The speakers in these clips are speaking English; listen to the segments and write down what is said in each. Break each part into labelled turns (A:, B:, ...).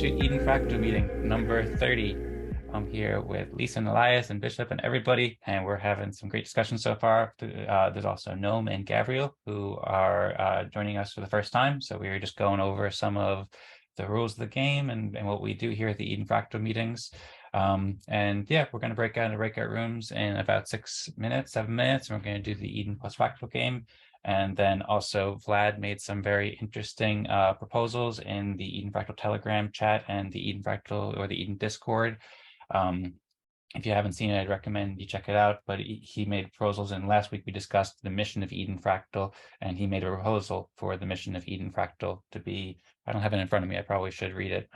A: to Eden Fractal meeting number 30. I'm here with Lisa and Elias and Bishop and everybody, and we're having some great discussions so far. There's also Noam and Gabriel who are joining us for the first time. So we were just going over some of the rules of the game and what we do here at the Eden Fractal meetings. And yeah, we're going to break out into breakout rooms in about 7 minutes, and we're going to do the Eden plus Fractal game. And then also Vlad made some very interesting proposals in the Eden Fractal Telegram chat and the Eden Fractal or the Eden Discord. If you haven't seen it, I'd recommend you check it out. But he made proposals, and last week we discussed the mission of Eden Fractal, and he made a proposal for the mission of Eden Fractal to be, I don't have it in front of me, I probably should read it,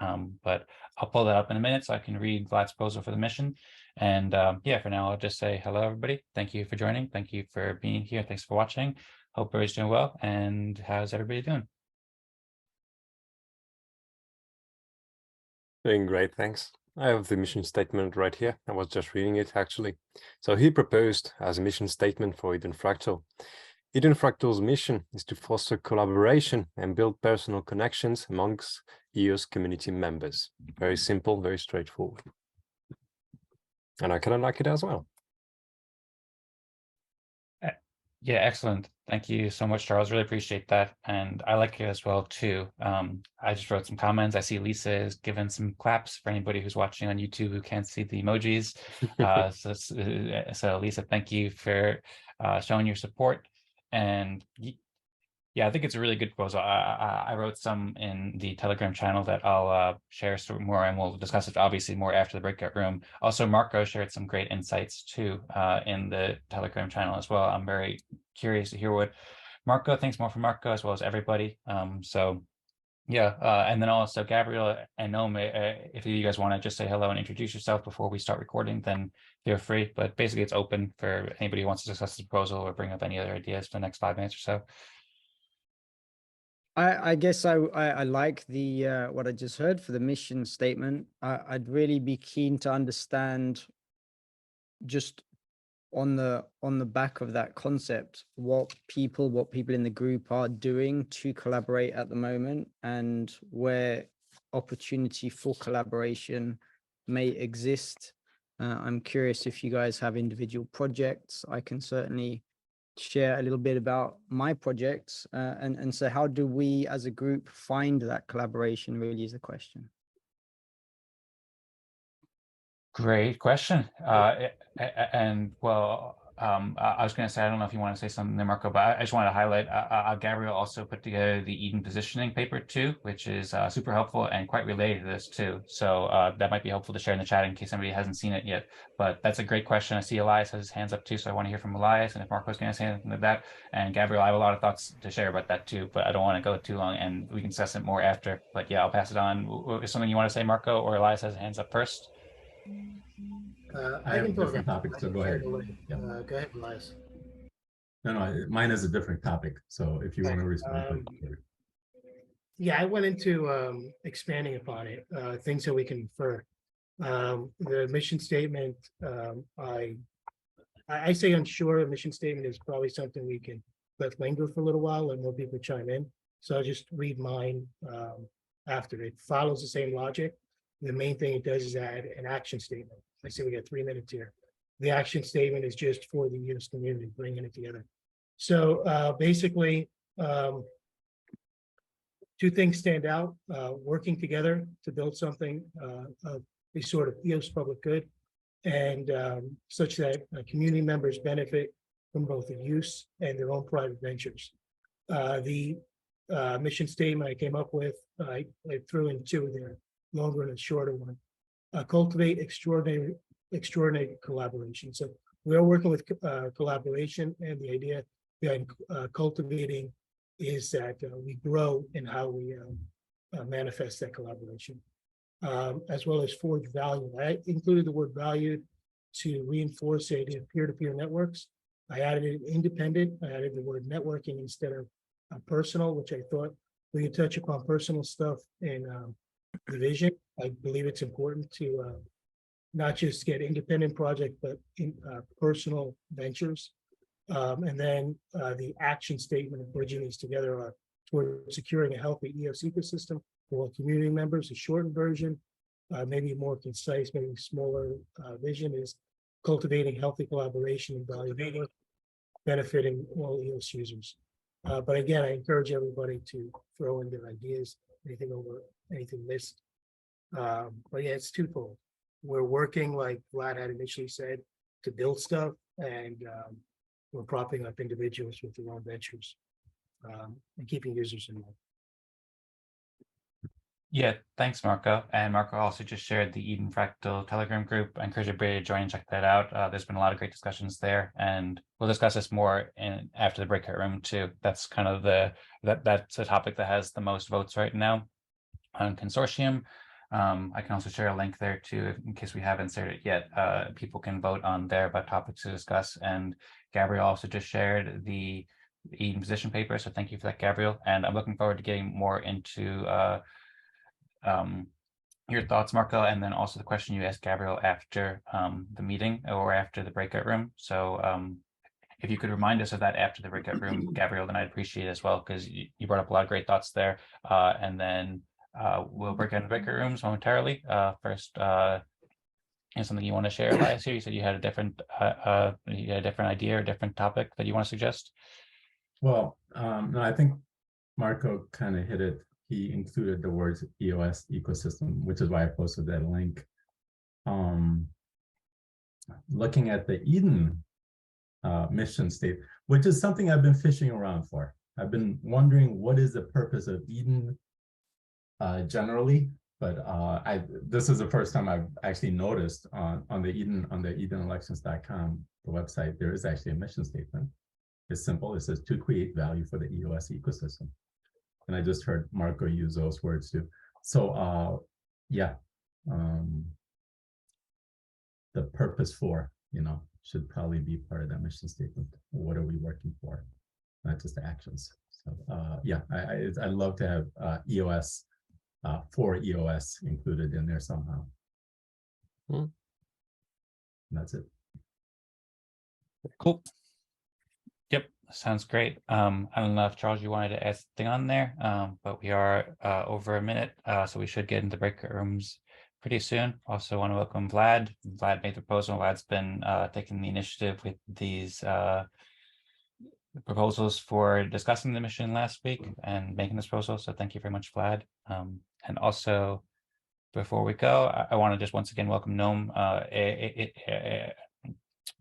A: but I'll pull that up in a minute so I can read Vlad's proposal for the mission. And yeah, for now, I'll just say hello, everybody. Thank you for joining. Thank you for being here. Thanks for watching. Hope everybody's doing well. And how's everybody doing?
B: Doing great, thanks. I have the mission statement right here. I was just reading it, actually. So he proposed as a mission statement for Eden Fractal. Eden Fractal's mission is to foster collaboration and build personal connections amongst EOS community members. Very simple, very straightforward. And I kind of like it as well.
A: Yeah, excellent. Thank you so much, Charles. Really appreciate that. And I like it as well, too. I just wrote some comments. I see Lisa is giving some claps for anybody who's watching on YouTube who can't see the emojis. So Lisa, thank you for showing your support. And yeah, I think it's a really good proposal. I wrote some in the Telegram channel that I'll share more, and we'll discuss it obviously more after the breakout room. Also, Marco shared some great insights too in the Telegram channel as well. I'm very curious to hear what Marco thinks, more from Marco as well as everybody. So yeah, and then also Gabriel and Noam, if you guys want to just say hello and introduce yourself before we start recording, then feel free. But basically, it's open for anybody who wants to discuss the proposal or bring up any other ideas for the next 5 minutes or so.
C: I guess I like the what I just heard for the mission statement. I'd really be keen to understand just on the back of that concept what people in the group are doing to collaborate at the moment, and where opportunity for collaboration may exist. I'm curious if you guys have individual projects. I can certainly share a little bit about my projects, and so how do we as a group find that collaboration, really is the question.
A: Great question. And well, I was going to say, I don't know if you want to say something there, Marco, but I just wanted to highlight, Gabriel also put together the Eden positioning paper too, which is super helpful and quite related to this too. So that might be helpful to share in the chat in case somebody hasn't seen it yet. But that's a great question. I see Elias has his hands up too, so I want to hear from Elias, and if Marco's going to say anything like that. And Gabriel, I have a lot of thoughts to share about that too, but I don't want to go too long, and we can discuss it more after. But yeah, I'll pass it on. Is something you want to say, Marco, or Elias has his hands up first?
D: I have a different topic, so go ahead.
E: Yeah. Go ahead, Elias.
D: No, mine is a different topic. So if you want to respond.
E: Yeah, I went into expanding upon it, things that we can infer. The mission statement, I say unsure. A mission statement is probably something we can let linger for a little while and more people chime in. So I'll just read mine after. It follows the same logic. The main thing it does is add an action statement. I say we got 3 minutes here. The action statement is just for the EOS community, bringing it together. So basically, 2 things stand out: working together to build something of a sort of EOS public good, and such that community members benefit from both the use and their own private ventures. The mission statement I came up with, I threw in 2 there, longer and a shorter one. Cultivate extraordinary collaboration. So we are working with collaboration, and the idea behind cultivating is that we grow in how we manifest that collaboration, as well as forge value. I included the word value to reinforce the idea of peer-to-peer networks. I added it independent. I added the word networking instead of personal, which I thought we could touch upon personal stuff in the vision. I believe it's important to not just get independent project, but in personal ventures. And then the action statement of bridging these together are toward securing a healthy EOS ecosystem For community members, a shortened version, maybe more concise, maybe smaller vision is cultivating healthy collaboration and value network, benefiting all EOS users. But again, I encourage everybody to throw in their ideas, anything missed. But yeah, it's twofold. We're working, like Vlad had initially said, to build stuff, and we're propping up individuals with their own ventures, and keeping users in mind.
A: Yeah, thanks, Marco. And Marco also just shared the Eden Fractal Telegram group. I encourage everybody to join and check that out. There's been a lot of great discussions there, and we'll discuss this more in after the breakout room too. That's kind of that's a topic that has the most votes right now on consortium. I can also share a link there too, in case we haven't shared it yet. People can vote on there about topics to discuss. And Gabriel also just shared the Eden position paper, so thank you for that, Gabriel. And I'm looking forward to getting more into your thoughts, Marco, and then also the question you asked Gabriel after the meeting or after the breakout room. So if you could remind us of that after the breakout room, Gabriel, then I'd appreciate it as well, because you brought up a lot of great thoughts there. And then we'll break out into breakout rooms momentarily. First, something you want to share, Elias? Here, you said you had a different idea or different topic that you want to suggest.
D: Well, no, I think Marco kind of hit it. He included the words EOS ecosystem, which is why I posted that link. Looking at the Eden mission state, which is something I've been fishing around for. I've been wondering what is the purpose of Eden generally, but this is the first time I've actually noticed on the edenelections.com, the website, there is actually a mission statement. It's simple. It says to create value for the EOS ecosystem. And I just heard Marco use those words too. So yeah, the purpose for, should probably be part of that mission statement. What are we working for? Not just the actions. So yeah, I'd love to have EOS for EOS included in there somehow. And that's it.
A: Cool. Yep, sounds great. I don't know if Charles, you wanted to add something on there, but we are over a minute, so we should get into breakout rooms pretty soon. Also want to welcome Vlad. Vlad made the proposal. Vlad's been taking the initiative with these proposals for discussing the mission last week and making this proposal. So thank you very much, Vlad. And also, before we go, I want to just once again welcome Gnome.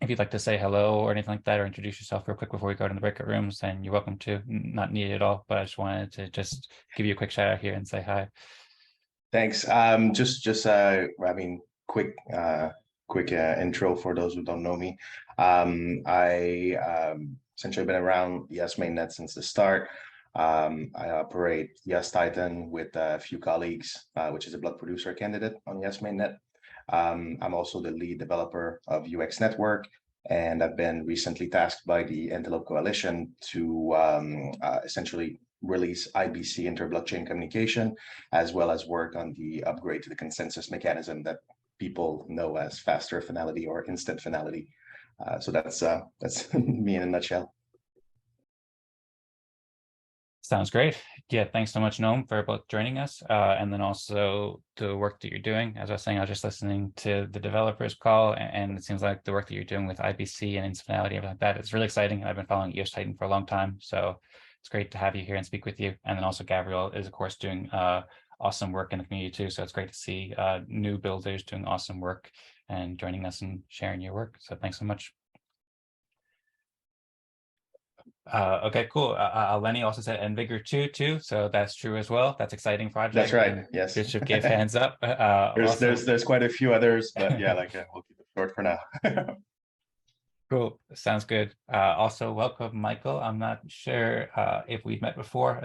A: If you'd like to say hello or anything like that, or introduce yourself real quick before we go to the breakout rooms, then you're welcome to. Not needed at all, but I just wanted to just give you a quick shout out here and say hi.
F: Thanks. Quick intro for those who don't know me. I essentially been around Yes Mainnet since the start. I operate Yes Titan with a few colleagues, which is a block producer candidate on Yes Mainnet. I'm also the lead developer of UX Network, and I've been recently tasked by the Antelope Coalition to essentially release IBC inter-blockchain communication, as well as work on the upgrade to the consensus mechanism that people know as faster finality or instant finality. So that's me in a nutshell.
A: Sounds great. Yeah, thanks so much, Noam, for both joining us and then also the work that you're doing. As I was saying, I was just listening to the developers call, and it seems like the work that you're doing with IBC and infinality, everything like that, it's really exciting. I've been following EOS Titan for a long time, so it's great to have you here and speak with you. And then also Gabriel is, of course, doing awesome work in the community too. So it's great to see new builders doing awesome work and joining us and sharing your work. So thanks so much. Okay, cool. Lenny also said and Vigor 2 too, so that's true as well. That's exciting project.
F: That's right. Yes.
A: Bishop gave hands up.
F: There's quite a few others, but yeah, we'll keep it short for now.
A: Cool. Sounds good. Also welcome, Michael. I'm not sure if we've met before.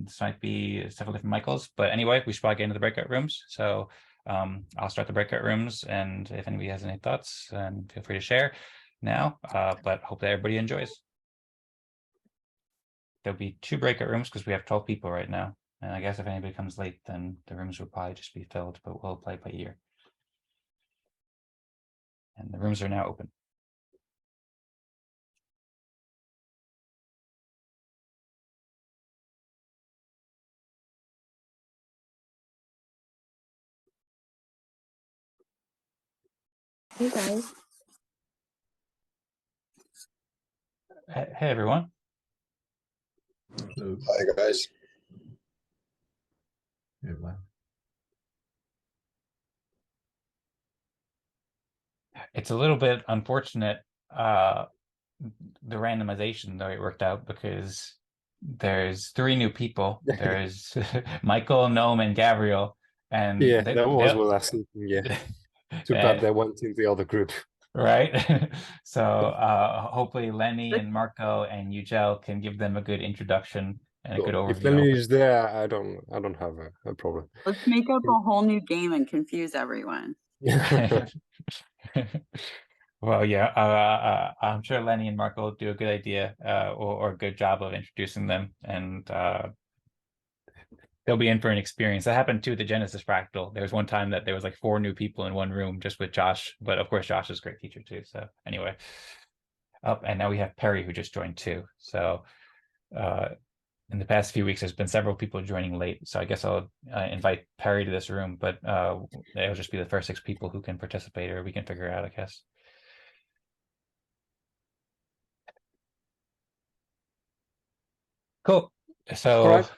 A: This might be several different Michaels, but anyway, we should probably get into the breakout rooms. So I'll start the breakout rooms, and if anybody has any thoughts, feel free to share now. But hope that everybody enjoys. There'll be 2 breakout rooms because we have 12 people right now. And I guess if anybody comes late, then the rooms will probably just be filled, but we'll play by ear. And the rooms are now open.
G: Hey guys.
A: Hey everyone.
D: So,
B: Hi guys.
D: everyone.
A: It's a little bit unfortunate, the randomization the way it worked out, because there's 3 new people. There's Michael, Noam, and Gabriel, and
B: Yeah, that was what I was thinking. Yeah, too bad they went in the other group.
A: right. So hopefully Lenny and Marco and Ugel can give them a good introduction and a good
B: If
A: overview.
B: Lenny is there, I don't have a problem.
G: Let's make up a whole new game and confuse everyone.
A: Well, yeah, I'm sure Lenny and Marco will do a good idea, or a good job of introducing them, and they'll be in for an experience. That happened too at the Genesis Fractal. There was one time that there was like 4 new people in one room just with Josh, but of course Josh is a great teacher too. So anyway, and now we have Perry who just joined too. So in the past few weeks, there's been several people joining late. So I guess I'll invite Perry to this room, but it'll just be the first 6 people who can participate, or we can figure it out, I guess. Cool. So,
B: All right.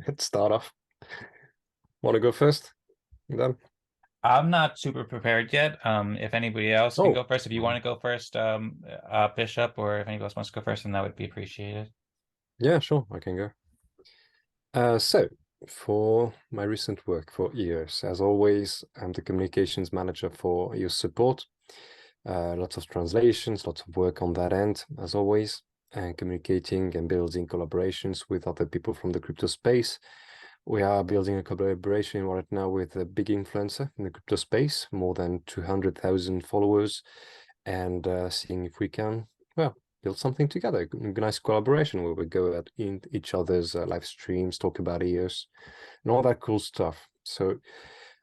B: Let's start off. Want to go first? Then
A: I'm not super prepared yet. If anybody else can
B: Oh.
A: go first, if you want to go first, Bishop, or if anybody else wants to go first, then that would be appreciated.
B: yeah, sure, I can go. So for my recent work for EOS, as always, I'm the communications manager for EOS support. Lots of translations, lots of work on that end, as always, and communicating and building collaborations with other people from the crypto space. We are building a collaboration right now with a big influencer in the crypto space, more than 200,000 followers, and seeing if we can, well, build something together. A nice collaboration where we go at in each other's live streams, talk about EOS, and all that cool stuff. So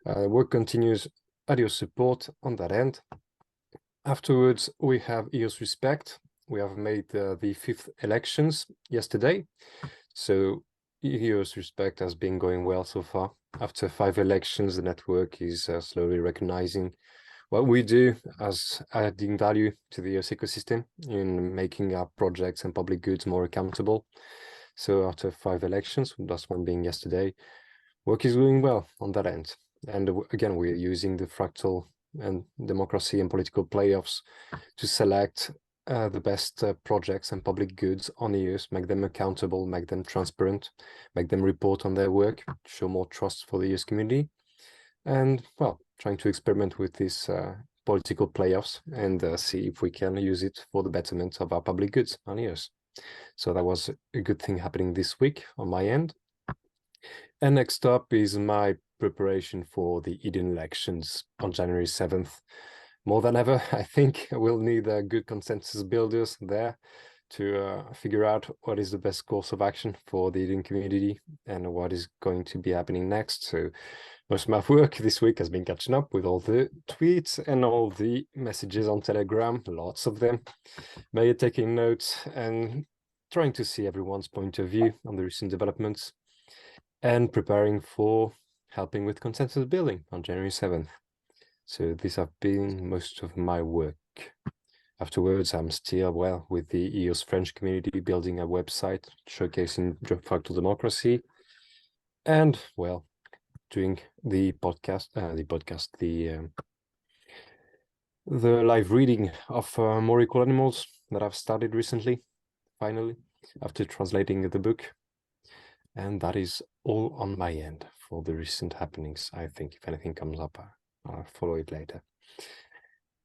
B: work continues at EOS support on that end. Afterwards, we have EOS Respect. We have made the 5th elections yesterday. So EOS Respect has been going well so far. After 5 elections, the network is slowly recognizing what we do as adding value to the EOS ecosystem in making our projects and public goods more accountable. So after 5 elections, last one being yesterday, work is going well on that end. And again, we're using the fractal and democracy and political playoffs to select the best projects and public goods on EOS, make them accountable, make them transparent, make them report on their work, show more trust for the EOS community, and, well, trying to experiment with these political playoffs and see if we can use it for the betterment of our public goods on EOS. So that was a good thing happening this week on my end. And next up is my preparation for the Eden elections on January 7th. More than ever, I think we'll need good consensus builders there to figure out what is the best course of action for the Eden community and what is going to be happening next. So most of my work this week has been catching up with all the tweets and all the messages on Telegram, lots of them, maybe taking notes and trying to see everyone's point of view on the recent developments, and preparing for helping with consensus building on January 7th. So these have been most of my work. Afterwards, I'm still, well, with the EOS French community, building a website showcasing fractal democracy, and, well, doing the live reading of More Equal Animals that I've started recently, finally, after translating the book. And that is all on my end for the recent happenings. I think if anything comes up, I'll follow it later.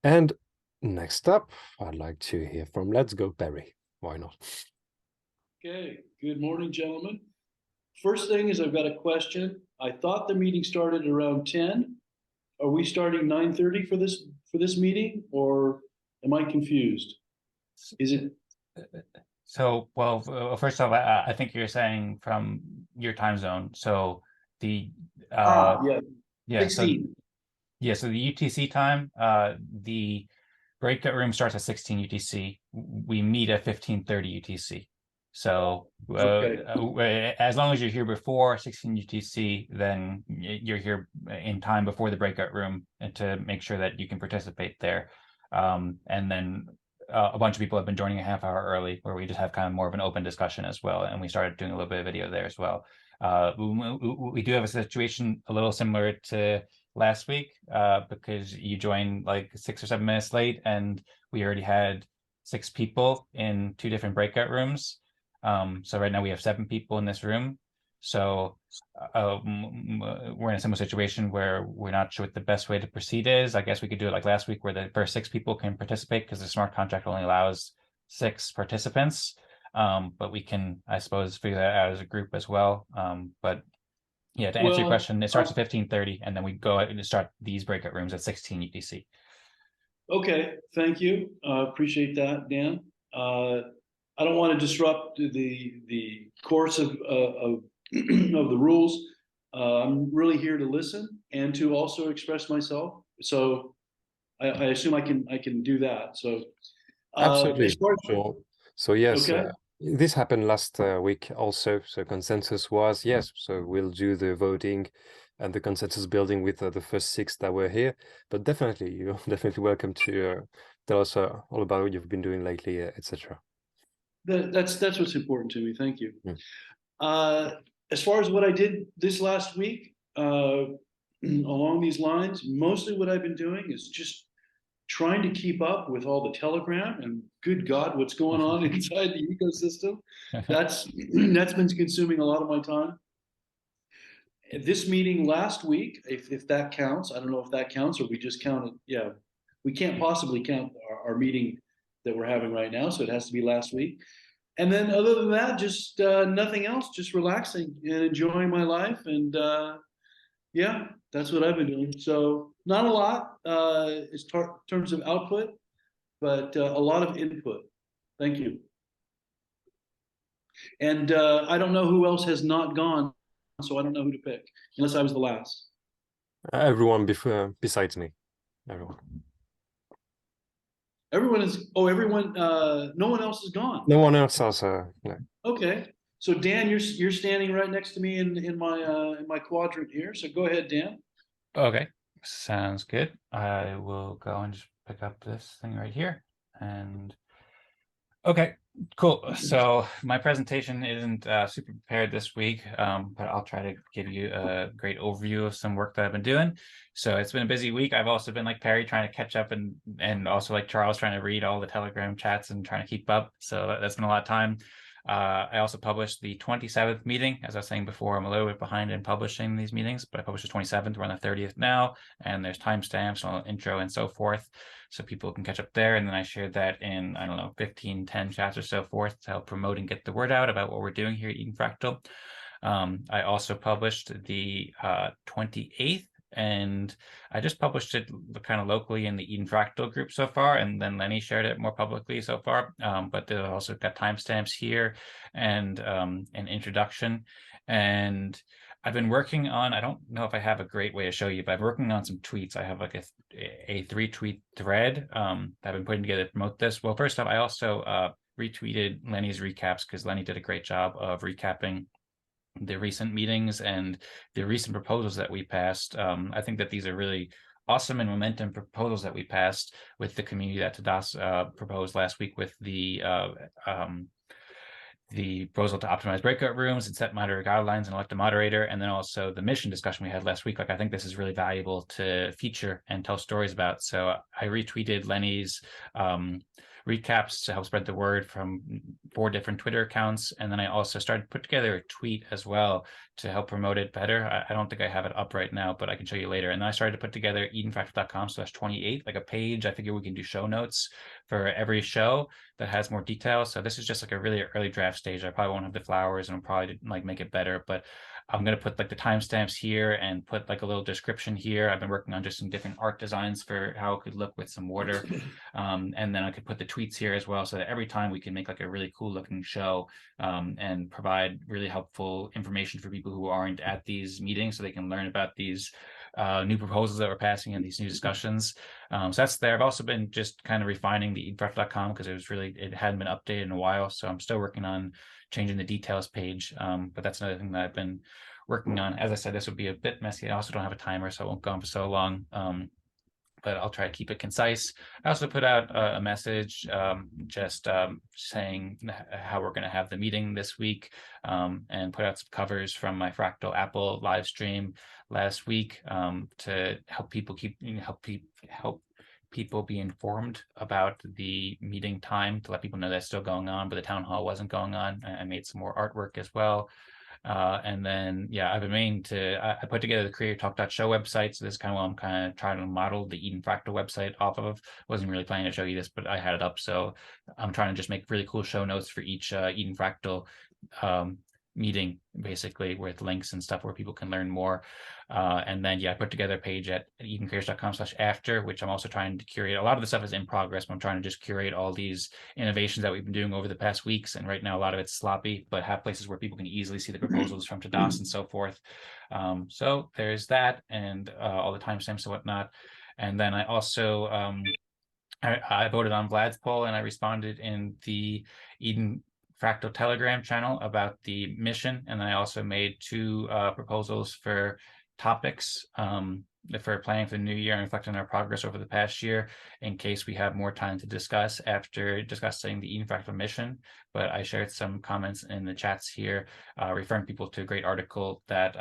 B: And next up, I'd like to hear from Let's Go Perry. Why not?
H: Okay, good morning, gentlemen. First thing is I've got a question. I thought the meeting started around 10. Are we starting 9:30 for this meeting, or am I confused? Is it?
A: So, well, first off, I think you're saying from your time zone. So the
H: Yeah,
A: yeah,
H: 16.
A: So the UTC time, the breakout room starts at 16 UTC. We meet at 15:30 UTC. So as long as you're here before 16 UTC, then you're here in time before the breakout room and to make sure that you can participate there. And then a bunch of people have been joining a half hour early, where we just have kind of more of an open discussion as well. And we started doing a little bit of video there as well. We do have a situation a little similar to last week, because you joined like 6 or 7 minutes late, and we already had 6 people in 2 different breakout rooms. So right now we have 7 people in this room. So we're in a similar situation where we're not sure what the best way to proceed is. I guess we could do it like last week, where the first 6 people can participate, because the smart contract only allows 6 participants. But we can, I suppose, figure that out as a group as well. But yeah, to answer your question, it starts at 15:30, and then we go and start these breakout rooms at 16 UTC.
H: Okay, thank you. Appreciate that, Dan. I don't want to disrupt the course of the rules. I'm really here to listen and to also express myself. So I assume I can do that. So
B: Absolutely. Sure. So yes,
H: okay.
B: this happened last week also. So consensus was yes. So we'll do the voting and the consensus building with the first 6 that were here. But definitely, you're definitely welcome to tell us all about what you've been doing lately, etc.
H: That's what's important to me. Thank you. As far as what I did this last week, along these lines, mostly what I've been doing is just trying to keep up with all the Telegram and good God, what's going on inside the ecosystem. That's been consuming a lot of my time. This meeting last week, if that counts, I don't know if that counts, or we just counted. Yeah, we can't possibly count our meeting that we're having right now, so it has to be last week. And then other than that, just nothing else, just relaxing and enjoying my life. And yeah, that's what I've been doing. So not a lot in terms of output, but a lot of input. Thank you. And I don't know who else has not gone, so I don't know who to pick, unless I was the last.
B: Everyone besides me. Everyone.
H: Everyone is. Oh, everyone. No one else is gone.
B: No one else has. No.
H: Okay. So Dan, you're standing right next to me in my quadrant here. So go ahead, Dan.
A: Okay, sounds good. I will go and just pick up this thing right here. And okay, cool. So my presentation isn't super prepared this week, but I'll try to give you a great overview of some work that I've been doing. So it's been a busy week. I've also been like Perry trying to catch up, and also like Charles trying to read all the Telegram chats and trying to keep up. So that's been a lot of time. I also published the 27th meeting. As I was saying before, I'm a little bit behind in publishing these meetings, but I published the 27th. We're on the 30th now, and there's timestamps on the intro and so forth, so people can catch up there. And then I shared that in, I don't know, 15, 10 chats or so forth to help promote and get the word out about what we're doing here at Eden Fractal. I also published the 28th, and I just published it kind of locally in the Eden Fractal group so far, and then Lenny shared it more publicly so far. But they also got timestamps here and an introduction. And I've been working on, I don't know if I have a great way to show you, but I'm working on some tweets. I have like a 3-tweet thread that I've been putting together to promote this. Well, first off, I also retweeted Lenny's recaps, because Lenny did a great job of recapping the recent meetings and the recent proposals that we passed. I think that these are really awesome and momentum proposals that we passed with the community that Tadas proposed last week with the proposal to optimize breakout rooms and set moderator guidelines and elect a moderator, and then also the mission discussion we had last week. Like, I think this is really valuable to feature and tell stories about. So I retweeted Lenny's recaps to help spread the word from 4 different Twitter accounts. And then I also started to put together a tweet as well to help promote it better. I don't think I have it up right now, but I can show you later. And then I started to put together edenfractal.com/28, like a page. I figure we can do show notes for every show that has more detail. So this is just like a really early draft stage. I probably won't have the flowers, and I'll probably like make it better, but I'm going to put like the timestamps here and put like a little description here. I've been working on just some different art designs for how it could look with some water. And then I could put the tweets here as well, so that every time we can make like a really cool looking show and provide really helpful information for people who aren't at these meetings, so they can learn about these new proposals that we're passing and these new discussions. So that's there. I've also been just kind of refining the edenfractal.com because it hadn't been updated in a while. So I'm still working on changing the details page. But that's another thing that I've been working on. As I said, this would be a bit messy. I also don't have a timer, so I won't go on for so long. But I'll try to keep it concise. I also put out a message just saying how we're going to have the meeting this week, and put out some covers from my Fractal Apple live stream last week to help people help people be informed about the meeting time, to let people know that's still going on, but the town hall wasn't going on. I made some more artwork as well. And then, yeah, I've been meaning to, I put together the creatortalk.show website. So this is kind of what I'm kind of trying to model the Eden Fractal website off of. Wasn't really planning to show you this, but I had it up. So I'm trying to just make really cool show notes for each Eden Fractal meeting, basically, with links and stuff where people can learn more. And then, yeah, I put together a page at edencreators.com/after, which I'm also trying to curate. A lot of the stuff is in progress, but I'm trying to just curate all these innovations that we've been doing over the past weeks. And right now, a lot of it's sloppy, but have places where people can easily see the proposals from Tadas and so forth. So there's that, and all the timestamps and whatnot. And then I also I voted on Vlad's poll, and I responded in the Eden Fractal Telegram channel about the mission. And I also made 2 proposals for topics for planning for the new year and reflecting on our progress over the past year, in case we have more time to discuss after discussing the Eden Fractal mission. But I shared some comments in the chats here, referring people to a great article that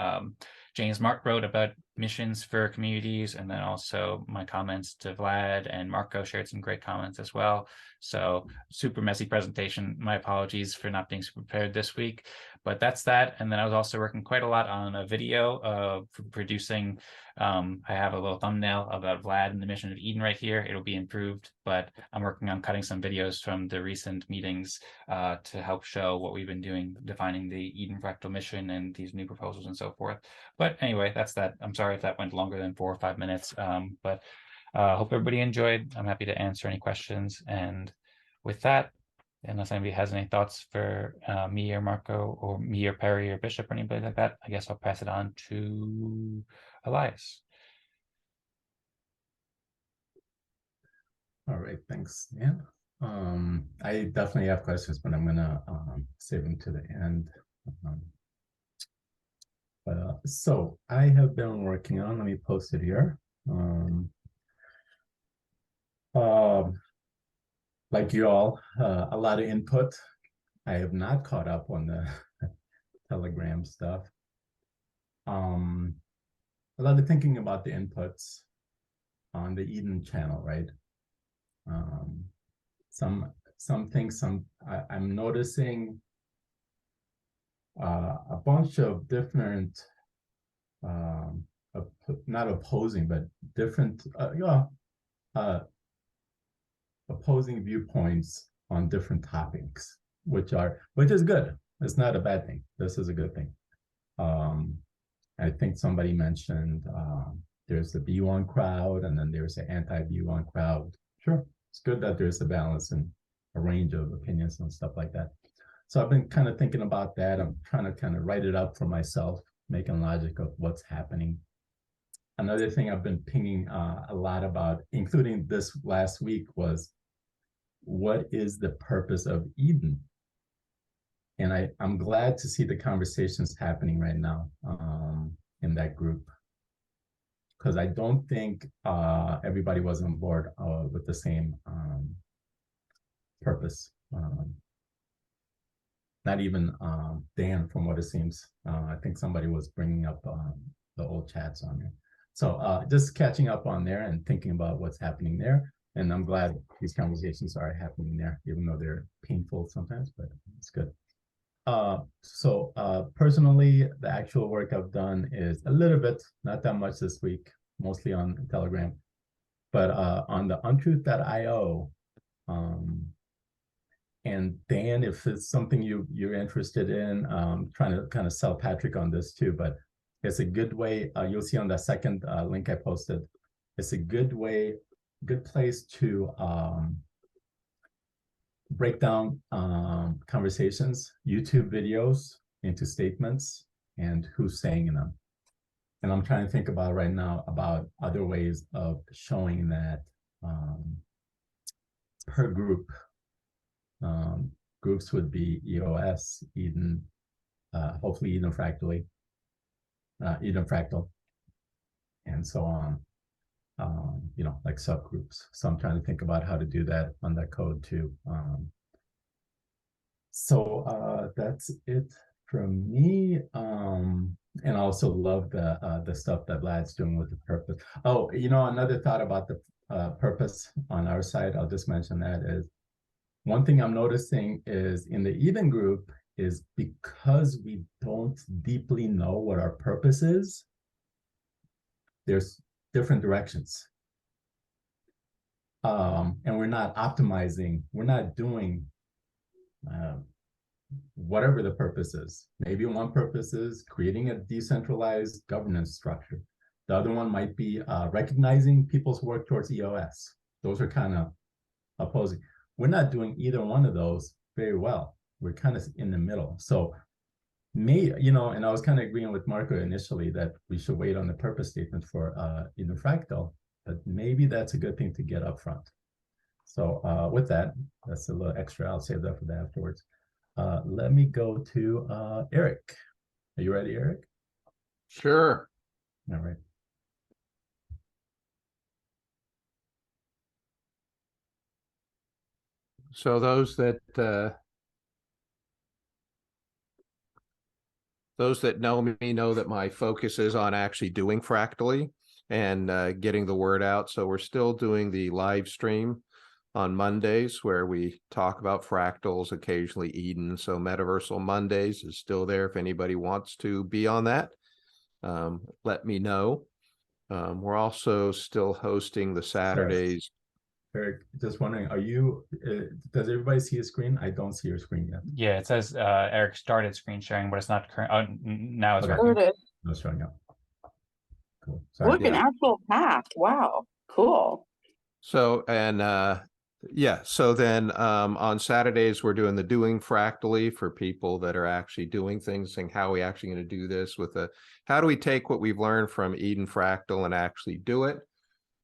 A: James Mark wrote about missions for communities, and then also my comments to Vlad, and Marco shared some great comments as well. So super messy presentation. My apologies for not being super prepared this week, but that's that. And then I was also working quite a lot on a video producing. I have a little thumbnail about Vlad and the mission of Eden right here. It'll be improved, but I'm working on cutting some videos from the recent meetings to help show what we've been doing, defining the Eden Fractal mission and these new proposals and so forth. But anyway, that's that. I'm sorry if that went longer than 4 or 5 minutes, but hope everybody enjoyed. I'm happy to answer any questions. And with that, unless anybody has any thoughts for me or Marco or me or Perry or Bishop or anybody like that, I guess I'll pass it on to Elias.
D: All right, thanks, Dan. I definitely have questions, but I'm gonna save them to the end. So I have been working on, let me post it here. Like you all, a lot of input. I have not caught up on the Telegram stuff. A lot of thinking about the inputs on the Eden channel, right? Some things, I'm noticing a bunch of different, not opposing, but different, opposing viewpoints on different topics, which is good. It's not a bad thing. This is a good thing. I think somebody mentioned there's the B1 crowd, and then there's the anti-B1 crowd. Sure, it's good that there's a balance and a range of opinions and stuff like that. So I've been kind of thinking about that. I'm trying to kind of write it up for myself, making logic of what's happening. Another thing I've been pinging a lot about, including this last week, was what is the purpose of Eden? And I'm glad to see the conversations happening right now in that group, because I don't think everybody was on board with the same purpose. Not even Dan, from what it seems. I think somebody was bringing up the old chats on there. So just catching up on there and thinking about what's happening there. And I'm glad these conversations are happening there, even though they're painful sometimes, but it's good. So personally, the actual work I've done is a little bit, not that much this week, mostly on Telegram, but on the untruth.io. And Dan, if it's something you're interested in, trying to kind of sell Patrick on this too, but it's a good way, you'll see on the second link I posted, it's a good place to break down conversations, YouTube videos into statements, and who's saying them. And I'm trying to think about right now about other ways of showing that per group. Groups would be EOS, Eden, hopefully Eden Fractal, and so on. You know, like subgroups. So I'm trying to think about how to do that on that code too. So that's it from me. And I also love the stuff that Vlad's doing with the purpose. Oh, you know, another thought about the purpose on our side, I'll just mention that is one thing I'm noticing is in the Eden group is because we don't deeply know what our purpose is, there's different directions. And we're not optimizing, we're not doing whatever the purpose is. Maybe one purpose is creating a decentralized governance structure. The other one might be recognizing people's work towards EOS. Those are kind of opposing. We're not doing either one of those very well. We're kind of in the middle. So you know, and I was kind of agreeing with Marco initially that we should wait on the purpose statement for Eden Fractal, but maybe that's a good thing to get up front. So with that, that's a little extra. I'll save that for the afterwards. Let me go to Eric. Are you ready, Eric?
I: Sure.
D: All right.
I: So those that know me know that my focus is on actually doing Fractally and getting the word out. So we're still doing the live stream on Mondays where we talk about fractals, occasionally Eden. So Metaversal Mondays is still there. If anybody wants to be on that, let me know. We're also still hosting the Saturdays.
B: Eric, just wondering, are you, does everybody see a screen? I don't see your screen yet.
A: Yeah, it says Eric started screen sharing, but it's not current. Oh, now it's
D: Okay.
A: working.
G: There it is.
B: No, showing up.
D: Cool. Sorry.
G: Look, an actual path. Wow. Cool.
I: So, and yeah, so then on Saturdays, we're doing the Doing Fractally for people that are actually doing things, saying how are we actually going to do this with how do we take what we've learned from Eden Fractal and actually do it?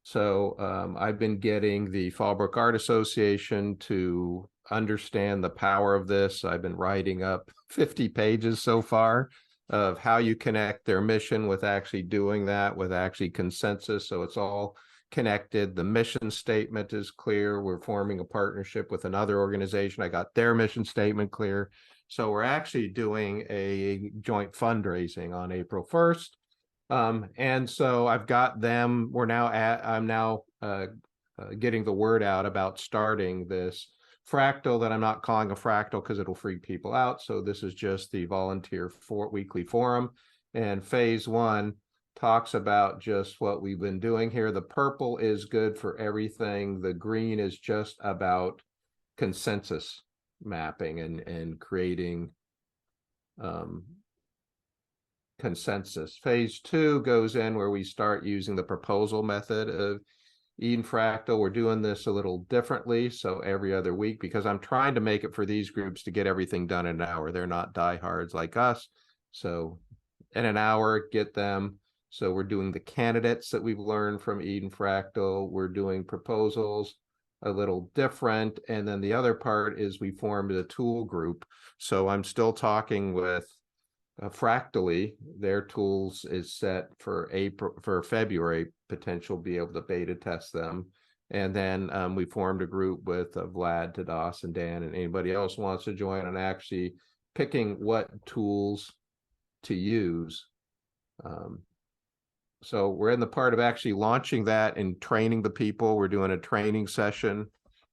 I: So I've been getting the Fallbrook Art Association to understand the power of this. I've been writing up 50 pages so far of how you connect their mission with actually doing that, with actually consensus. So it's all connected. The mission statement is clear. We're forming a partnership with another organization. I got their mission statement clear. So we're actually doing a joint fundraising on April 1st. And so I've got them, I'm now getting the word out about starting this fractal that I'm not calling a fractal because it'll freak people out. So this is just the volunteer weekly forum. And phase 1 talks about just what we've been doing here. The purple is good for everything. The green is just about consensus mapping and creating consensus. Phase 2 goes in where we start using the proposal method of Eden Fractal. We're doing this a little differently, so every other week, because I'm trying to make it for these groups to get everything done in an hour. They're not diehards like us. So in an hour, get them. So we're doing the candidates that we've learned from Eden Fractal. We're doing proposals a little different. And then the other part is we formed a tool group. So I'm still talking with Fractally. Their tools is set for February, potential be able to beta test them. And then we formed a group with Vlad, Tadas, and Dan, and anybody else wants to join, and actually picking what tools to use. So we're in the part of actually launching that and training the people. We're doing a training session,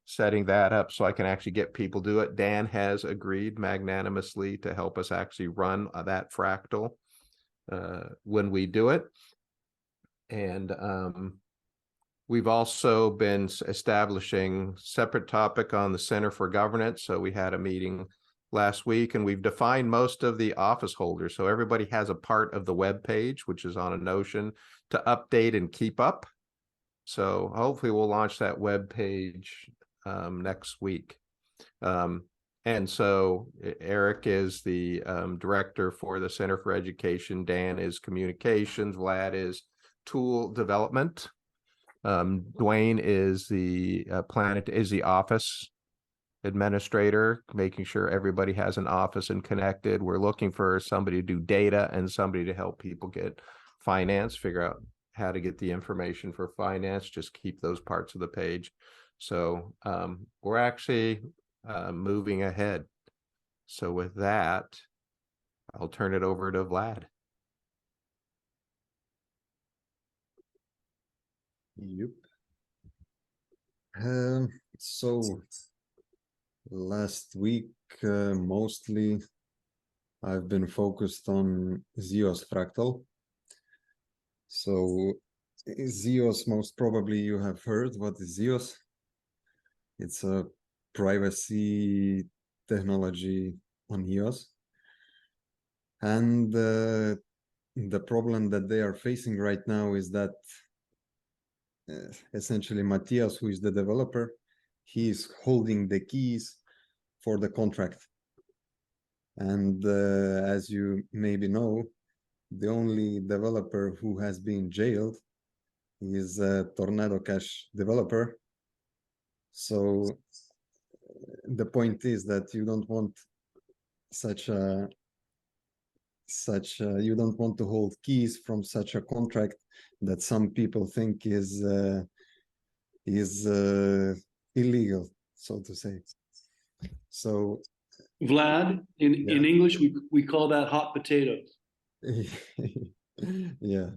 I: setting that up so I can actually get people do it. Dan has agreed magnanimously to help us actually run that fractal when we do it. And we've also been establishing separate topic on the Center for Governance. So we had a meeting last week and we've defined most of the office holders. So everybody has a part of the web page, which is on a Notion, to update and keep up. So hopefully we'll launch that web page next week. And so Eric is the director for the Center for Education. Dan is communications. Vlad is tool development. Dwayne is the the office administrator, making sure everybody has an office and connected. We're looking for somebody to do data and somebody to help people get finance, figure out how to get the information for finance, just keep those parts of the page. So we're actually moving ahead. So with that, I'll turn it over to Vlad.
J: Yep. So last week, mostly I've been focused on Zeos Fractal. So Zeos, most probably you have heard what is Zeos. It's a privacy technology on EOS. And the problem that they are facing right now is that essentially Matthias, who is the developer, he is holding the keys for the contract. And as you maybe know, the only developer who has been jailed is a Tornado Cash developer. So the point is that you don't want you don't want to hold keys from such a contract that some people think is illegal, so to say. So
H: Vlad, in English, we call that hot potatoes.
J: Yeah.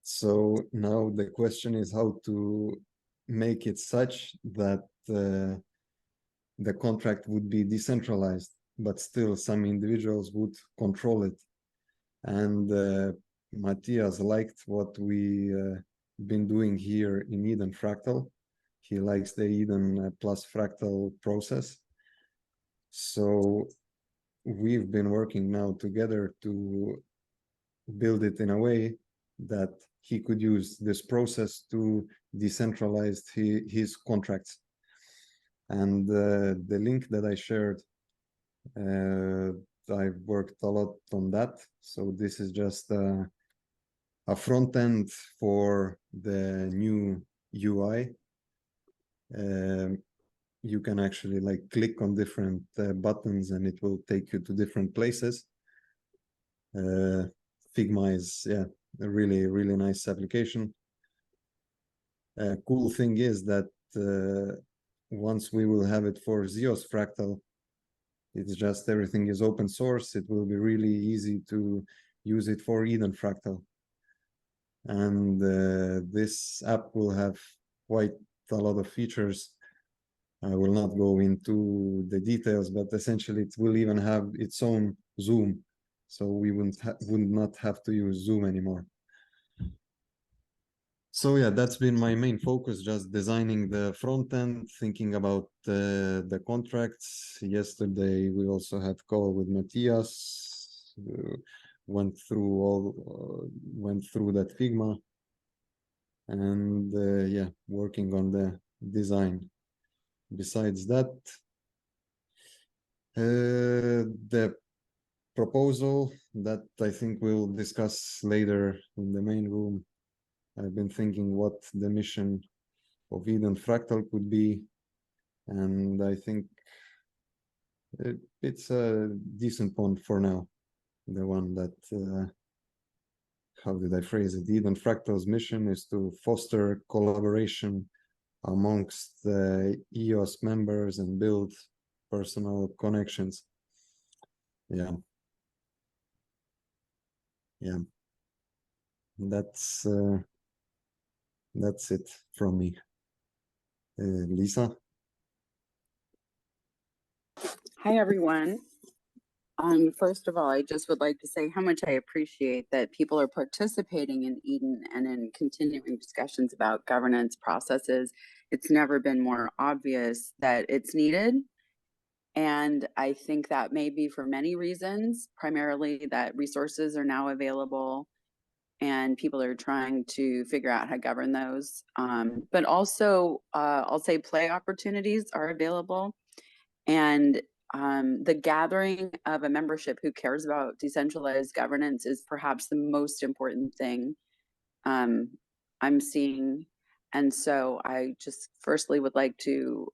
J: So now the question is how to make it such that the contract would be decentralized, but still some individuals would control it. And Matthias liked what we been doing here in Eden Fractal. He likes the Eden plus Fractal process. So we've been working now together to build it in a way that he could use this process to decentralize his contracts. And the link that I shared, I've worked a lot on that. So this is just a front end for the new UI. You can actually like click on different buttons and it will take you to different places. Figma is, yeah, a really, really nice application. Cool thing is that once we will have it for Zeos Fractal, it's just everything is open source. It will be really easy to use it for Eden Fractal. And this app will have quite a lot of features. I will not go into the details, but essentially it will even have its own Zoom. So we would not have to use Zoom anymore. So yeah, that's been my main focus, just designing the front end, thinking about the contracts. Yesterday, we also had call with Matthias, went through that Figma, and yeah, working on the design. Besides that, the proposal that I think we'll discuss later in the main room, I've been thinking what the mission of Eden Fractal could be, and I think it's a decent point for now. The one that, how did I phrase it? Eden Fractal's mission is to foster collaboration amongst the EOS members and build personal connections. Yeah. Yeah. That's it from me. Lisa?
G: Hi, everyone. First of all, I just would like to say how much I appreciate that people are participating in Eden and in continuing discussions about governance processes. It's never been more obvious that it's needed. And I think that may be for many reasons, primarily that resources are now available and people are trying to figure out how to govern those. But also, I'll say play opportunities are available. And the gathering of a membership who cares about decentralized governance is perhaps the most important thing I'm seeing. And so I just firstly would like to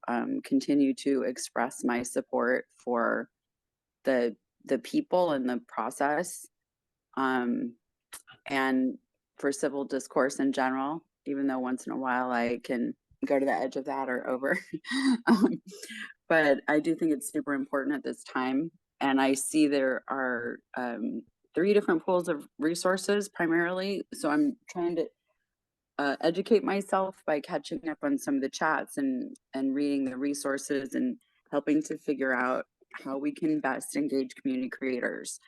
G: continue to express my support for the people and the process, and for civil discourse in general, even though once in a while I can go to the edge of that or over. But I do think it's super important at this time. And I see there are 3 different pools of resources primarily. So I'm trying to educate myself by catching up on some of the chats and reading the resources and helping to figure out how we can best engage community creators.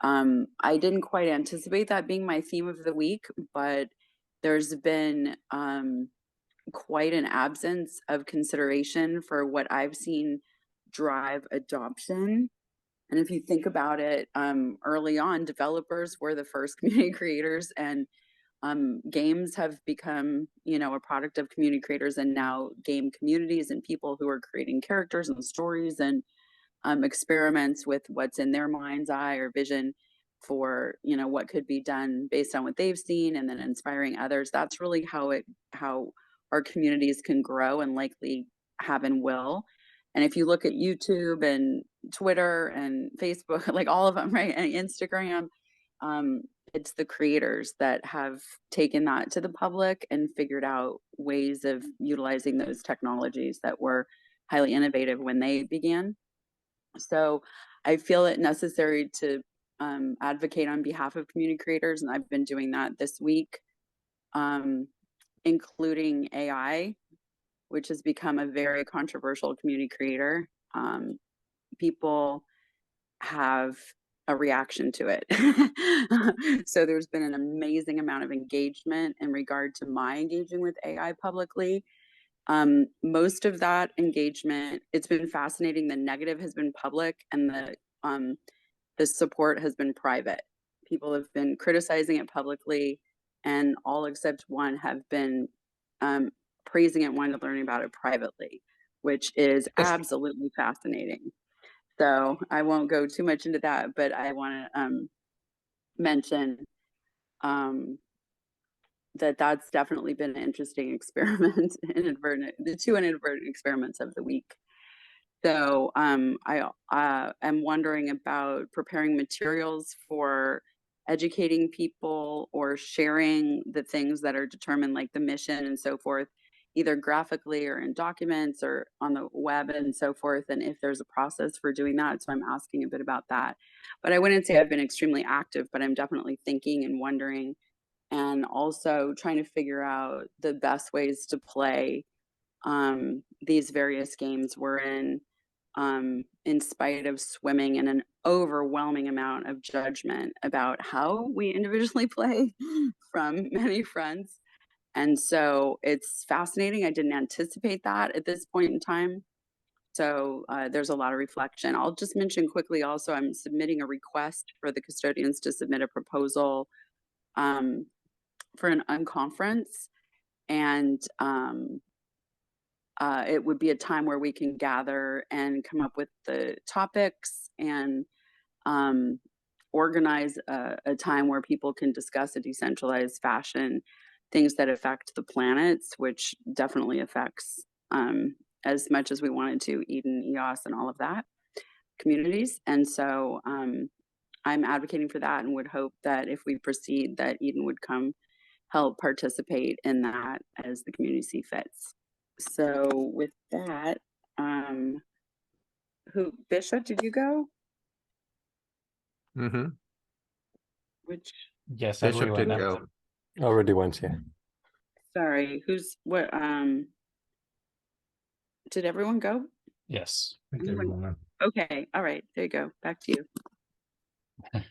G: I didn't quite anticipate that being my theme of the week, but there's been quite an absence of consideration for what I've seen drive adoption. And if you think about it, early on, developers were the first community creators, and games have become, a product of community creators, and now game communities and people who are creating characters and stories and experiments with what's in their mind's eye or vision for what could be done based on what they've seen, and then inspiring others. That's really how our communities can grow and likely have and will. And if you look at YouTube and Twitter and Facebook, like all of them, right, and Instagram, it's the creators that have taken that to the public and figured out ways of utilizing those technologies that were highly innovative when they began. So I feel it necessary to advocate on behalf of community creators, and I've been doing that this week, including AI, which has become a very controversial community creator. People have a reaction to it. So there's been an amazing amount of engagement in regard to my engaging with AI publicly. Most of that engagement, it's been fascinating. The negative has been public, and the support has been private. People have been criticizing it publicly, and all except one have been praising it, wanting to learn about it privately, which is absolutely fascinating. So I won't go too much into that, but I want to mention that's definitely been an interesting experiment, the 2 inadvertent experiments of the week. So I am wondering about preparing materials for educating people or sharing the things that are determined, like the mission and so forth, either graphically or in documents or on the web and so forth, and if there's a process for doing that. So I'm asking a bit about that. But I wouldn't say I've been extremely active, but I'm definitely thinking and wondering, and also trying to figure out the best ways to play these various games we're in spite of swimming in an overwhelming amount of judgment about how we individually play from many fronts. And so it's fascinating. I didn't anticipate that at this point in time. So there's a lot of reflection. I'll just mention quickly also, I'm submitting a request for the custodians to submit a proposal for an unconference. And it would be a time where we can gather and come up with the topics and organize a time where people can discuss a decentralized fashion things that affect the planets, which definitely affects, as much as we wanted to, Eden, EOS, and all of that communities. And so I'm advocating for that, and would hope that if we proceed, that Eden would come help participate in that as the community see fits. So with that, Bishop, did you go?
I: Mm-hmm.
G: Which?
A: Yes, I
I: Bishop
A: believe
I: did
A: I
I: go.
B: Already went here.
G: Sorry, what? Did everyone go?
A: Yes.
D: I think everyone went.
G: Okay, all right, there you go. Back to you.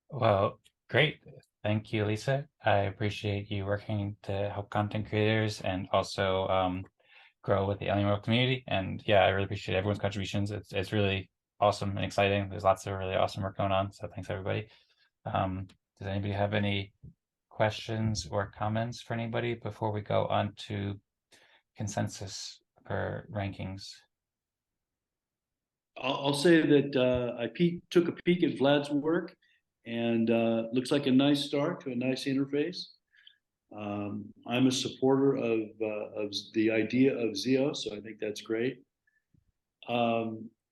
A: Well, great. Thank you, Lisa. I appreciate you working to help content creators and also grow with the Alien World community. And yeah, I really appreciate everyone's contributions. It's really awesome and exciting. There's lots of really awesome work going on. So thanks, everybody. Does anybody have any questions or comments for anybody before we go on to consensus for rankings?
H: I'll say that I took a peek at Vlad's work, and looks like a nice start to a nice interface. I'm a supporter of the idea of Zio, so I think that's great.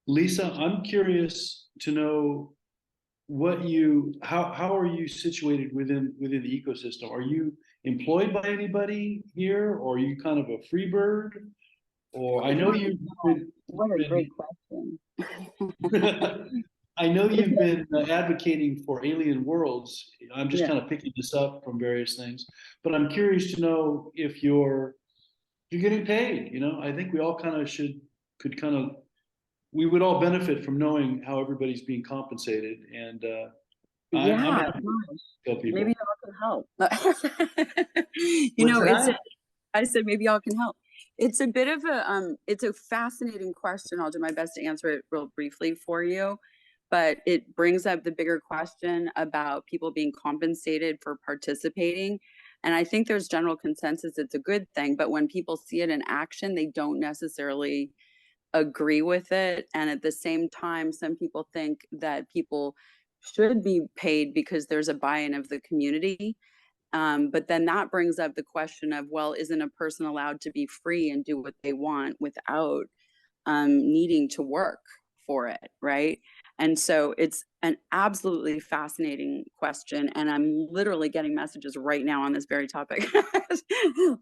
H: Lisa, I'm curious to know how are you situated within the ecosystem? Are you employed by anybody here, or are you kind of a free bird? Or I know you've been,
G: What a great question.
H: I know you've been advocating for alien worlds. I'm just
G: Yeah.
H: kind of picking this up from various things, but I'm curious to know if you're getting paid. You know, I think we all kind of we would all benefit from knowing how everybody's being compensated, and I'm
G: Yeah,
H: happy to tell people.
G: maybe y'all can help. You
H: What's
G: know,
H: that?
G: I said maybe y'all can help. It's a bit of it's a fascinating question. I'll do my best to answer it real briefly for you, but it brings up the bigger question about people being compensated for participating. And I think there's general consensus it's a good thing, but when people see it in action, they don't necessarily agree with it. And at the same time, some people think that people should be paid because there's a buy-in of the community. But then that brings up the question of, well, isn't a person allowed to be free and do what they want without needing to work for it, right? And so it's an absolutely fascinating question. And I'm literally getting messages right now on this very topic,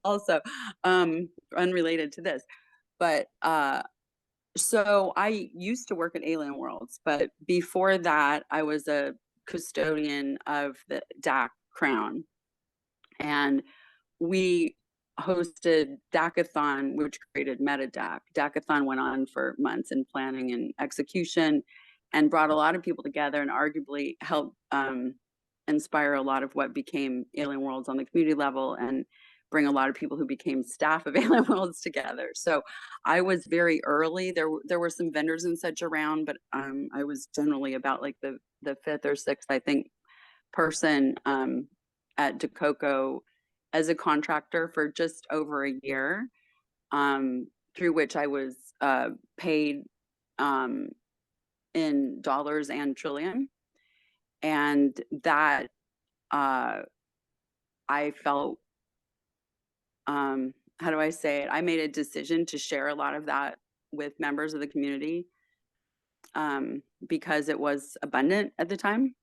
G: also unrelated to this. But so I used to work at Alien Worlds, but before that, I was a custodian of the DAC crown. And we hosted DACathon, which created MetaDAC. DACathon went on for months in planning and execution and brought a lot of people together and arguably helped inspire a lot of what became Alien Worlds on the community level and bring a lot of people who became staff of Alien Worlds together. So I was very early. There were some vendors and such around, but I was generally about like the fifth or sixth, I think, person at DeCoco as a contractor for just over a year, through which I was paid in dollars and trillium. And that I felt, how do I say it? I made a decision to share a lot of that with members of the community because it was abundant at the time.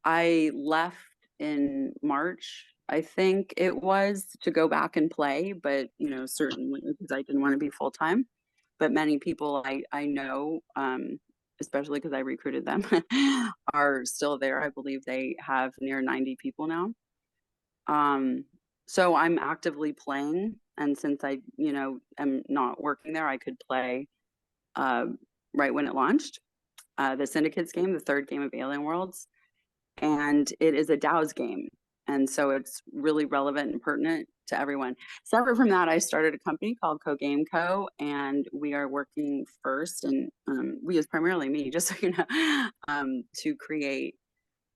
G: I left in March, I think it was, to go back and play, but you know, certainly because I didn't want to be full time. But many people I know, especially because I recruited them, are still there. I believe they have near 90 people now. So I'm actively playing, and since I, you know, am not working there, I could play right when it launched. The Syndicates game, the third game of Alien Worlds, and it is a DAO's game. And so it's really relevant and pertinent to everyone. Separate from that, I started a company called Co-Game Co, and we are working first, and we is primarily me, just so you know, to create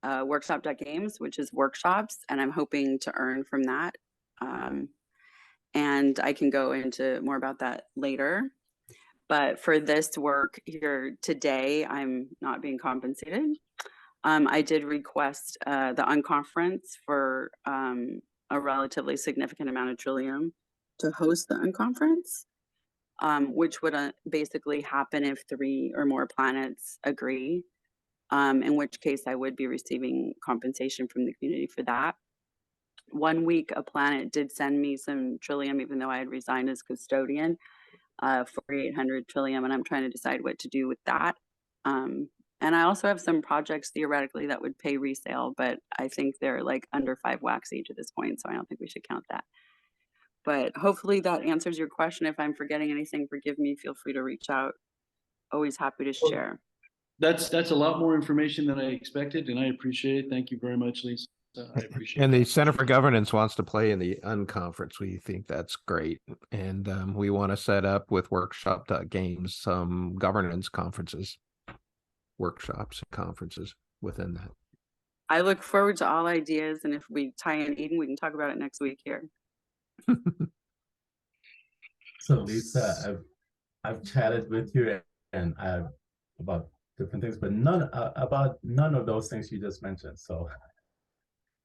G: workshop.games, which is workshops, and I'm hoping to earn from that. And I can go into more about that later. But for this work here today, I'm not being compensated. I did request the unconference for a relatively significant amount of trillium to host the unconference, which would basically happen if 3 or more planets agree, in which case I would be receiving compensation from the community for that. 1 week, a planet did send me some trillium, even though I had resigned as custodian, 4,800 trillium, and I'm trying to decide what to do with that. And I also have some projects theoretically that would pay resale, but I think they're like under 5 wax each at this point, so I don't think we should count that. But hopefully that answers your question. If I'm forgetting anything, forgive me. Feel free to reach out. Always happy to share.
H: That's a lot more information than I expected, and I appreciate it. Thank you very much, Lisa. I appreciate it.
I: And the Center for Governance wants to play in the unconference. We think that's great. And we want to set up with workshop.games some governance conferences, workshops and conferences within that.
G: I look forward to all ideas, and if we tie in Eden, we can talk about it next week here.
D: So Lisa, I've chatted with you and I've about different things, but about none of those things you just mentioned. So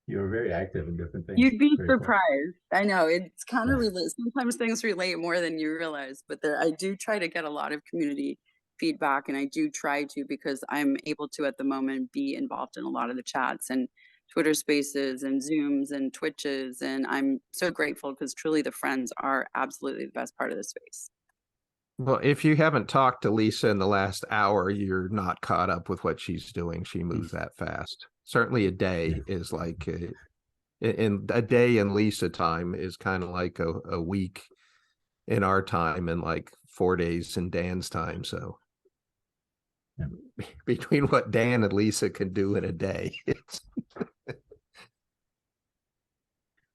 D: you're very active in different things.
G: You'd be
D: Very cool.
G: surprised. I know it's kind of
D: Yeah.
G: sometimes things relate more than you realize, but I do try to get a lot of community feedback, and I do try to, because I'm able to at the moment be involved in a lot of the chats and Twitter spaces and Zooms and Twitches, and I'm so grateful because truly the friends are absolutely the best part of the space.
I: Well, if you haven't talked to Lisa in the last hour, you're not caught up with what she's doing. She moves that fast. Certainly a day is like in a day in Lisa time is kind of like a week in our time, and like 4 days in Dan's time. So
D: yeah.
I: Between what Dan and Lisa can do in a day.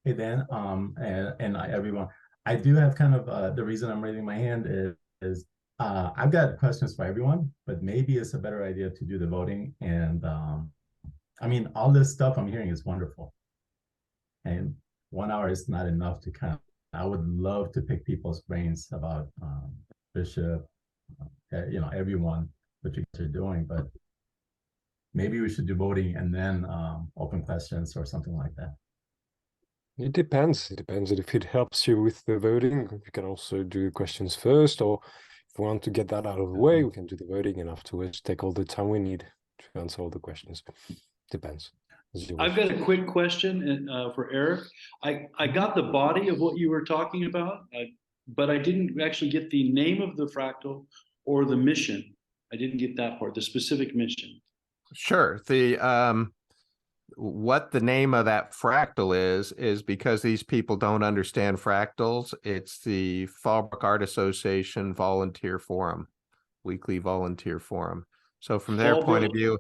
D: Hey Dan, and everyone, I do have kind of the reason I'm raising my hand is I've got questions for everyone, but maybe it's a better idea to do the voting. And I mean, all this stuff I'm hearing is wonderful. And 1 hour is not enough to kind of, I would love to pick people's brains about Bishop, everyone, what you guys are doing, but maybe we should do voting and then open questions or something like that.
B: It depends. It depends if it helps you with the voting. You can also do questions first, or if we want to get that out of the way, we can do the voting and afterwards take all the time we need to answer all the questions. Depends.
H: I've got a quick question for Eric. I got the body of what you were talking about, but I didn't actually get the name of the fractal or the mission. I didn't get that part, the specific mission.
I: Sure. The what the name of that fractal is because these people don't understand fractals. It's the Fallbrook Art Association Volunteer Forum, weekly volunteer forum. So from their point of view,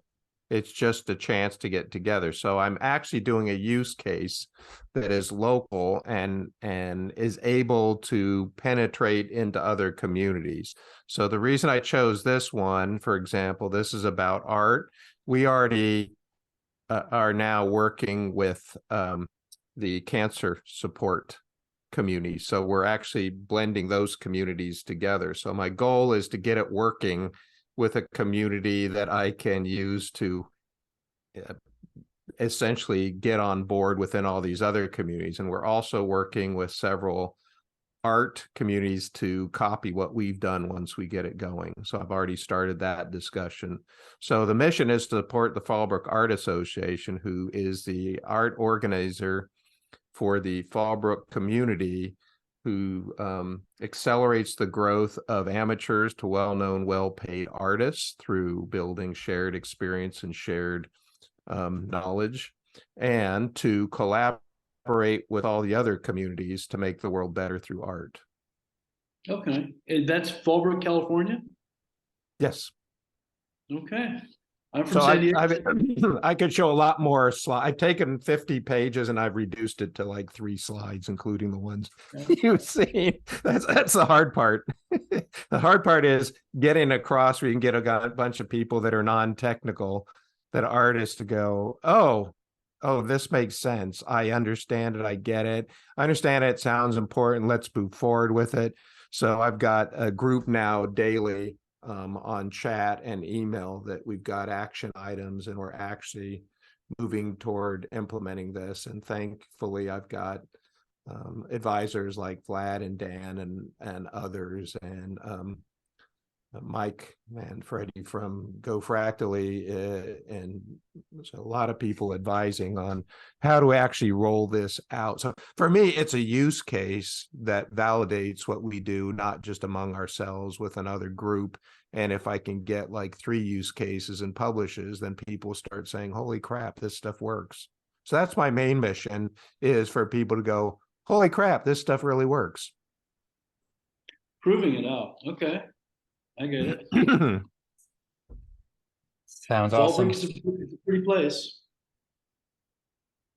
I: it's just a chance to get together. So I'm actually doing a use case that is local and is able to penetrate into other communities. So the reason I chose this one, for example, this is about art. We already are now working with the cancer support community. So we're actually blending those communities together. So my goal is to get it working with a community that I can use to essentially get on board within all these other communities. And we're also working with several art communities to copy what we've done once we get it going. So I've already started that discussion. So the mission is to support the Fallbrook Art Association, who is the art organizer for the Fallbrook community, who accelerates the growth of amateurs to well-known, well-paid artists through building shared experience and shared knowledge, and to collaborate with all the other communities to make the world better through art.
H: Okay, and that's Fallbrook, California?
I: Yes.
H: Okay. I'm from San Diego.
I: I could show a lot more slides. I've taken 50 pages and I've reduced it to like 3 slides, including the ones you've seen. That's the hard part. The hard part is getting across where you can get a bunch of people that are non-technical, that are artists, to go, oh, this makes sense. I understand it. I get it. I understand it. Sounds important. Let's move forward with it. So I've got a group now daily on chat and email that we've got action items, and we're actually moving toward implementing this. And thankfully, I've got advisors like Vlad and Dan and others, and Mike and Freddie from Go Fractally, and so a lot of people advising on how to actually roll this out. So for me, it's a use case that validates what we do, not just among ourselves, with another group. And if I can get like 3 use cases and publishes, then people start saying, holy crap, this stuff works. So that's my main mission, is for people to go, holy crap, this stuff really works.
H: Proving it out. Okay. I get it.
A: Sounds awesome.
H: Fallbrook is a pretty place.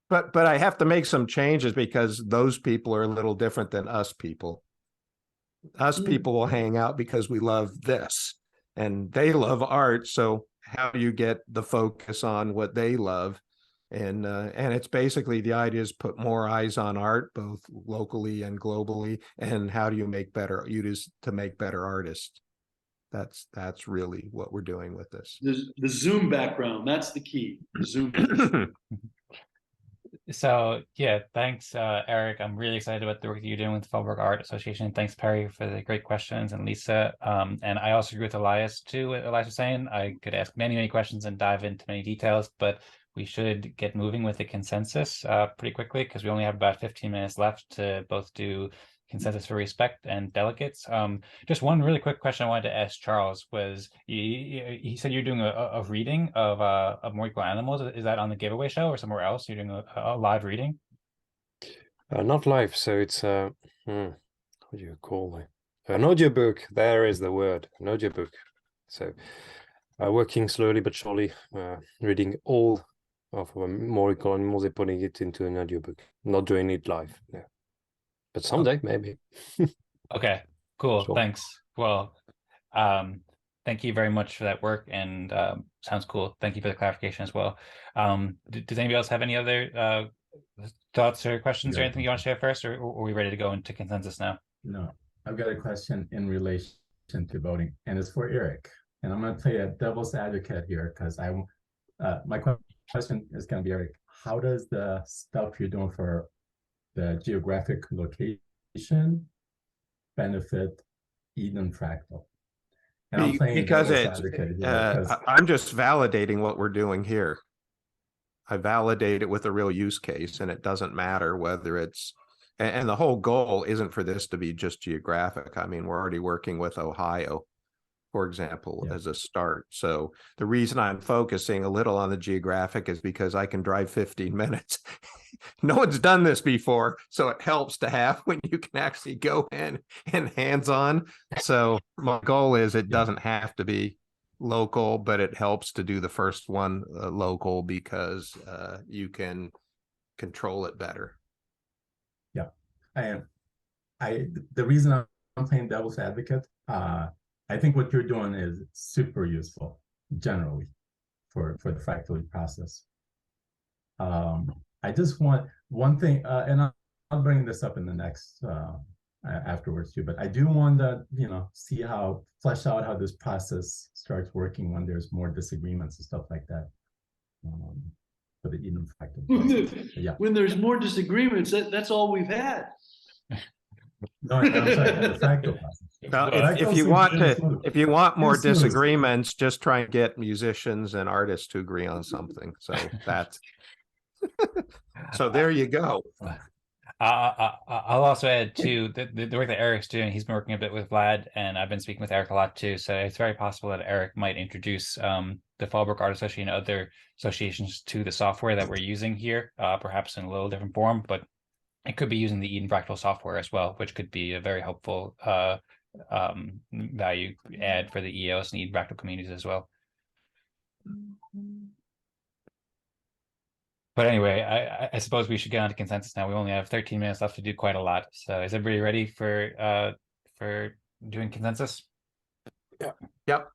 I: But I have to make some changes because those people are a little different than us people. Us people will hang out because we love this, and they love art. So how do you get the focus on what they love And it's basically the idea is put more eyes on art, both locally and globally. And how do you make better to make better artists? That's really what we're doing with this.
H: The Zoom background, that's the key. The Zoom background.
A: So yeah, thanks, Eric. I'm really excited about the work that you're doing with the Fallbrook Art Association. Thanks, Perry, for the great questions, and Lisa. And I also agree with Elias too. What Elias was saying, I could ask many questions and dive into many details, but we should get moving with the consensus pretty quickly because we only have about 15 minutes left to both do consensus for respect and delegates. Just one really quick question I wanted to ask Charles was, he said you're doing a reading of More Equal Animals. Is that on the giveaway show or somewhere else? You're doing a live reading?
B: Not live, so it's what do you call it? An audiobook. There is the word, an audiobook. So working slowly but surely, reading all of More Equal Animals and putting it into an audiobook. Not doing it live, no. But someday, maybe.
A: Okay, cool.
B: Sure.
A: Thanks. Well, thank you very much for that work, and sounds cool. Thank you for the clarification as well. Does anybody else have any other thoughts or questions or anything you want to share first, or are we ready to go into consensus now?
D: No, I've got a question in relation to voting, and it's for Eric. And I'm going to play a devil's advocate here because my question is going to be, Eric, how does the stuff you're doing for the geographic location benefit Eden Fractal? And I'm playing
I: because
D: devil's advocate here,
I: I'm just validating what we're doing here. I validate it with a real use case, and it doesn't matter whether it's, and the whole goal isn't for this to be just geographic. I mean, we're already working with Ohio, for example, as a start. So the reason I'm focusing a little on the geographic is because I can drive 15 minutes. No one's done this before, so it helps to have when you can actually go in and hands-on. So my goal is it doesn't have to be local, but it helps to do the first one local because you can control it better.
D: Yeah, the reason I'm playing devil's advocate, I think what you're doing is super useful generally for the fractal process. I just want one thing, and I'll bring this up in the next afterwards too, but I do want to, see flesh out how this process starts working when there's more disagreements and stuff like that for the Eden Fractal.
H: When there's more disagreements, that's all we've had.
D: No, I'm sorry, the fractal process.
I: Now, if you want more disagreements, just try and get musicians and artists to agree on something. So that's so there you go.
A: I'll also add too the work that Eric's doing. He's been working a bit with Vlad, and I've been speaking with Eric a lot too. So it's very possible that Eric might introduce the Fallbrook Art Association and other associations to the software that we're using here, perhaps in a little different form, but it could be using the Eden Fractal software as well, which could be a very helpful value add for the EOS and Eden Fractal communities as well. But anyway, I suppose we should get on to consensus now. We only have 13 minutes left to do quite a lot. So is everybody ready for doing consensus?
B: Yeah.
I: Yep.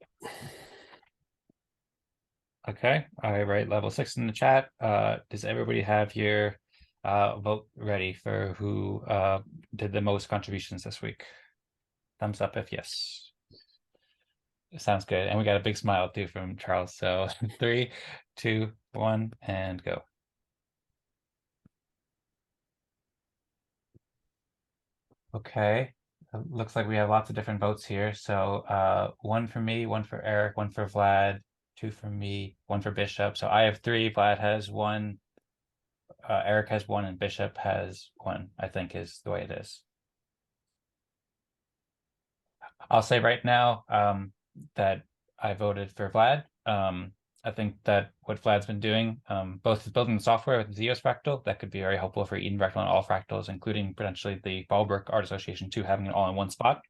A: Okay. I write level 6 in the chat. Does everybody have your vote ready for who did the most contributions this week? Thumbs up if yes. Sounds good. And we got a big smile too from Charles. So 3, 2, 1, and go. Okay. Looks like we have lots of different votes here. So 1 for me, 1 for Eric, 1 for Vlad, 2 for me, 1 for Bishop. So I have 3, Vlad has 1, Eric has 1, and Bishop has 1, I think is the way it is. I'll say right now that I voted for Vlad. I think that what Vlad's been doing, both building the software with Zeus Fractal, that could be very helpful for Eden Fractal and all fractals, including potentially the Fallbrook Art Association too, having it all in one spot.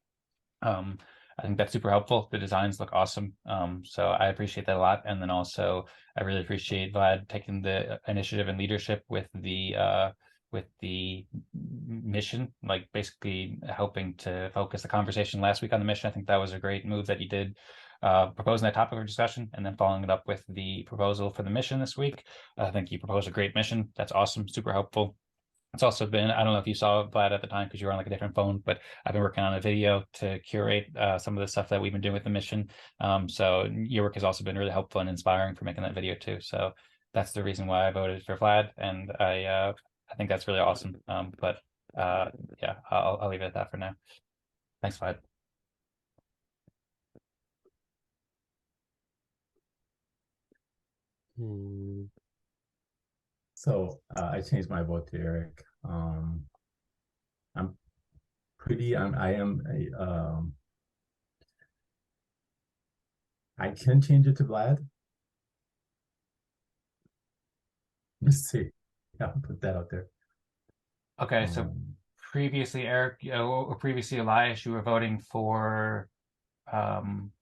A: I think that's super helpful. The designs look awesome. So I appreciate that a lot. And then also I really appreciate Vlad taking the initiative and leadership with the with the mission, like basically helping to focus the conversation last week on the mission. I think that was a great move that you did, proposing that topic of discussion and then following it up with the proposal for the mission this week. I think you proposed a great mission. That's awesome, super helpful. It's also been, I don't know if you saw Vlad at the time because you were on like a different phone, but I've been working on a video to curate some of the stuff that we've been doing with the mission. So your work has also been really helpful and inspiring for making that video too. So that's the reason why I voted for Vlad, and I think that's really awesome. Yeah, I'll leave it at that for now. Thanks, Vlad.
D: So I changed my vote to Eric. I can change it to Vlad. Let's see. I'll put that out there.
A: Okay, so previously, Eric, or previously Elias, you were voting for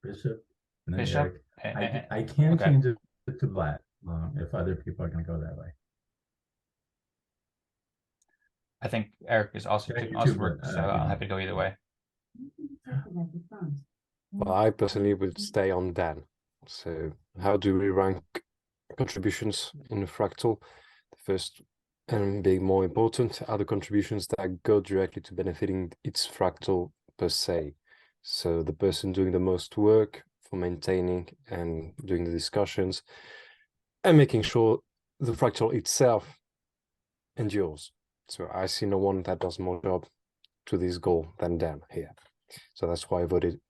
D: Bishop. And then
A: Bishop.
D: Eric. I can
A: okay.
D: change it to Vlad if other people are going to go that way.
A: I think Eric is also doing awesome work, so I'm happy to go either way.
B: Well, I personally would stay on Dan. So how do we rank contributions in a fractal? The first being more important are the contributions that go directly to benefiting its fractal per se. So the person doing the most work for maintaining and doing the discussions and making sure the fractal itself endures. So I see no one that does more job to this goal than Dan here. So that's why I voted.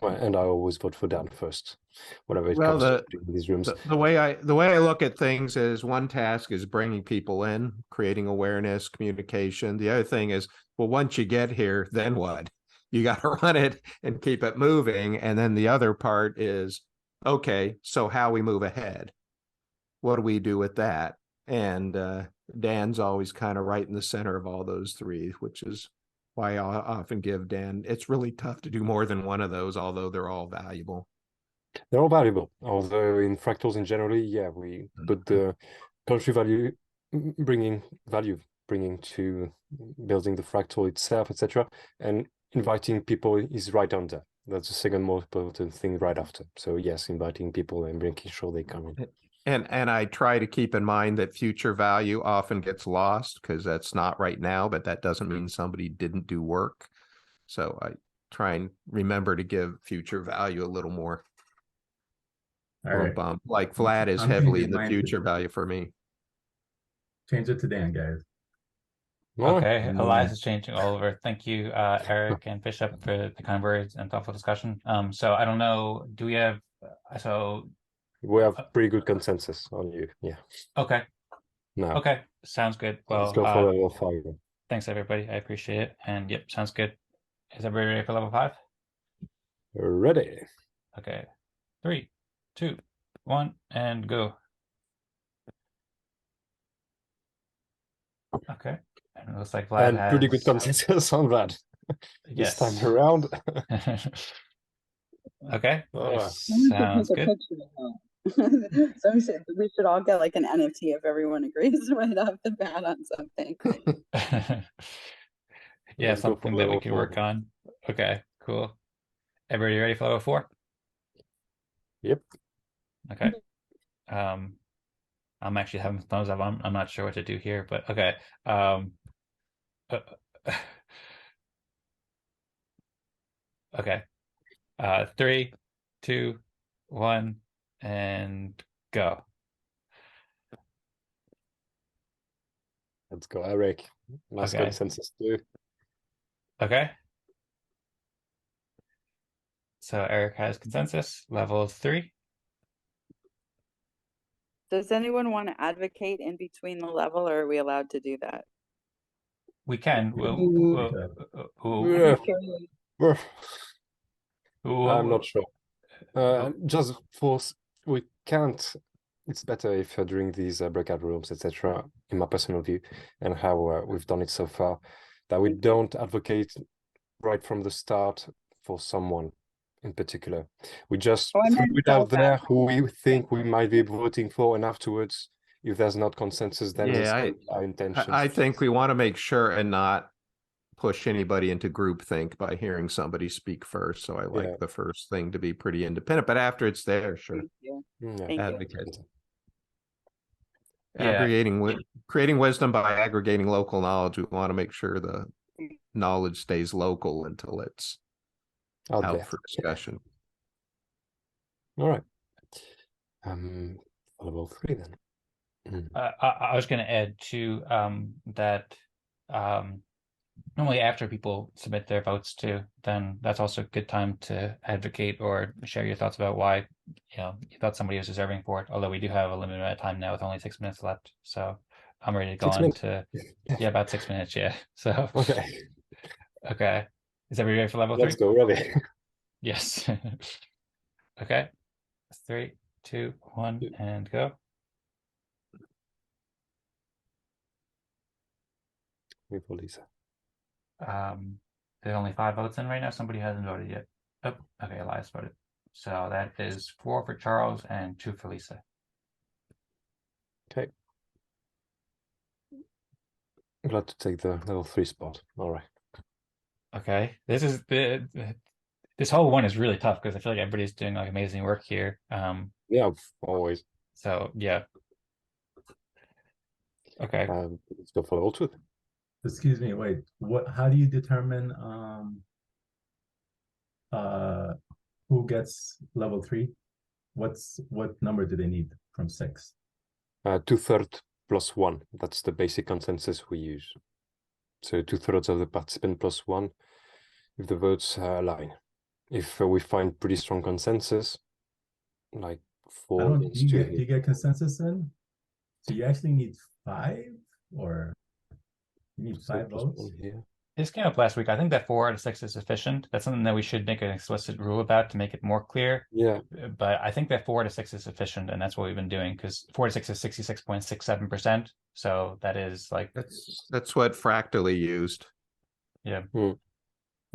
B: And I always vote for Dan first, whenever it comes to these rooms.
I: The way I look at things is one task is bringing people in, creating awareness, communication. The other thing is, well, once you get here, then what? You got to run it and keep it moving. And then the other part is, okay, so how we move ahead? What do we do with that? And Dan's always kind of right in the center of all those three, which is why I often give Dan, it's really tough to do more than one of those, although they're all valuable.
B: They're all valuable, although in fractals in generally, yeah, we put the country value, bringing to building the fractal itself, etc. And inviting people is right under. That's the second most important thing right after. So yes, inviting people and making sure they come in.
I: And I try to keep in mind that future value often gets lost because that's not right now, but that doesn't mean somebody didn't do work. So I try and remember to give future value a little more.
D: All right.
I: Bump. Like Vlad is heavily in the future value for me.
D: Change it to Dan, guys.
A: Okay, Elias is changing all over. Thank you, Eric and Bishop, for the kind words and thoughtful discussion. So I don't know, do we have, so...
B: We have pretty good consensus on you, yeah.
A: Okay.
B: No.
A: Okay, sounds good. Well,
B: let's go for level 5.
A: Thanks, everybody. I appreciate it. And yep, sounds good. Is everybody ready for level 5?
B: Ready.
A: Okay. 3, 2, 1, and go. Okay. And it looks like Vlad has...
B: pretty good consensus on that.
A: Yes.
B: This time around.
A: Okay. Sounds good.
G: So we should all get like an NFT if everyone agrees right off the bat on something.
A: Yeah,
B: Let's
A: something that we can work on. Okay, cool. Everybody ready for level 4?
B: Yep.
A: Okay. I'm actually having thumbs up. I'm not sure what to do here, but okay. Okay. 3, 2, 1, and go.
B: Let's go, Eric. Nice consensus too.
A: Okay. So Eric has consensus, level 3.
G: Does anyone want to advocate in between the level, or are we allowed to do that?
A: We can.
B: I'm not sure. Just for we can't. It's better if during these breakout rooms, etc., in my personal view, and how we've done it so far, that we don't advocate right from the start for someone in particular. We just throw it out there who we think we might be voting for, and afterwards, If there's not consensus, then we
I: Yeah,
B: state our intentions.
I: I think we want to make sure and not push anybody into groupthink by hearing somebody speak first. So I like
B: Yeah.
I: the first thing to be pretty independent, but after it's there, sure.
G: Thank you.
B: Yeah.
G: Thank you.
I: Advocate.
A: Yeah.
I: Creating wisdom by aggregating local knowledge. We want to make sure the knowledge stays local until it's
B: Out
I: out
B: there.
I: for discussion.
B: All right. Level 3 then.
A: I was going to add to that normally after people submit their votes too, then that's also a good time to advocate or share your thoughts about why you thought somebody was deserving for it. Although we do have a limited amount of time now with only 6 minutes left, so I'm ready to go
B: 6
A: on
B: minutes?
A: to about 6 minutes. Yeah. So
B: Okay.
A: okay, is everybody ready for level
B: Let's
A: 3?
B: go, ready.
A: Yes. Okay. 3, 2, 1, and go.
B: Me for Lisa.
A: There's only 5 votes in right now. Somebody hasn't voted yet. Oh, okay, Elias voted. So that is 4 for Charles and 2 for Lisa.
B: Okay. Glad to take the level 3 spot. All right.
A: Okay, this whole one is really tough because I feel like everybody's doing like amazing work here.
B: Yeah, always.
A: So yeah. Okay.
B: Let's go for level 2.
D: Excuse me, wait, how do you determine who gets level 3? What number do they need from 6?
B: 2/3 plus 1. That's the basic consensus we use. So 2/3 of the participant plus 1 if the votes align. If we find pretty strong consensus, like 4 against 2
D: do you get consensus then? So you actually need 5, or you need 5 votes?
B: Here.
A: This came up last week. I think that 4 out of 6 is sufficient. That's something that we should make an explicit rule about to make it more clear.
B: Yeah.
A: But I think that 4 out of 6 is sufficient, and that's what we've been doing because 4 to 6 is 66.67%. So that is like
I: that's what Fractally used.
A: Yeah.
D: 4 out of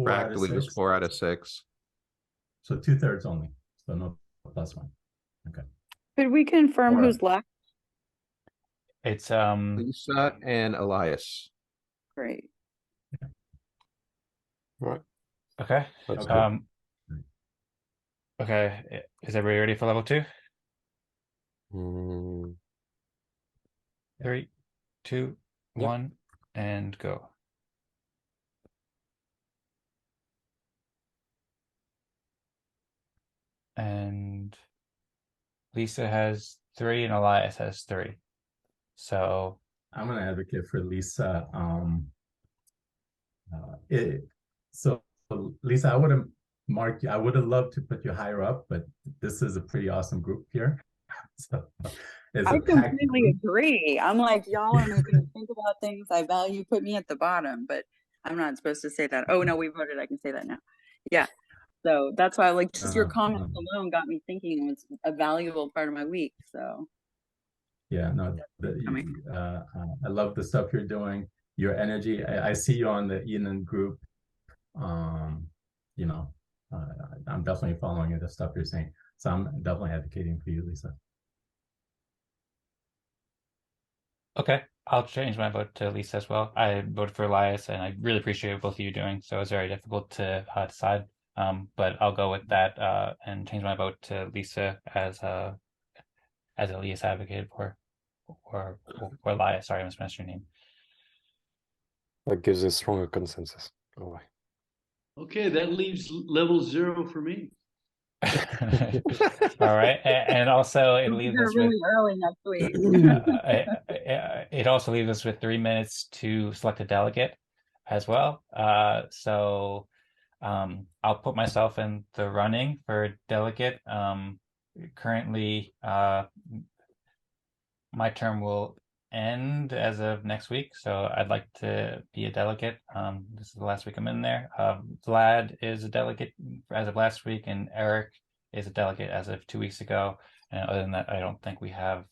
I: Fractally was
D: 6.
I: 4 out of 6.
D: So 2/3 only. So no plus 1. Okay.
G: Could we confirm
D: Alright.
G: who's left?
A: It's
I: Lisa and Elias.
G: Great.
B: All right.
A: okay.
B: Let's
D: Okay.
A: Okay. Is everybody ready for level 2?
B: go.
A: 3, 2,
B: Yep.
A: 1, and go. And Lisa has 3 and Elias has 3. So
D: I'm gonna advocate for Lisa. So Lisa, I would have marked you. I would have loved to put you higher up, but this is a pretty awesome group here. So it's
G: I
D: a packed
G: completely
D: group.
G: agree. I'm like, y'all are making me think about things I value, put me at the bottom, but I'm not supposed to say that. Oh no, we voted. I can say that now. Yeah. So that's why like just your comments alone got me thinking it was a valuable part of my week. So
D: Yeah, no, I love the stuff you're doing, your energy. I see you on the Eden group. You know, I'm definitely following the stuff you're saying. So I'm definitely advocating for you, Lisa.
A: okay, I'll change my vote to Lisa as well. I voted for Elias, and I really appreciate what both of you doing. So it's very difficult to decide. But I'll go with that and change my vote to Lisa as Elias advocated for, or Elias. Sorry, I mispronounced your name.
B: That gives a stronger consensus. All right.
H: Okay, that leaves level 0 for me.
A: All right, and also it leaves us
G: really
A: with
G: early next week.
A: it also leaves us with 3 minutes to select a delegate as well. So I'll put myself in the running for delegate. Currently, my term will end as of next week, so I'd like to be a delegate. This is the last week I'm in there. Vlad is a delegate as of last week, and Eric is a delegate as of 2 weeks ago. And other than that, I don't think we have.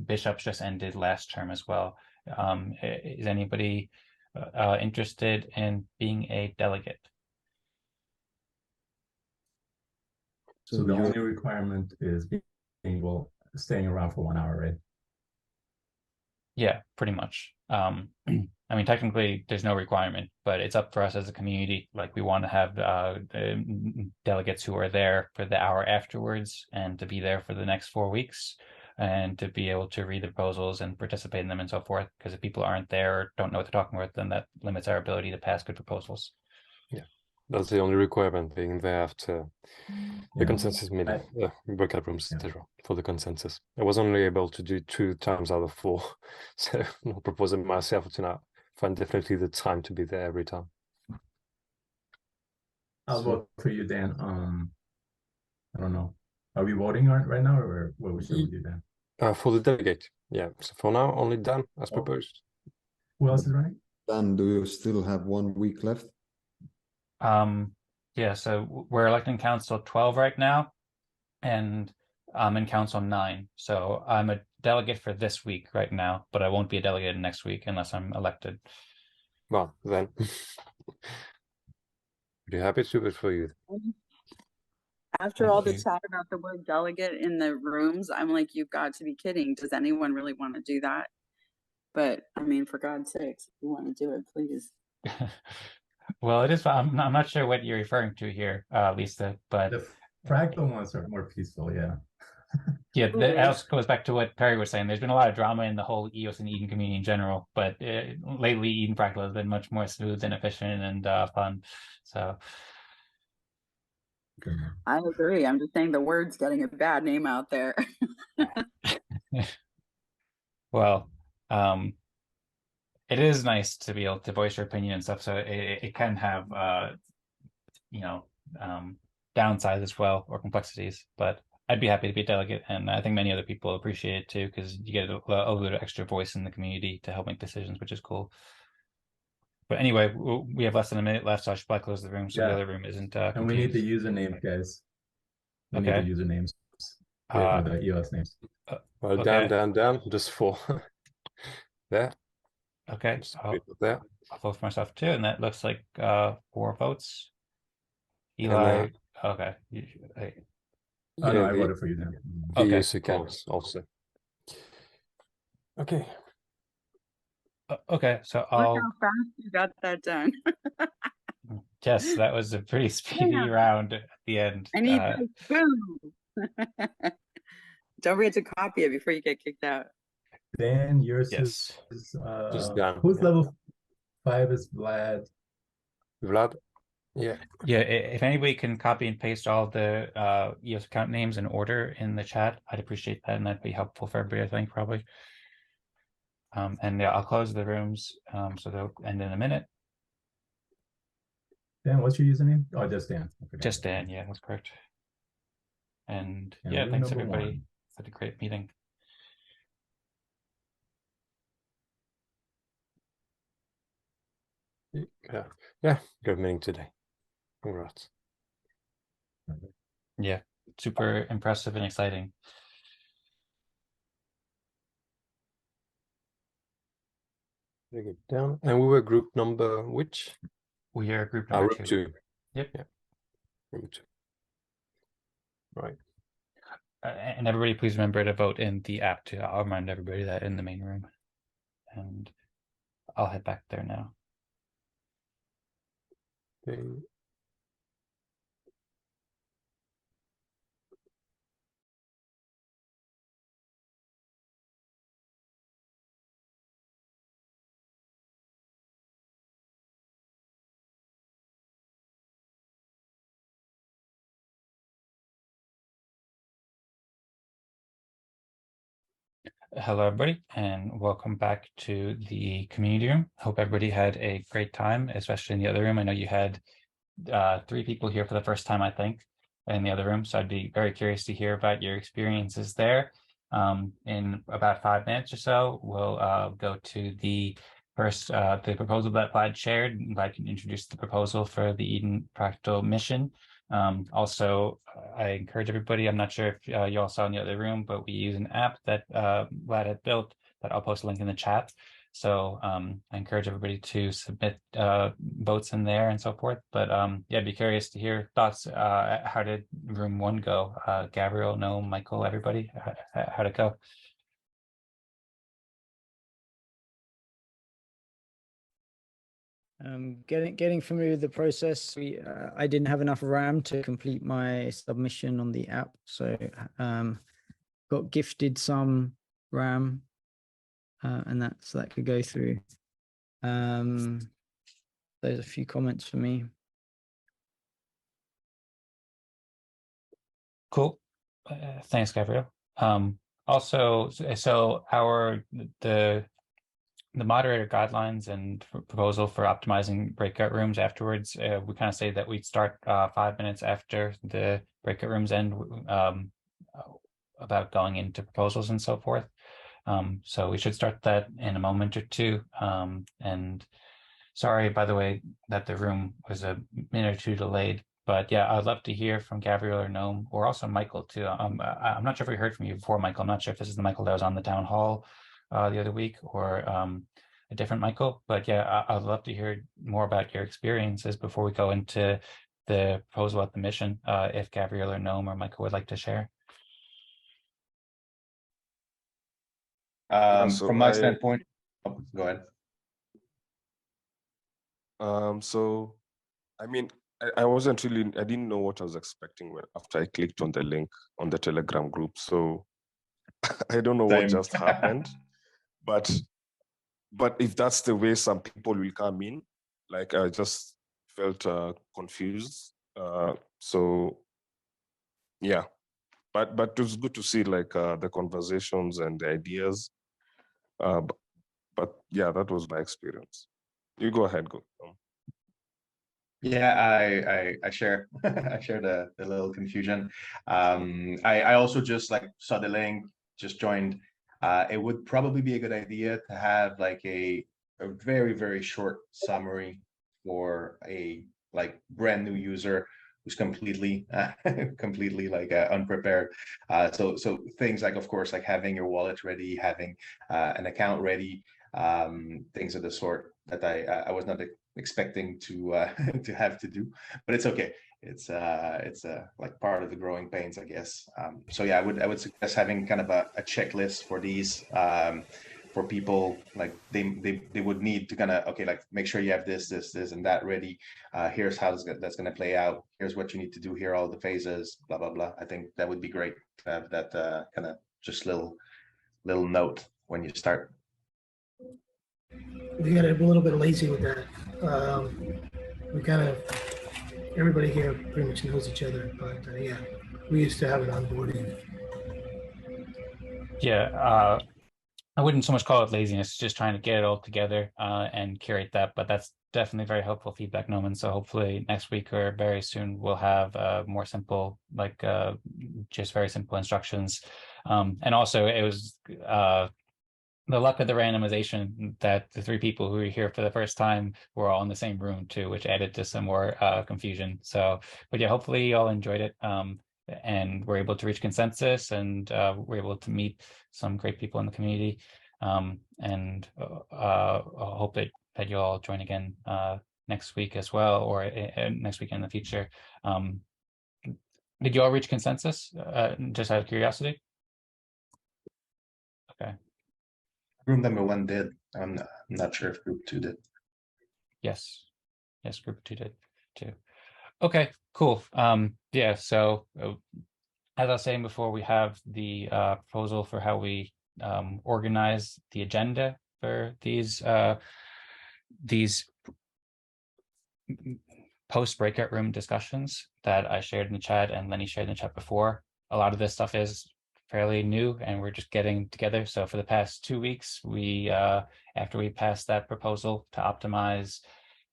A: Bishop's just ended last term as well. Is anybody interested in being a delegate?
D: So the only requirement is being staying around for 1 hour, right?
A: Yeah, pretty much. I mean, technically, there's no requirement, but it's up for us as a community. Like, we want to have delegates who are there for the hour afterwards and to be there for the next 4 weeks and to be able to read the proposals and participate in them and so forth. Because if people aren't there or don't know what they're talking about, then that limits our ability to pass good proposals.
B: Yeah, that's the only requirement, being there after the
D: Yeah.
B: consensus meeting, breakout rooms, etc. for the consensus. I was only able to do 2 times out of 4, so not proposing myself to not find definitely the time to be there every time.
D: I'll vote for you, Dan. I don't know. Are we voting on it right now, or what should we do, Dan?
B: For the delegate, yeah. So for now, only Dan as
D: Oh.
B: proposed.
D: Who else is running?
J: Dan, do you still have 1 week left?
A: Yeah, so we're electing council 12 right now, and I'm in council 9. So I'm a delegate for this week right now, but I won't be a delegate next week unless I'm elected.
B: Well, then, pretty happy to vote for you.
G: After
A: Thank
G: all the
A: you.
G: chat about the word delegate in the rooms, I'm like, you've got to be kidding. Does anyone really want to do that? But I mean, for God's sakes, if you want to do it, please.
A: Well, it is. I'm not sure what you're referring to here, Lisa, but
D: The fractal ones are more peaceful, yeah.
A: yeah, that also goes back to what Perry was saying. There's been a lot of drama in the whole EOS and Eden community in general, but lately Eden Fractal has been much more smooth and efficient and fun. So
G: I agree. I'm just saying the word's getting a bad name out there.
A: well, it is nice to be able to voice your opinion and stuff. So it can have you know, downsides as well, or complexities, but I'd be happy to be a delegate, and I think many other people appreciate it too, because you get a little bit of extra voice in the community to help make decisions, which is cool. But anyway, we have less than a minute left, so I should probably close the room so the other room isn't
D: And we need the
A: confused.
D: username, guys. We need
A: Okay.
D: the usernames for the EOS names.
B: Well,
A: okay.
B: down, just 4. There.
A: Okay,
B: Just
A: I'll
B: there.
A: vote for myself too, and that looks like 4 votes.
B: And,
A: Eli, okay.
D: Oh, no,
B: yeah,
D: I voted for you then.
B: the
A: Okay,
B: user
A: cool.
B: counts also. Okay.
A: Okay, so
G: Look
A: I'll.
G: how fast you got that done.
A: Yes, that was a pretty speedy round at the end.
G: I need like boom. Don't forget to copy it before you get kicked out.
D: Dan, yours
A: yes.
D: is
B: Just down.
D: who's
B: Yeah.
D: level 5 is Vlad.
B: Vlad. Yeah.
A: Yeah, if anybody can copy and paste all the EOS account names in order in the chat, I'd appreciate that, and that'd be helpful for everybody, I think, probably. And yeah, I'll close the rooms, so they'll end in a minute.
D: Dan, what's your username? Oh, just Dan.
A: Just Dan, yeah, that's correct. And
D: yeah,
A: thanks
D: number
A: everybody
D: 1.
A: for the great meeting.
B: Yeah, good meeting today. Congrats.
A: Yeah, super impressive and exciting.
B: Very good. Down. And we were group number which?
A: We are group number
B: Group
A: 2.
B: 2.
A: Yep.
B: Yeah. Group 2. Right.
A: And everybody, please remember to vote in the app too. I'll remind everybody that in the main room. And I'll head back there now.
B: Okay.
A: Hello, everybody, and welcome back to the community room. Hope everybody had a great time, especially in the other room. I know you had 3 people here for the first time, I think, in the other room. So I'd be very curious to hear about your experiences there. In about 5 minutes or so, we'll go to the first, the proposal that Vlad shared. Vlad can introduce the proposal for the Eden Fractal mission. Also, I encourage everybody, I'm not sure if you all saw in the other room, but we use an app that Vlad had built that I'll post a link in the chat. So I encourage everybody to submit votes in there and so forth. But yeah, be curious to hear thoughts. How did room 1 go? Gabriel, Noam, Michael, everybody, how'd it go?
C: Getting familiar with the process. I didn't have enough RAM to complete my submission on the app, so got gifted some RAM, and that could go through. There's a few comments for me.
A: Cool. Thanks, Gabriel. Also, so the moderator guidelines and proposal for optimizing breakout rooms afterwards, we kind of say that we'd start 5 minutes after the breakout rooms end, about going into proposals and so forth. So we should start that in a moment or two. And sorry, by the way, that the room was a minute or two delayed. But yeah, I'd love to hear from Gabriel or Noam, or also Michael too. I'm not sure if we heard from you before, Michael. I'm not sure if this is the Michael that was on the town hall the other week, or a different Michael. But yeah, I'd love to hear more about your experiences before we go into the proposal at the mission, if Gabriel or Noam or Michael would like to share.
F: From my standpoint, oh, go ahead.
K: So, I mean, I wasn't really, I didn't know what I was expecting after I clicked on the link on the Telegram group. So I don't know what just happened, but if that's the way some people will come in, like I just felt confused. So yeah, but it was good to see like the conversations and the ideas. But yeah, that was my experience. You go ahead, go.
F: Yeah, I share I share the little confusion. I also just like saw the link, just joined. It would probably be a good idea to have like a very short summary for a like brand new user who's completely completely like unprepared. So things like, of course, like having your wallet ready, having an account ready, things of the sort that I was not expecting to to have to do, but it's okay. It's like part of the growing pains, I guess. So yeah, I would suggest having kind of a checklist for these, for people. Like they would need to kind of, okay, like make sure you have this and that ready. Here's how that's going to play out. Here's what you need to do. Here are all the phases, blah blah blah. I think that would be great to have that kind of just little note when you start.
E: We got a little bit lazy with that. We kind of, everybody here pretty much knows each other, but yeah, we used to have an onboarding.
A: Yeah, I wouldn't so much call it laziness, just trying to get it all together and curate that. But that's definitely very helpful feedback, Noman. So hopefully next week or very soon we'll have more simple, like just very simple instructions. And also it was the luck of the randomization that the three people who were here for the first time were all in the same room too, which added to some more confusion. So, but yeah, hopefully you all enjoyed it. And we're able to reach consensus, and we're able to meet some great people in the community. And I hope that you all join again next week as well, or next week in the future. Did you all reach consensus? Just out of curiosity? Okay.
F: Room number 1 did. I'm not sure if group 2 did.
A: Yes, group 2 did too. Okay, cool. Yeah, so as I was saying before, we have the proposal for how we organize the agenda for these post breakout room discussions that I shared in the chat and Lenny shared in the chat before. A lot of this stuff is fairly new and we're just getting together. So for the past 2 weeks, we after we passed that proposal to optimize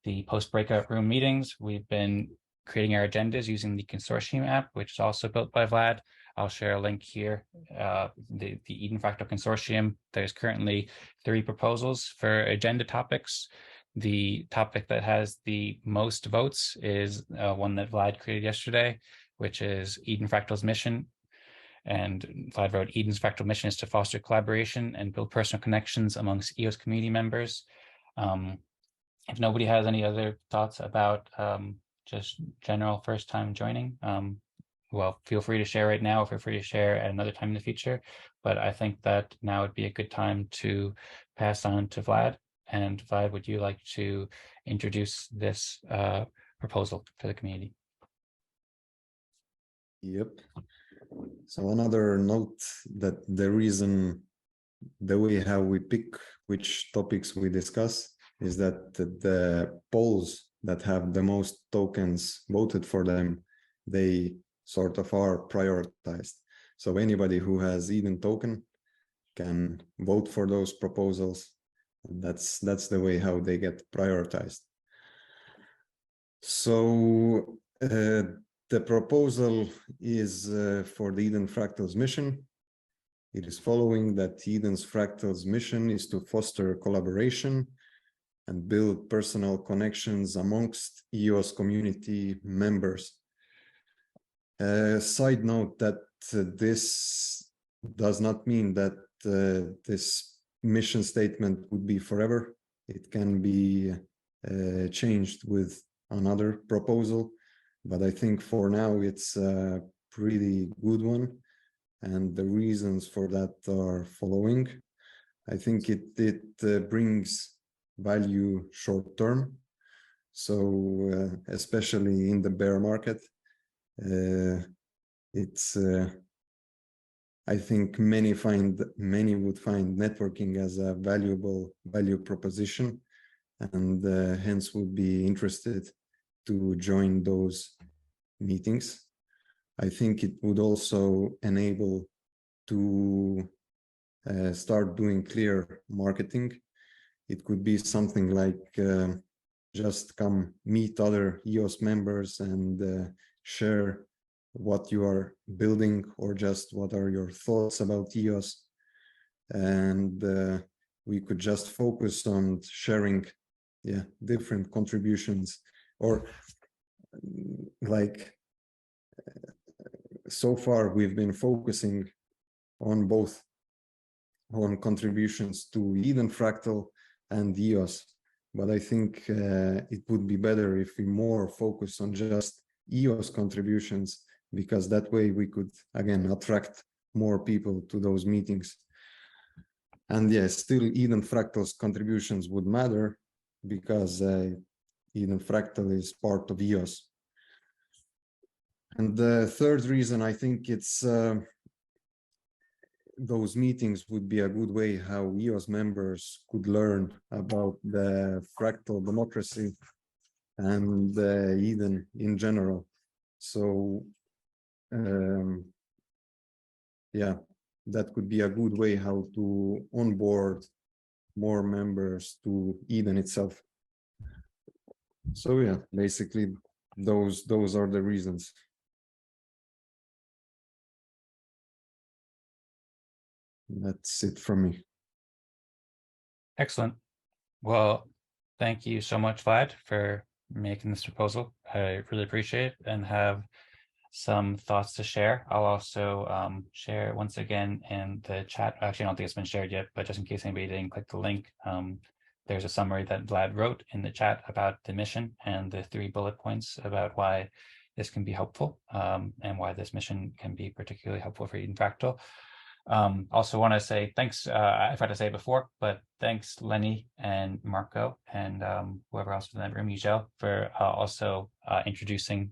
A: the post breakout room meetings, we've been creating our agendas using the consortium app, which is also built by Vlad. I'll share a link here. The Eden Fractal Consortium, there's currently 3 proposals for agenda topics. The topic that has the most votes is one that Vlad created yesterday, which is Eden Fractal's mission. And Vlad wrote, Eden's Fractal mission is to foster collaboration and build personal connections amongst EOS community members. If nobody has any other thoughts about just general first time joining, well, feel free to share right now, or feel free to share at another time in the future. But I think that now would be a good time to pass on to Vlad And Vlad, would you like to introduce this proposal to the community?
J: Yep. So another note that the reason, the way how we pick which topics we discuss is that the polls that have the most tokens voted for them, they sort of are prioritized. So anybody who has Eden token can vote for those proposals. And that's the way how they get prioritized. So the proposal is for the Eden Fractal's mission. It is following that Eden's Fractal's mission is to foster collaboration and build personal connections amongst EOS community members. Side note that this does not mean that this mission statement would be forever. It can be changed with another proposal, but I think for now it's a pretty good one. And the reasons for that are following. I think it brings value short term. So especially in the bear market, I think many would find networking as a valuable value proposition, and hence would be interested to join those meetings. I think it would also enable to start doing clear marketing. It could be something like just come meet other EOS members and share what you are building, or just what are your thoughts about EOS. And we could just focus on sharing different contributions, or like so far we've been focusing on both, on contributions to Eden Fractal and EOS, but I think it would be better if we more focus on just EOS contributions, because that way we could again attract more people to those meetings. And yes, still Eden Fractal's contributions would matter, because Eden Fractal is part of EOS. And the third reason, I think it's those meetings would be a good way how EOS members could learn about the fractal democracy and Eden in general. So yeah, that could be a good way how to onboard more members to Eden itself. So yeah, basically those are the reasons. That's it from me.
A: Excellent. Well, thank you so much, Vlad, for making this proposal. I really appreciate it and have some thoughts to share. I'll also share once again in the chat. Actually, I don't think it's been shared yet, but just in case anybody didn't click the link, there's a summary that Vlad wrote in the chat about the mission and the 3 bullet points about why this can be helpful, and why this mission can be particularly helpful for Eden Fractal. Also want to say thanks, I've had to say it before, but thanks Lenny and Marco and whoever else was in that room, Ugel, for also introducing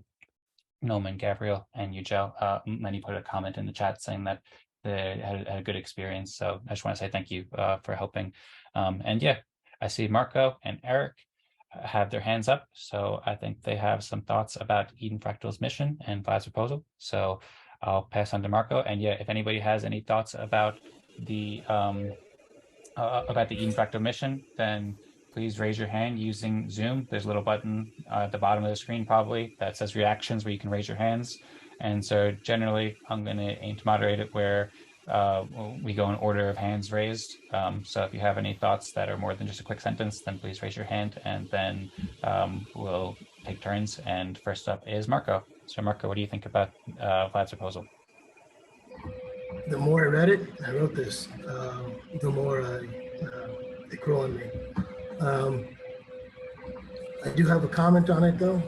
A: Noam and Gabriel and Ugel. Lenny put a comment in the chat saying that they had a good experience. So I just want to say thank you for helping. And yeah, I see Marco and Eric have their hands up. So I think they have some thoughts about Eden Fractal's mission and Vlad's proposal. So I'll pass on to Marco. And yeah, if anybody has any thoughts about the Eden Fractal mission, then please raise your hand using Zoom. There's a little button at the bottom of the screen probably that says reactions where you can raise your hands. And so generally I'm going to aim to moderate it where we go in order of hands raised. So if you have any thoughts that are more than just a quick sentence, then please raise your hand, and then we'll take turns. And first up is Marco. So Marco, what do you think about Vlad's proposal?
E: The more I read it, I wrote this, the more it grew on me. I do have a comment on it though,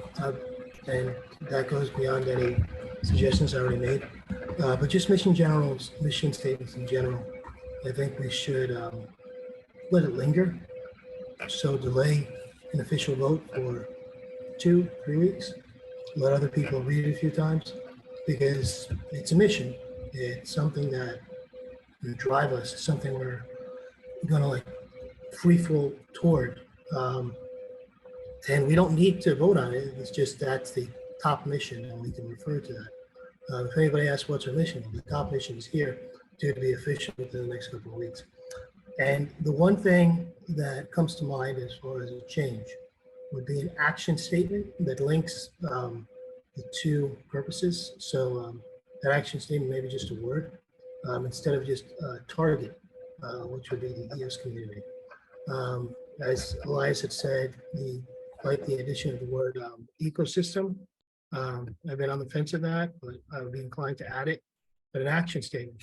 E: and that goes beyond any suggestions I already made. But just mission statements in general, I think we should let it linger So delay an official vote for 2-3 weeks. Let other people read it a few times, because it's a mission. It's something that will drive us. It's something we're gonna like free flow toward. And we don't need to vote on it. It's just that's the top mission, and we can refer to that. If anybody asks what's our mission, the top mission is here to be official within the next couple of weeks. And the one thing that comes to mind as far as a change would be an action statement that links the two purposes. So that action statement may be just a word instead of just target, which would be the EOS community. As Elias had said, like the addition of the word ecosystem. I've been on the fence of that, but I would be inclined to add it. But an action statement,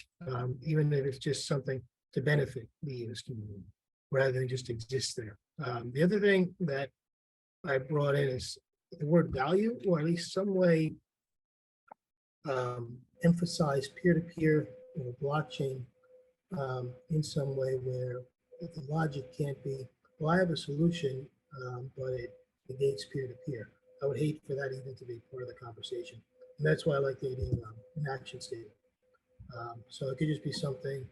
E: even if it's just something to benefit the EOS community, rather than just exist there. The other thing that I brought in is the word value, or at least some way emphasize peer-to-peer or blockchain in some way where the logic can't be, well, I have a solution, but it negates peer-to-peer. I would hate for that even to be part of the conversation. And that's why I like the idea of an action statement. So it could just be something,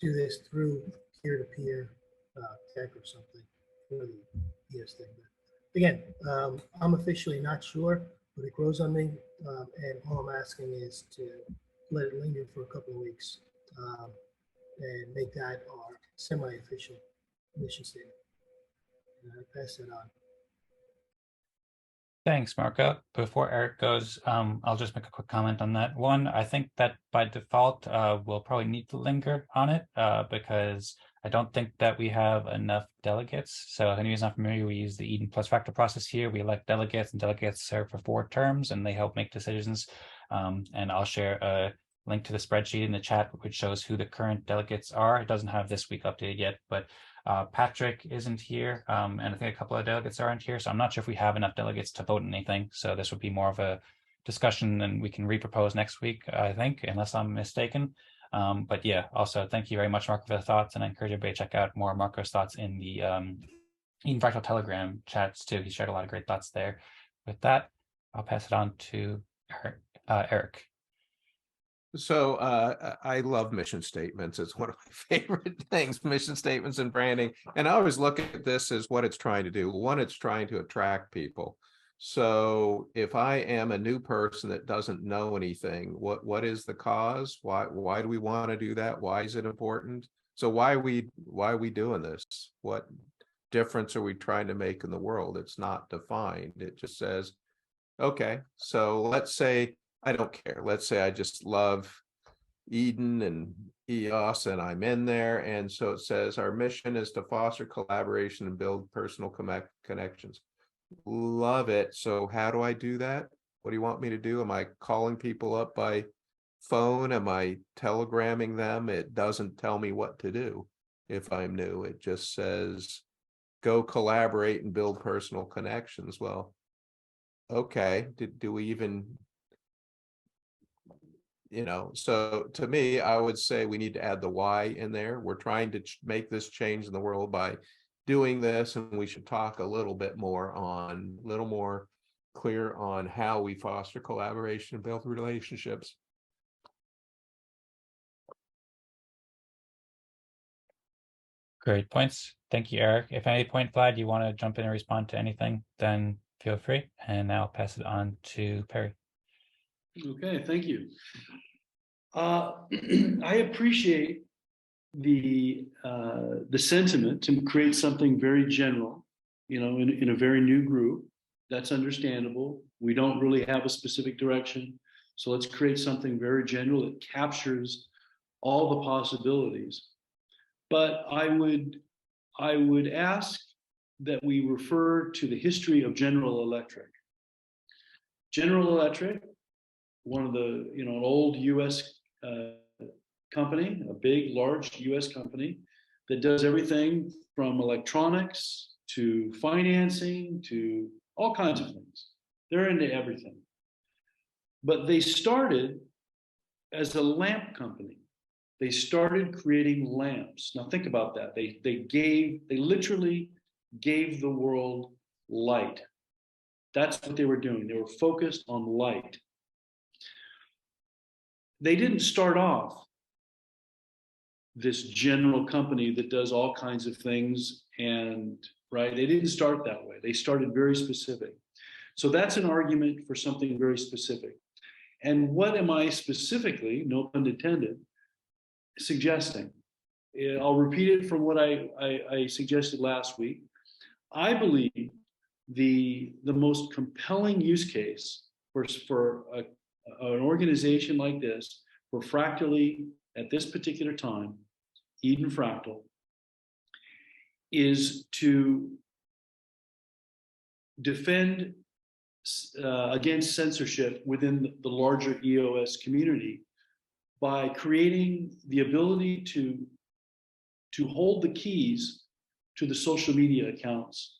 E: do this through peer-to-peer tech or something for the ES thing. But again, I'm officially not sure, but it grows on me. And all I'm asking is to let it linger for a couple of weeks and make that our semi-official mission statement. And I pass it on.
A: Thanks, Marco. Before Eric goes, I'll just make a quick comment on that. One, I think that by default, we'll probably need to linger on it because I don't think that we have enough delegates. So if anyone's not familiar, we use the Eden plus Fractal process here. We elect delegates, and delegates serve for 4 terms, and they help make decisions. And I'll share a link to the spreadsheet in the chat, which shows who the current delegates are. It doesn't have this week updated yet, but Patrick isn't here, and I think a couple of delegates aren't here, so I'm not sure if we have enough delegates to vote on anything. So this would be more of a discussion, and we can repropose next week, I think, unless I'm mistaken. But yeah, also thank you very much, Marco, for the thoughts, and I encourage everybody to check out more of Marco's thoughts in the Eden Fractal Telegram chats too. He shared a lot of great thoughts there. With that, I'll pass it on to Eric.
I: So I love mission statements. It's one of my favorite things, mission statements and branding. And I always look at this as what it's trying to do. One, it's trying to attract people. So if I am a new person that doesn't know anything, what is the cause? Why do we want to do that? Why is it important? So why are we doing this? What difference are we trying to make in the world? It's not defined. It just says, okay, so let's say I don't care. Let's say I just love Eden and EOS and I'm in there. And so it says our mission is to foster collaboration and build personal connections. Love it. So how do I do that? What do you want me to do? Am I calling people up by phone? Am I telegramming them? It doesn't tell me what to do if I'm new. It just says, go collaborate and build personal connections. Well, okay. Do we even... so to me, I would say we need to add the why in there. We're trying to make this change in the world by doing this, and we should talk a little more clear on how we foster collaboration and build relationships.
A: Great points. Thank you, Eric. If at any point, Vlad, you want to jump in and respond to anything, then feel free. And now I'll pass it on to Perry.
H: Okay, thank you. I appreciate the sentiment to create something very general, in a very new group. That's understandable. We don't really have a specific direction, so let's create something very general that captures all the possibilities. But I would ask that we refer to the history of General Electric. General Electric, one of the, an old US company, a big, large US company that does everything from electronics to financing to all kinds of things. They're into everything. But they started as a lamp company. They started creating lamps. Now think about that. They literally gave the world light. That's what they were doing. They were focused on light. They didn't start off this general company that does all kinds of things, and right, they didn't start that way. They started very specific. So that's an argument for something very specific. And what am I specifically, no pun intended, suggesting? I'll repeat it from what I suggested last week. I believe the most compelling use case for an organization like this, for Fractally at this particular time, Eden Fractal, is to defend against censorship within the larger EOS community by creating the ability to hold the keys to the social media accounts,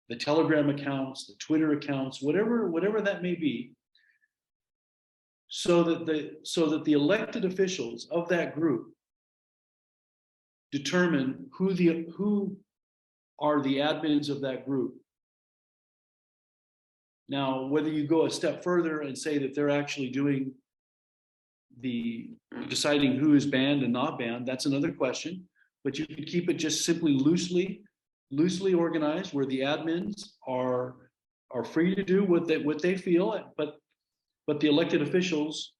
H: the Telegram accounts, the Twitter accounts, whatever that may be, so that the elected officials of that group determine who are the admins of that group. Now, whether you go a step further and say that they're actually doing deciding who is banned and not banned, that's another question. But you could keep it just simply loosely organized, where the admins are free to do what they feel, but the elected officials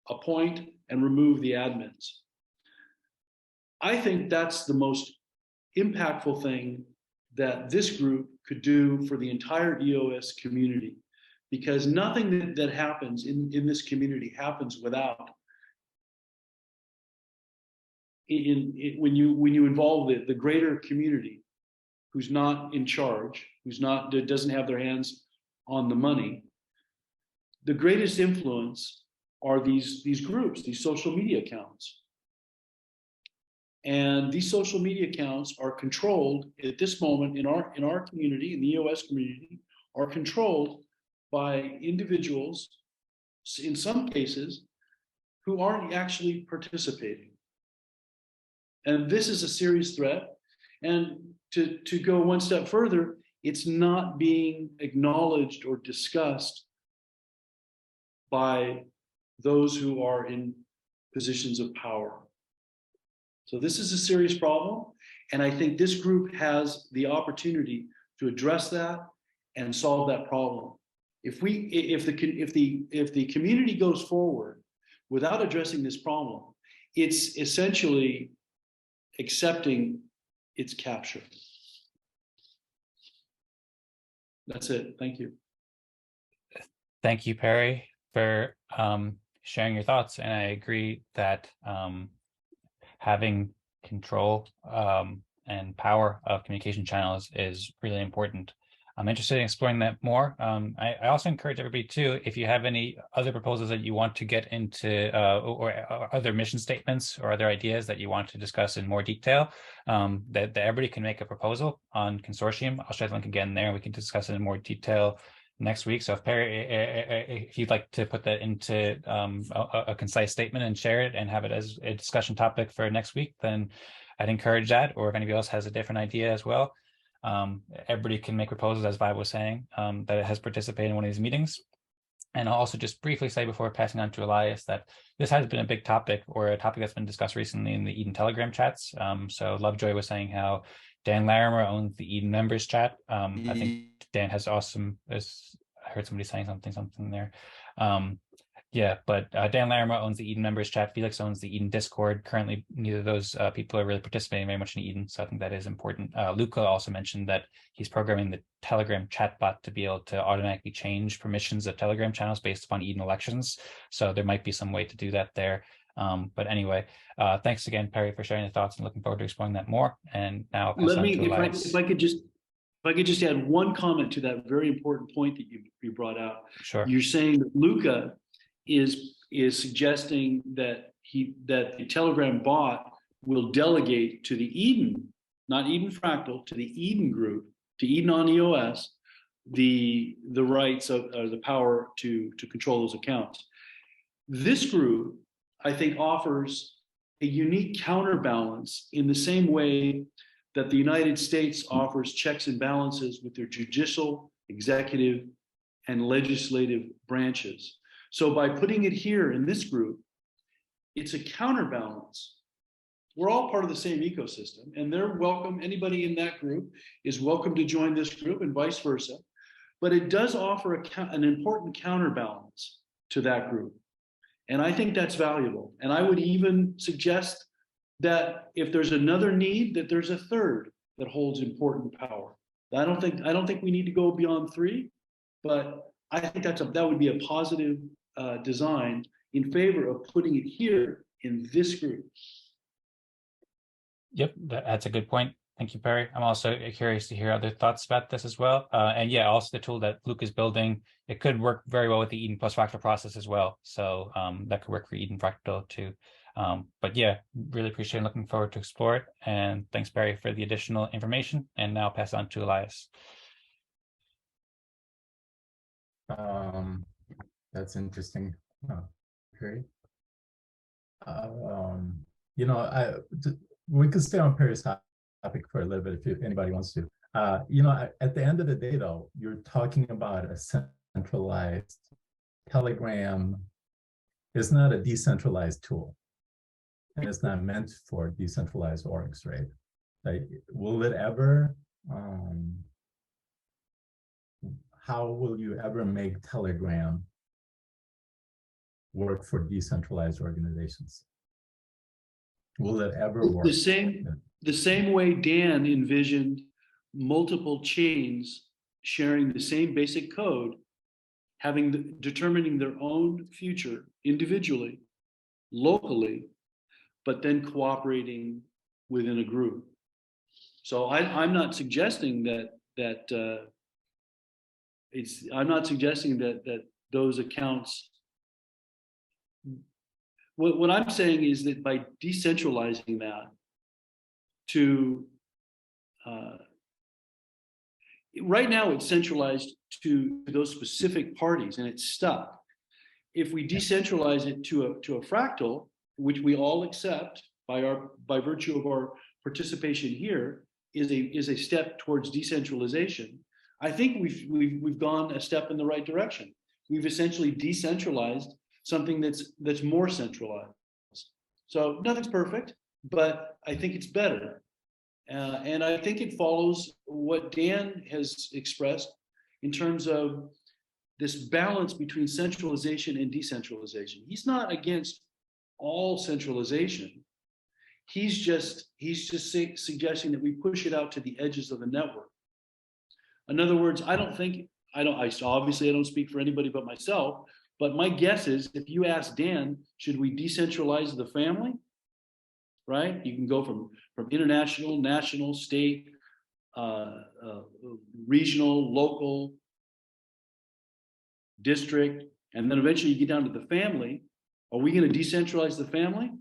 H: appoint and remove the admins. I think that's the most impactful thing that this group could do for the entire EOS community, because nothing that happens in this community happens without when you involve the greater community, who's not in charge, that doesn't have their hands on the money. The greatest influence are these groups, these social media accounts. And these social media accounts are controlled at this moment in our community, in the EOS community, are controlled by individuals, in some cases, who aren't actually participating. And this is a serious threat. And to go one step further, it's not being acknowledged or discussed by those who are in positions of power. So this is a serious problem, and I think this group has the opportunity to address that and solve that problem. If the community goes forward without addressing this problem, it's essentially accepting its capture. That's it. Thank you.
A: Thank you, Perry, for sharing your thoughts. And I agree that having control and power of communication channels is really important. I'm interested in exploring that more. I also encourage everybody too, if you have any other proposals that you want to get into or other mission statements or other ideas that you want to discuss in more detail, that everybody can make a proposal on Consortium. I'll share the link again there and we can discuss it in more detail next week. So if Perry, if you'd like to put that into a concise statement and share it and have it as a discussion topic for next week, then I'd encourage that. Or if anybody else has a different idea as well, everybody can make proposals, as Vi was saying, that has participated in one of these meetings. And I'll also just briefly say before passing on to Elias that this has been a big topic, or a topic that's been discussed recently in the Eden Telegram chats. So Lovejoy was saying how Dan Larimer owns the Eden members chat. I think Dan has awesome, I heard somebody saying something there. Yeah, but Dan Larimer owns the Eden members chat. Felix owns the Eden Discord. Currently, neither of those people are really participating very much in Eden, so I think that is important. Luca also mentioned that he's programming the Telegram chatbot to be able to automatically change permissions of Telegram channels based upon Eden elections. So there might be some way to do that there. But anyway, thanks again, Perry, for sharing the thoughts, and looking forward to exploring that more. And now I'll pass on to Elias.
H: If I could just add one comment to that very important point that you brought out.
A: Sure.
H: You're saying that Luca is suggesting that the Telegram bot will delegate to the Eden, not Eden Fractal, to the Eden group, to Eden on EOS, the rights of the power to control those accounts. This group, I think, offers a unique counterbalance in the same way that the United States offers checks and balances with their judicial, executive, and legislative branches. So by putting it here in this group, it's a counterbalance. We're all part of the same ecosystem, and they're welcome. Anybody in that group is welcome to join this group and vice versa. But it does offer an important counterbalance to that group. And I think that's valuable. And I would even suggest that if there's another need, that there's a third that holds important power. I don't think we need to go beyond 3, but I think that would be a positive design in favor of putting it here in this group.
A: Yep, that's a good point. Thank you, Perry. I'm also curious to hear other thoughts about this as well. And yeah, also the tool that Luke is building, it could work very well with the Eden plus Fractal process as well. So that could work for Eden Fractal too. But yeah, really appreciate and looking forward to explore it. And thanks, Perry, for the additional information. And now I'll pass on to Elias.
D: That's interesting. Perry. We could stay on Perry's topic for a little bit if anybody wants to. At the end of the day, though, you're talking about a centralized Telegram. It's not a decentralized tool, and it's not meant for decentralized orgs, right? Like, will it ever? How will you ever make Telegram work for decentralized organizations? Will it ever work?
H: The same way Dan envisioned multiple chains sharing the same basic code, determining their own future individually, locally, but then cooperating within a group. So I'm not suggesting that those accounts. What I'm saying is that by decentralizing that to right now, it's centralized to those specific parties and it's stuck. If we decentralize it to a fractal, which we all accept by virtue of our participation here, is a step towards decentralization. I think we've gone a step in the right direction. We've essentially decentralized something that's more centralized. So nothing's perfect, but I think it's better. And I think it follows what Dan has expressed in terms of this balance between centralization and decentralization. He's not against all centralization. He's just suggesting that we push it out to the edges of the network. In other words, I obviously don't speak for anybody but myself, but my guess is if you ask Dan, should we decentralize the family? Right? You can go from international, national, state, regional, local, district, and then eventually you get down to the family. Are we going to decentralize the family?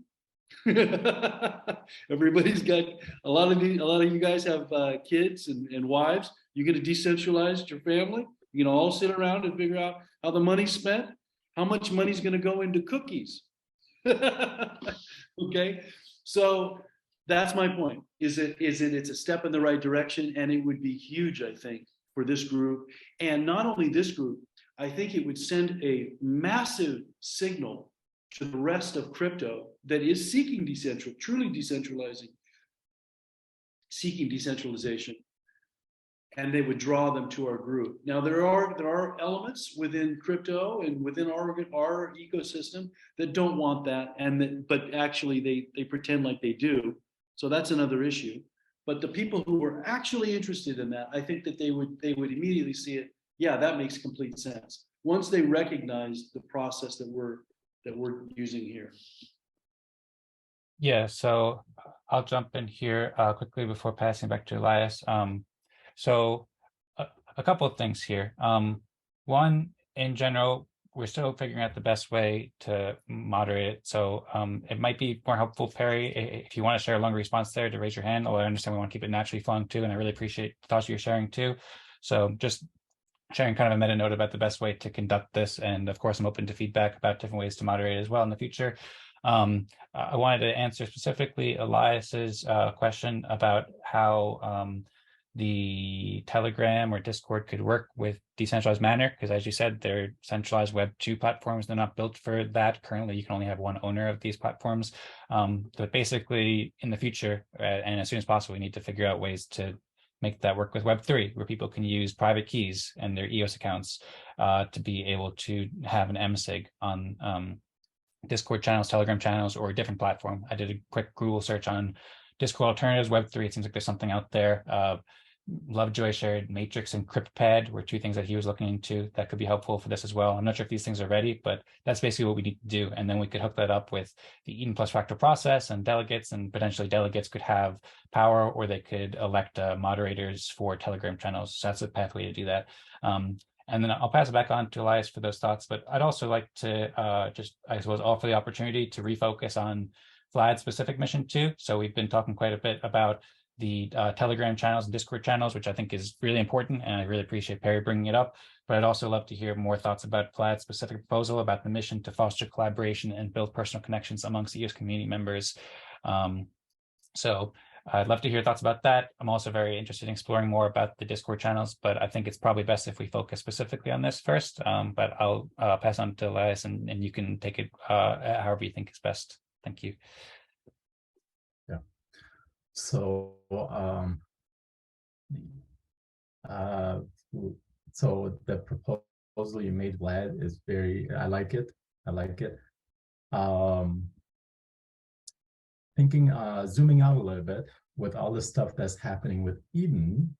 H: Everybody's got a lot of you guys have kids and wives. You're going to decentralize your family. You can all sit around and figure out how the money's spent. How much money's going to go into cookies? Okay, so that's my point. It's a step in the right direction, and it would be huge, I think, for this group, and not only this group. I think it would send a massive signal to the rest of crypto that is seeking truly decentralizing, seeking decentralization, and they would draw them to our group. Now, there are elements within crypto and within our ecosystem that don't want that, but actually they pretend like they do. So that's another issue. But the people who are actually interested in that, I think that they would immediately see it. Yeah, that makes complete sense once they recognize the process that we're using here.
A: Yeah, so I'll jump in here quickly before passing back to Elias. So a couple of things here. One, in general, we're still figuring out the best way to moderate it. So it might be more helpful, Perry, if you want to share a longer response there, to raise your hand. Although I understand we want to keep it naturally flowing too, and I really appreciate the thoughts you're sharing too. So just sharing kind of a meta note about the best way to conduct this. And of course, I'm open to feedback about different ways to moderate as well in the future. I wanted to answer specifically Elias's question about how the Telegram or Discord could work with decentralized manner, because as you said, they're centralized Web 2 platforms. They're not built for that. Currently, you can only have one owner of these platforms. But basically, in the future, and as soon as possible, we need to figure out ways to make that work with Web3, where people can use private keys and their EOS accounts to be able to have an MSIG on Discord channels, Telegram channels, or a different platform. I did a quick Google search on Discord alternatives, Web3. It seems like there's something out there. Lovejoy shared Matrix and CryptPad were two things that he was looking into that could be helpful for this as well. I'm not sure if these things are ready, but that's basically what we need to do. And then we could hook that up with the Eden plus Fractal process and delegates, and potentially delegates could have power, or they could elect moderators for Telegram channels. So that's a pathway to do that. And then I'll pass it back on to Elias for those thoughts. But I'd also like to just, I suppose, offer the opportunity to refocus on Vlad's specific mission too. So we've been talking quite a bit about the Telegram channels and Discord channels, which I think is really important, and I really appreciate Perry bringing it up. But I'd also love to hear more thoughts about Vlad's specific proposal about the mission to foster collaboration and build personal connections amongst EOS community members. So I'd love to hear thoughts about that. I'm also very interested in exploring more about the Discord channels, but I think it's probably best if we focus specifically on this first. But I'll pass on to Elias, and you can take it however you think is best. Thank you.
D: Yeah. So, so the proposal you made, Vlad, is I like it. I like it. Thinking, zooming out a little bit with all the stuff that's happening with Eden.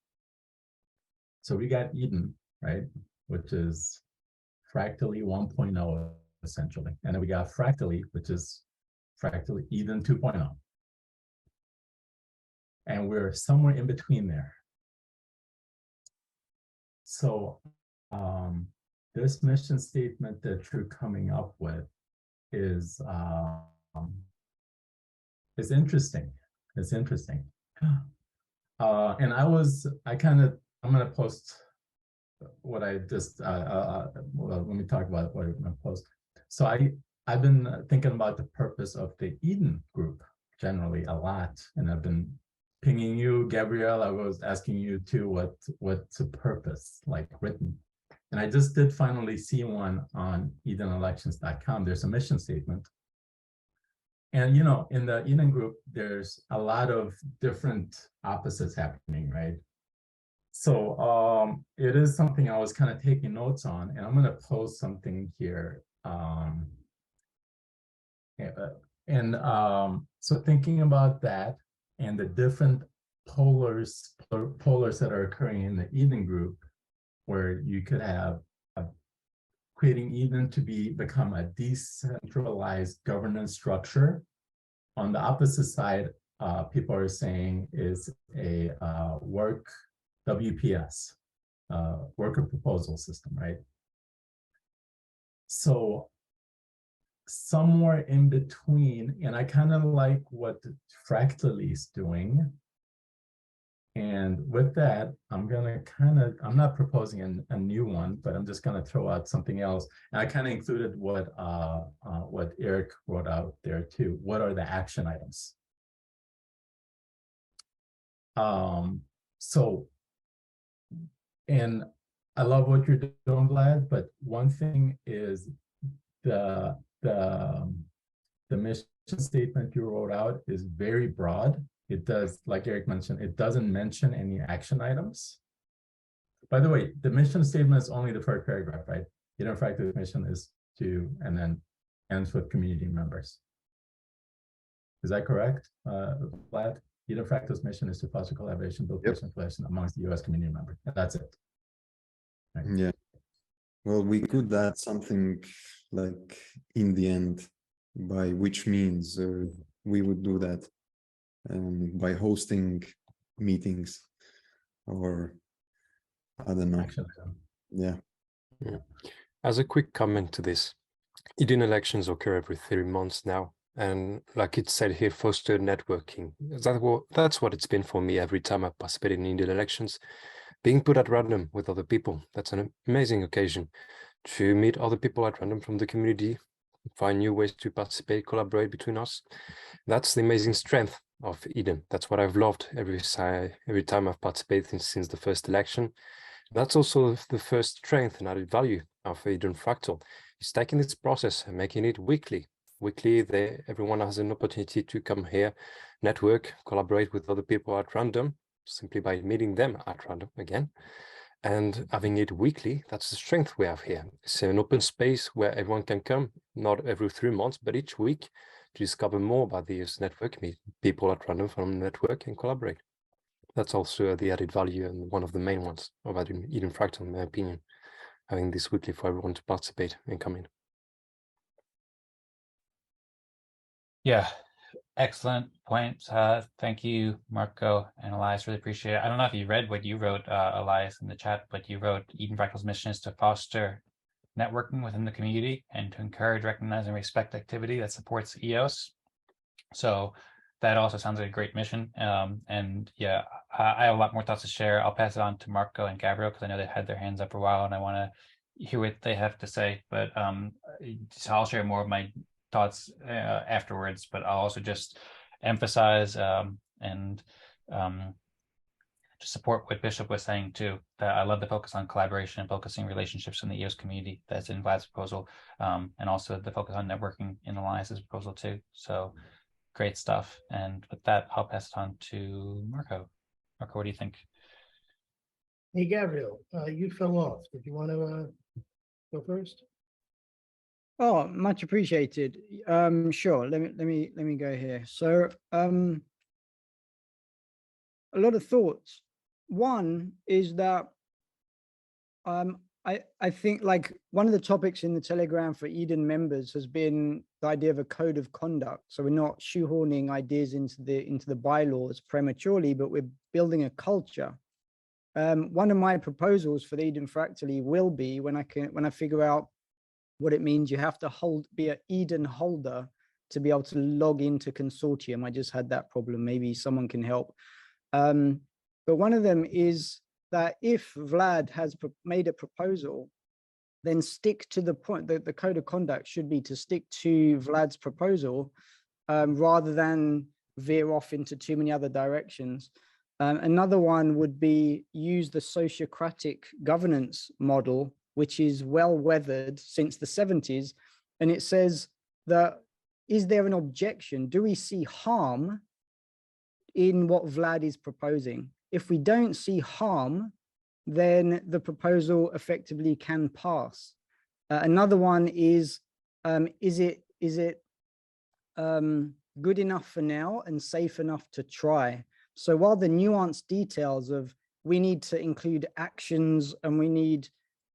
D: So we got Eden, right? Which is Fractally 1.0, essentially. And then we got Fractally, which is Fractally Eden 2.0. And we're somewhere in between there. So this mission statement that you're coming up with is interesting. It's interesting. And I'm going to post what I just, well, let me talk about what I'm going to post. So I've been thinking about the purpose of the Eden group generally a lot, and I've been pinging you, Gabrielle. I was asking you too, what's the purpose, like written. And I just did finally see one on EdenElections.com. There's a mission statement. And, you know, in the Eden group, there's a lot of different opposites happening, right? So it is something I was kind of taking notes on, and I'm going to post something here. So thinking about that and the different polars that are occurring in the Eden group, where you could have creating Eden to become a decentralized governance structure. On the opposite side, people are saying is a work WPS, worker proposal system, right? So somewhere in between, and I kind of like what Fractally is doing. And with that, I'm not proposing a new one, but I'm just going to throw out something else. And I kind of included what Eric wrote out there too. What are the action items? So, and I love what you're doing, Vlad, but one thing is the mission statement you wrote out is very broad. It does, like Eric mentioned, it doesn't mention any action items. By the way, the mission statement is only the first paragraph, right? Eden Fractal's mission is to, and then ends with community members. Is that correct, Vlad? Eden Fractal's mission is to foster collaboration, build personal collaboration amongst the US community members. And that's it. Right.
J: Yeah. Well, we could add something like in the end, by which means we would do that. By hosting meetings, or I don't know. Yeah.
B: As a quick comment to this, Eden elections occur every 3 months now, and like it said here, foster networking. That's what it's been for me every time I participate in Eden elections. Being put at random with other people, that's an amazing occasion to meet other people at random from the community, find new ways to participate, collaborate between us. That's the amazing strength of Eden. That's what I've loved every time I've participated since the first election. That's also the first strength and added value of Eden Fractal. It's taking this process and making it weekly. Weekly, everyone has an opportunity to come here, network, collaborate with other people at random, simply by meeting them at random again. And having it weekly, that's the strength we have here. It's an open space where everyone can come, not every 3 months, but each week to discover more about this network, meet people at random from the network and collaborate. That's also the added value and one of the main ones of Eden Fractal, in my opinion, having this weekly for everyone to participate and come in.
A: Yeah, excellent points. Thank you, Marco and Elias. Really appreciate it. I don't know if you read what you wrote, Elias, in the chat, but you wrote Eden Fractal's mission is to foster networking within the community and to encourage, recognize, and respect activity that supports EOS. So that also sounds like a great mission. And yeah, I have a lot more thoughts to share. I'll pass it on to Marco and Gabriel because I know they've had their hands up for a while and I want to hear what they have to say. But so I'll share more of my thoughts afterwards, but I'll also just emphasize and to support what Bishop was saying too, that I love the focus on collaboration and focusing relationships in the EOS community that's in Vlad's proposal, and also the focus on networking in Elias's proposal too. So great stuff. And with that, I'll pass it on to Marco. Marco, what do you think?
E: Hey, Gabriel, you fell off. Did you want to go first?
C: Oh, much appreciated. Sure. Let me go here. So, a lot of thoughts. One is that I think like one of the topics in the Telegram for Eden members has been the idea of a code of conduct. So we're not shoehorning ideas into the bylaws prematurely, but we're building a culture. One of my proposals for the Eden Fractally will be when I figure out what it means, you have to be an Eden holder to be able to log into consortium. I just had that problem. Maybe someone can help. But one of them is that if Vlad has made a proposal, then stick to the point. The code of conduct should be to stick to Vlad's proposal rather than veer off into too many other directions. Another one would be use the sociocratic governance model, which is well weathered since the 70s. And it says that, is there an objection? Do we see harm in what Vlad is proposing? If we don't see harm, then the proposal effectively can pass. Another one is it good enough for now and safe enough to try? So while the nuanced details of we need to include actions and we need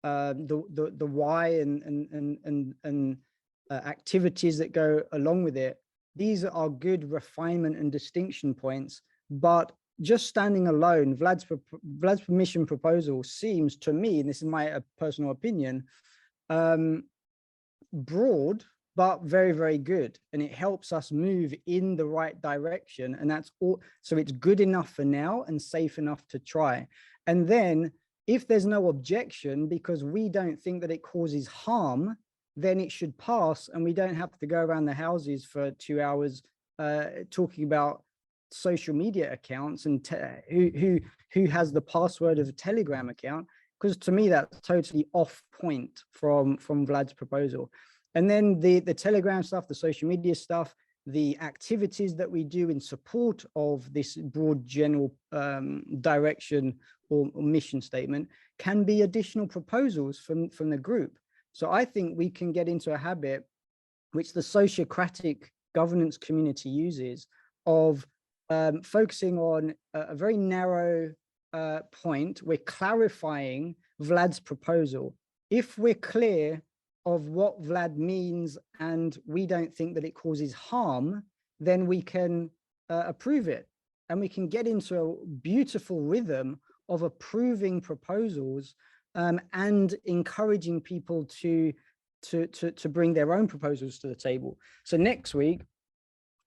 C: the why and activities that go along with it, these are good refinement and distinction points. But just standing alone, Vlad's permission proposal seems to me, and this is my personal opinion, broad, but very, very good. And it helps us move in the right direction. And that's all. So it's good enough for now and safe enough to try. And then if there's no objection, because we don't think that it causes harm, then it should pass. And we don't have to go around the houses for 2 hours talking about social media accounts and who has the password of a Telegram account, because to me that's totally off point from Vlad's proposal. And then the Telegram stuff, the social media stuff, the activities that we do in support of this broad general direction or mission statement can be additional proposals from the group. So I think we can get into a habit which the sociocratic governance community uses of focusing on a very narrow point. We're clarifying Vlad's proposal. If we're clear of what Vlad means and we don't think that it causes harm, then we can approve it. And we can get into a beautiful rhythm of approving proposals and encouraging people to bring their own proposals to the table. So next week,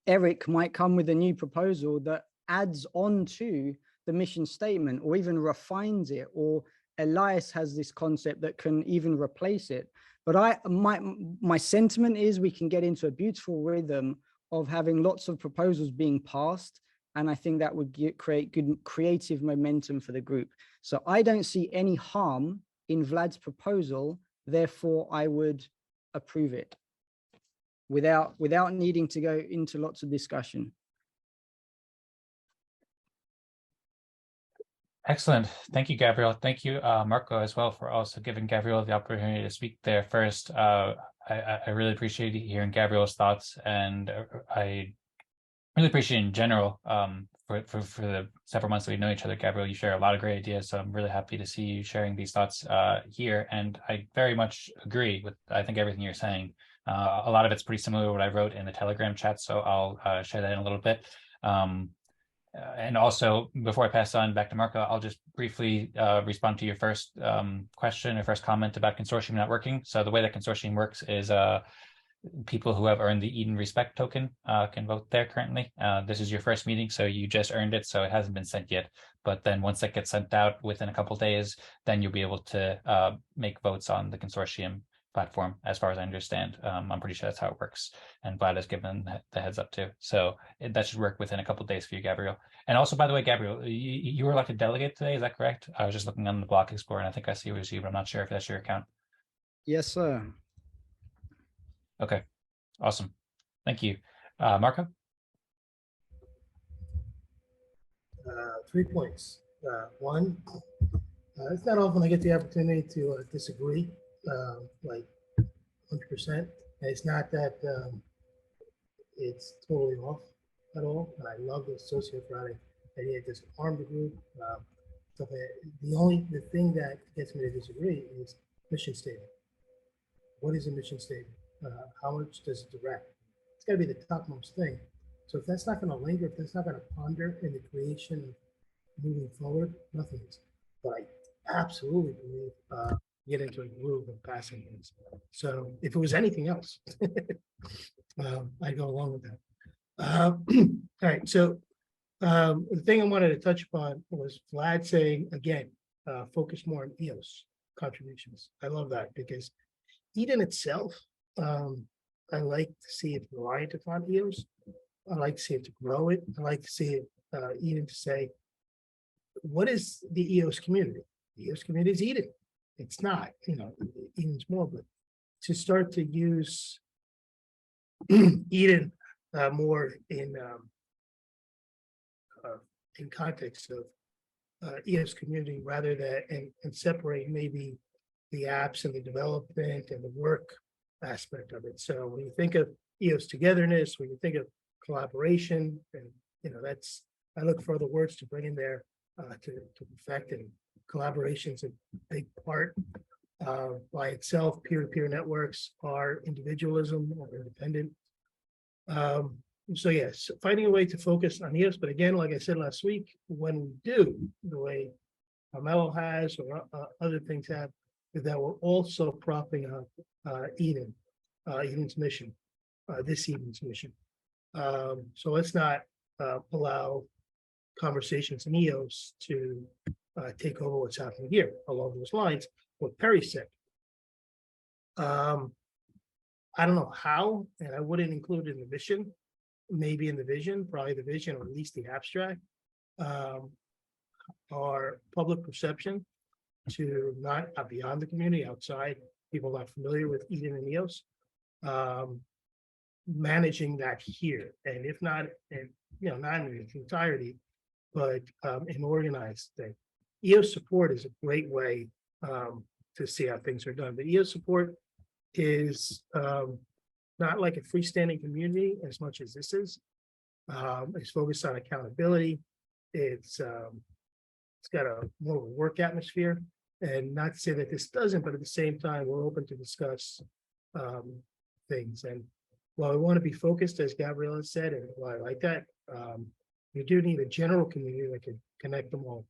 C: Eric might come with a new proposal that adds on to the mission statement or even refines it or Elias has this concept that can even replace it. But my sentiment is we can get into a beautiful rhythm of having lots of proposals being passed. And I think that would create good creative momentum for the group. So I don't see any harm in Vlad's proposal. Therefore, I would approve it without needing to go into lots of discussion.
A: Excellent. Thank you, Gabriel. Thank you, Marco, as well, for also giving Gabriel the opportunity to speak there first. I really appreciate hearing Gabriel's thoughts, and I really appreciate in general for the several months that we've known each other, Gabriel, you share a lot of great ideas. So I'm really happy to see you sharing these thoughts here. And I very much agree with, I think, everything you're saying. A lot of it's pretty similar to what I wrote in the Telegram chat, so I'll share that in a little bit. And also, before I pass on back to Marco, I'll just briefly respond to your first question or first comment about consortium not working. So the way that consortium works is people who have earned the Eden Respect token can vote there currently. This is your first meeting, so you just earned it, so it hasn't been sent yet. But then once that gets sent out within a couple of days, then you'll be able to make votes on the consortium platform, as far as I understand. I'm pretty sure that's how it works. And Vlad has given the heads up too. So that should work within a couple of days for you, Gabriel. And also, by the way, Gabriel, you were elected delegate today, is that correct? I was just looking on the Block Explorer and I think I see it was you, but I'm not sure if that's your account.
C: Yes, sir.
A: Okay, awesome. Thank you. Marco?
E: 3 points. One, it's not often I get the opportunity to disagree, like 100%. It's not that it's totally off at all. And I love the sociocratic idea to disarm the group. The thing that gets me to disagree is mission statement. What is a mission statement? How much does it direct? It's got to be the topmost thing. So if that's not going to linger, if that's not going to ponder in the creation of moving forward, nothing is. But I absolutely believe get into a groove of passing things. So if it was anything else, I'd go along with that. All right. So the thing I wanted to touch upon was Vlad saying, again, focus more on EOS contributions. I love that because Eden itself, I like to see it reliant upon EOS. I like to see it to grow it. I like to see it Eden to say, what is the EOS community? The EOS community is Eden. It's not, Eden's more, but to start to use Eden more in context of EOS community rather than and separate maybe the apps and the development and the work aspect of it. So when you think of EOS togetherness, when you think of collaboration, and that's, I look for other words to bring in there to perfect, and collaboration's a big part by itself. Peer-to-peer networks are individualism or independent. So yes, finding a way to focus on EOS, but again, like I said last week, when we do the way Carmelo has or other things have, that we're also propping up Eden's mission, this Eden's mission. So let's not allow conversations in EOS to take over what's happening here. Along those lines, what Perry said. I don't know how, and I wouldn't include it in the mission, maybe in the vision, probably the vision, or at least the abstract, our public perception to not beyond the community, outside, people not familiar with Eden and EOS, managing that here, and if not, and not in its entirety, but an organized thing. EOS support is a great way to see how things are done. The EOS support is not like a freestanding community as much as this is. It's focused on accountability. It's got a more of a work atmosphere, and not to say that this doesn't, but at the same time, we're open to discuss things. And while we want to be focused, as Gabriella said, and while I like that, you do need a general community that can connect them all,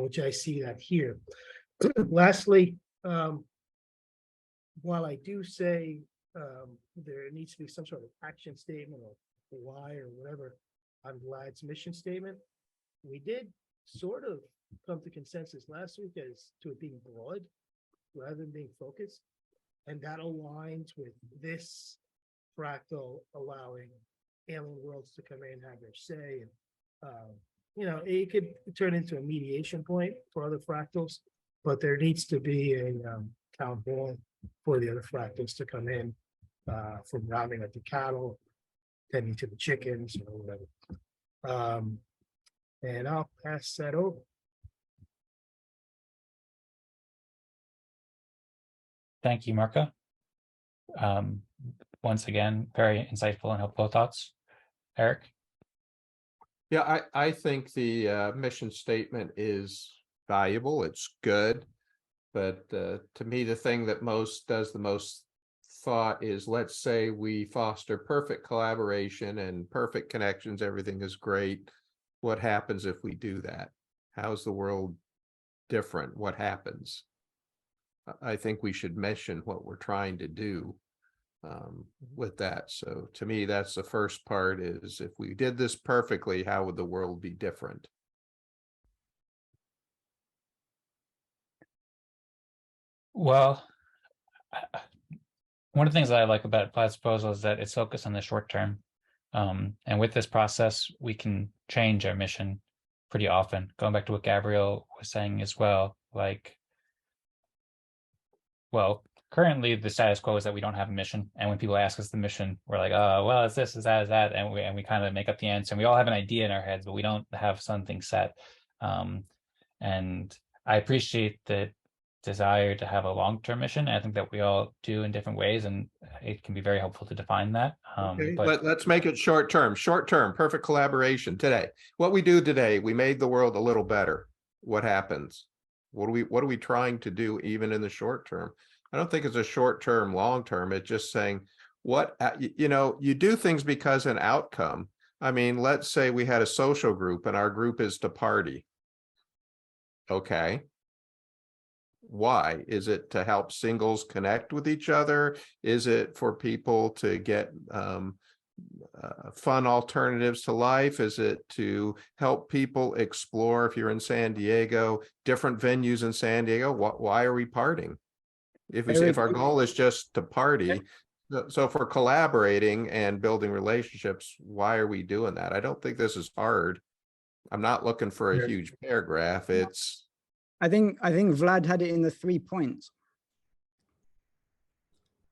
E: which I see that here. Lastly, while I do say there needs to be some sort of action statement or why or whatever on Vlad's mission statement, we did sort of come to consensus last week as to it being broad rather than being focused. And that aligns with this fractal allowing alien worlds to come in, have their say. And, it could turn into a mediation point for other fractals, but there needs to be a town hall for the other fractals to come in, from rounding up the cattle, tending to the chickens, or whatever. And I'll pass that over.
A: Thank you, Marco. Once again, very insightful and helpful thoughts. Eric?
I: Yeah, I think the mission statement is valuable. It's good. But to me, the thing that does the most thought is, let's say we foster perfect collaboration and perfect connections. Everything is great. What happens if we do that? How's the world different? What happens? I think we should mention what we're trying to do with that. So to me, that's the first part, is if we did this perfectly, how would the world be different?
A: Well, one of the things that I like about Vlad's proposal is that it's focused on the short term. And with this process, we can change our mission pretty often. Going back to what Gabriel was saying as well, currently the status quo is that we don't have a mission. And when people ask us the mission, we're like, oh, well, it's this, it's that, it's that. And we kind of make up the answer. And we all have an idea in our heads, but we don't have something set. And I appreciate the desire to have a long-term mission. I think that we all do in different ways, and it can be very helpful to define that.
I: Okay,
A: but
I: let's make it short term, perfect collaboration today. What we do today, we made the world a little better. What happens? What are we trying to do even in the short term? I don't think it's a short term, long term. It's just saying you do things because an outcome. I mean, let's say we had a social group and our group is to party. Okay. Why? Is it to help singles connect with each other? Is it for people to get fun alternatives to life? Is it to help people explore, if you're in San Diego, different venues in San Diego? Why are we partying? If our goal is just to party, so if we're collaborating and building relationships, why are we doing that? I don't think this is hard. I'm not looking for a huge paragraph.
C: I think Vlad had it in the 3 points.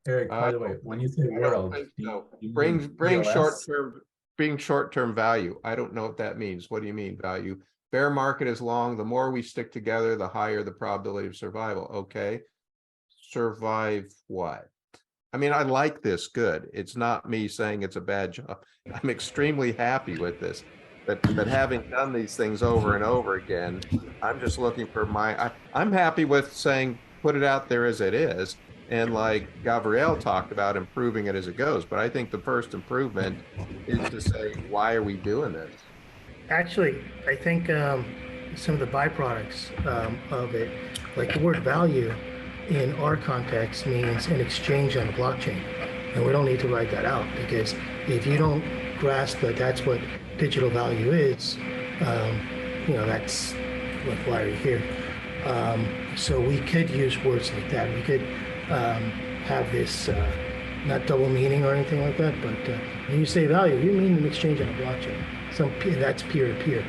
D: Eric, by the way, when you say world,
I: bring short-term value. I don't know what that means. What do you mean value? Bear market is long. The more we stick together, the higher the probability of survival. Okay. Survive what? I mean, I like this. Good. It's not me saying it's a bad job. I'm extremely happy with this. But having done these things over and over again, I'm just looking for I'm happy with saying, put it out there as it is. And like Gabriel talked about, improving it as it goes. But I think the first improvement is to say, why are we doing this?
E: Actually, I think some of the byproducts of it, like the word value in our context, means an exchange on a blockchain. And we don't need to write that out, because if you don't grasp that that's what digital value is, that's why we're here. So we could use words like that. We could have this not double meaning or anything like that, but when you say value, you mean an exchange on a blockchain. That's peer-to-peer.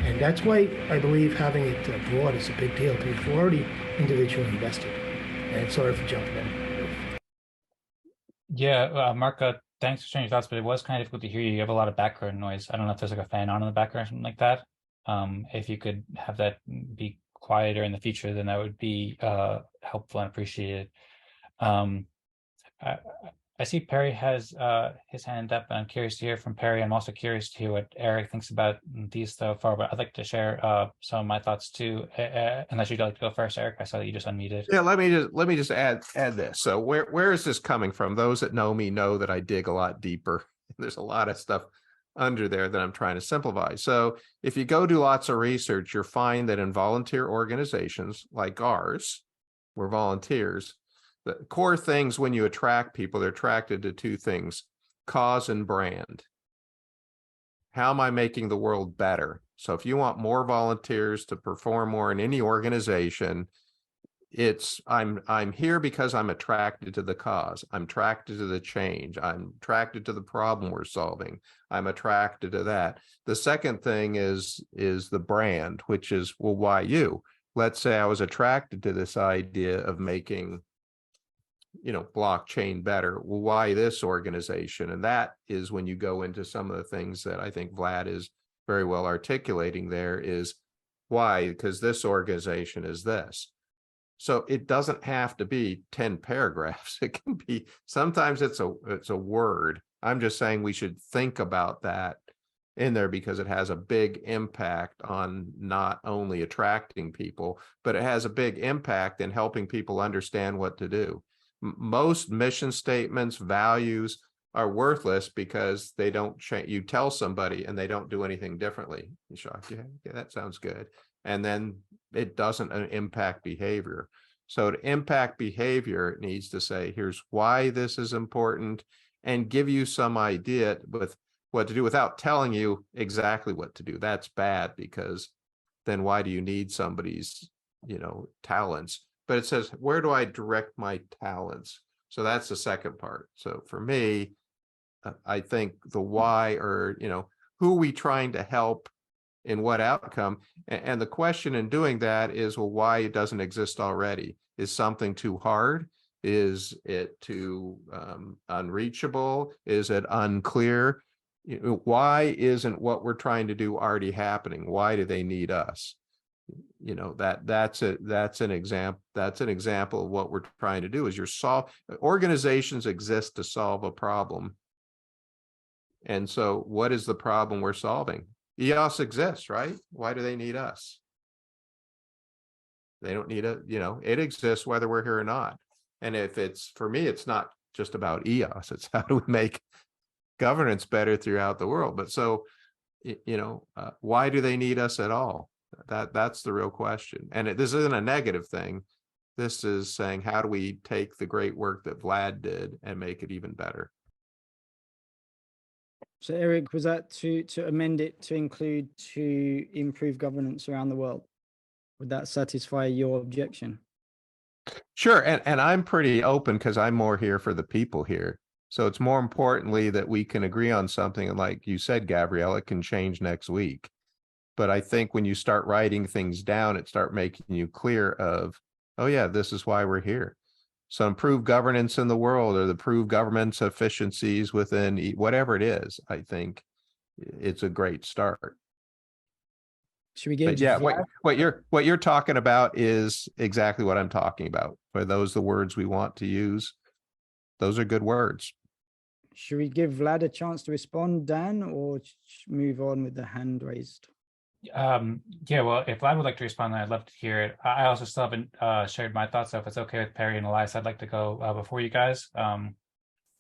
E: And that's why I believe having it broad is a big deal, because we're already individually invested. And sorry for jumping in.
A: Yeah, Marco, thanks for sharing your thoughts, but it was kind of difficult to hear you. You have a lot of background noise. I don't know if there's like a fan on in the background or something like that. If you could have that be quieter in the future, then that would be helpful and appreciated. I see Perry has his hand up, and I'm curious to hear from Perry. I'm also curious to hear what Eric thinks about these so far, but I'd like to share some of my thoughts too. Unless you'd like to go first, Eric. I saw that you just unmuted.
I: Yeah, let me just add this. So where is this coming from? Those that know me know that I dig a lot deeper. There's a lot of stuff under there that I'm trying to simplify. So if you go do lots of research, you'll find that in volunteer organizations like ours, we're volunteers. The core things when you attract people, they're attracted to two things: cause and brand. How am I making the world better? So if you want more volunteers to perform more in any organization, it's I'm here because I'm attracted to the cause. I'm attracted to the change. I'm attracted to the problem we're solving. I'm attracted to that. The second thing is the brand, which is, well, why you? Let's say I was attracted to this idea of making, blockchain better. Well, why this organization? And that is when you go into some of the things that I think Vlad is very well articulating there is why, because this organization is this. So it doesn't have to be 10 paragraphs. It can be, sometimes it's a word. I'm just saying we should think about that in there because it has a big impact on not only attracting people, but it has a big impact in helping people understand what to do. Most mission statements, values are worthless because they don't change. You tell somebody and they don't do anything differently. You shocked? Yeah, that sounds good. And then it doesn't impact behavior. So to impact behavior, it needs to say, here's why this is important and give you some idea with what to do without telling you exactly what to do. That's bad because then why do you need somebody's, talents? But it says, where do I direct my talents? So that's the second part. So for me, I think the why or, who are we trying to help in what outcome? And the question in doing that is, well, why it doesn't exist already? Is something too hard? Is it too unreachable? Is it unclear? Why isn't what we're trying to do already happening? Why do they need us? That's an example of what we're trying to do is organizations exist to solve a problem. And so what is the problem we're solving? EOS exists, right? Why do they need us? They don't need it exists whether we're here or not. And if it's, for me, it's not just about EOS, it's how do we make governance better throughout the world. But so, why do they need us at all? That's the real question. And this isn't a negative thing. This is saying, how do we take the great work that Vlad did and make it even better?
C: So Eric, was that to amend it to include to improve governance around the world? Would that satisfy your objection?
I: Sure. And I'm pretty open because I'm more here for the people here. So it's more importantly that we can agree on something. And like you said, Gabrielle, it can change next week. But I think when you start writing things down, it start making you clear of, oh yeah, this is why we're here. So improve governance in the world or the improve governance efficiencies within whatever it is. I think it's a great start.
C: Should we give?
I: Yeah, what you're talking about is exactly what I'm talking about. Are those the words we want to use? Those are good words.
C: Should we give Vlad a chance to respond, Dan, or move on with the hand raised?
A: Yeah, well, if Vlad would like to respond, I'd love to hear it. I also still haven't shared my thoughts, so if it's okay with Perry and Elias, I'd like to go before you guys. Unless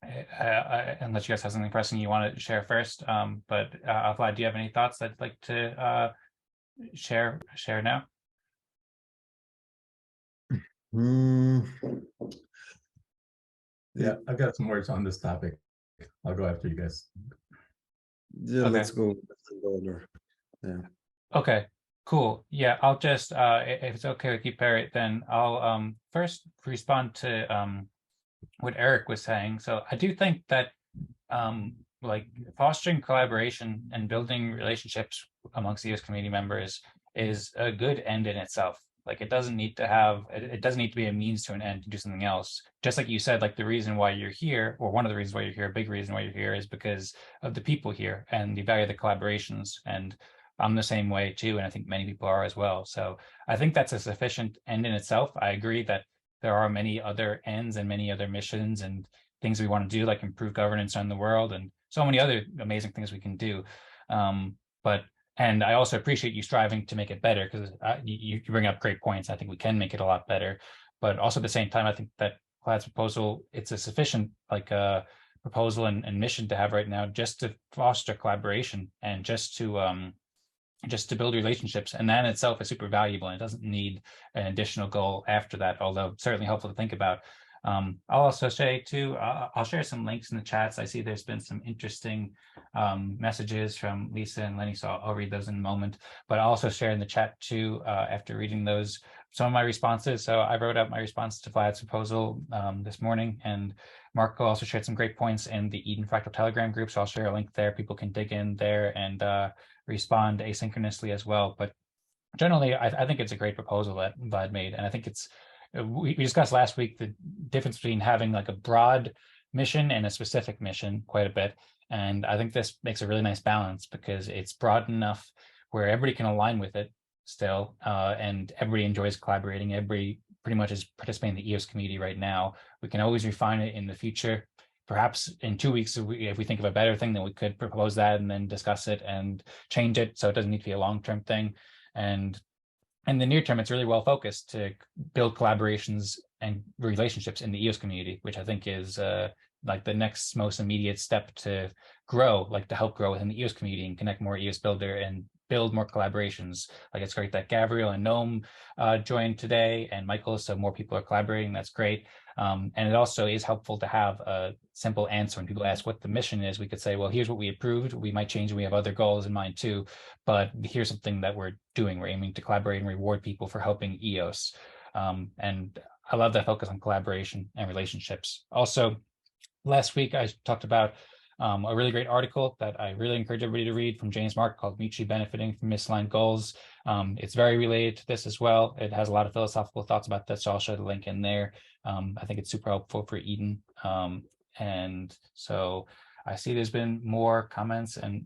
A: you guys have something pressing you want to share first. But Vlad, do you have any thoughts that you'd like to share now?
D: Yeah, I've got some words on this topic. I'll go after you guys.
J: Yeah,
A: Okay.
J: let's go. Yeah.
A: Okay, cool. Yeah, I'll just if it's okay with you, Perry, then I'll first respond to what Eric was saying. So I do think that like fostering collaboration and building relationships amongst EOS community members is a good end in itself. Like it doesn't need to be a means to an end to do something else. Just like you said, like the reason why you're here, or one of the reasons why you're here, a big reason why you're here is because of the people here and the value of the collaborations. And I'm the same way too, and I think many people are as well. So I think that's a sufficient end in itself. I agree that there are many other ends and many other missions and things we want to do, like improve governance around the world and so many other amazing things we can do. And I also appreciate you striving to make it better because you bring up great points. I think we can make it a lot better. But also at the same time, I think that Vlad's proposal, it's a sufficient proposal and mission to have right now just to foster collaboration and just to build relationships. And that in itself is super valuable and it doesn't need an additional goal after that, although certainly helpful to think about. I'll also say too, I'll share some links in the chats. I see there's been some interesting messages from Lisa and Lenny, so I'll read those in a moment. But I'll also share in the chat too, after reading those, some of my responses. So I wrote out my response to Vlad's proposal this morning, and Marco also shared some great points in the Eden Fractal Telegram group. So I'll share a link there. People can dig in there and respond asynchronously as well. But generally, I think it's a great proposal that Vlad made, and I think it's, we discussed last week the difference between having like a broad mission and a specific mission quite a bit. And I think this makes a really nice balance because it's broad enough where everybody can align with it still, and everybody enjoys collaborating. Everybody pretty much is participating in the EOS community right now. We can always refine it in the future. Perhaps in 2 weeks, if we think of a better thing, then we could propose that and then discuss it and change it. So it doesn't need to be a long-term thing. And in the near term, it's really well focused to build collaborations and relationships in the EOS community, which I think is like the next most immediate step to grow, like to help grow within the EOS community and connect more EOS builder and build more collaborations. Like it's great that Gabriel and Gnome joined today, and Michael, so more people are collaborating. That's great. And it also is helpful to have a simple answer when people ask what the mission is. We could say, well, here's what we approved. We might change, and we have other goals in mind too, but here's something that we're doing. We're aiming to collaborate and reward people for helping EOS. And I love that focus on collaboration and relationships. Also, last week I talked about a really great article that I really encourage everybody to read from James Mark called Mutually Benefiting from Misaligned Goals. It's very related to this as well. It has a lot of philosophical thoughts about this, so I'll show the link in there. I think it's super helpful for Eden. And so I see there's been more comments, and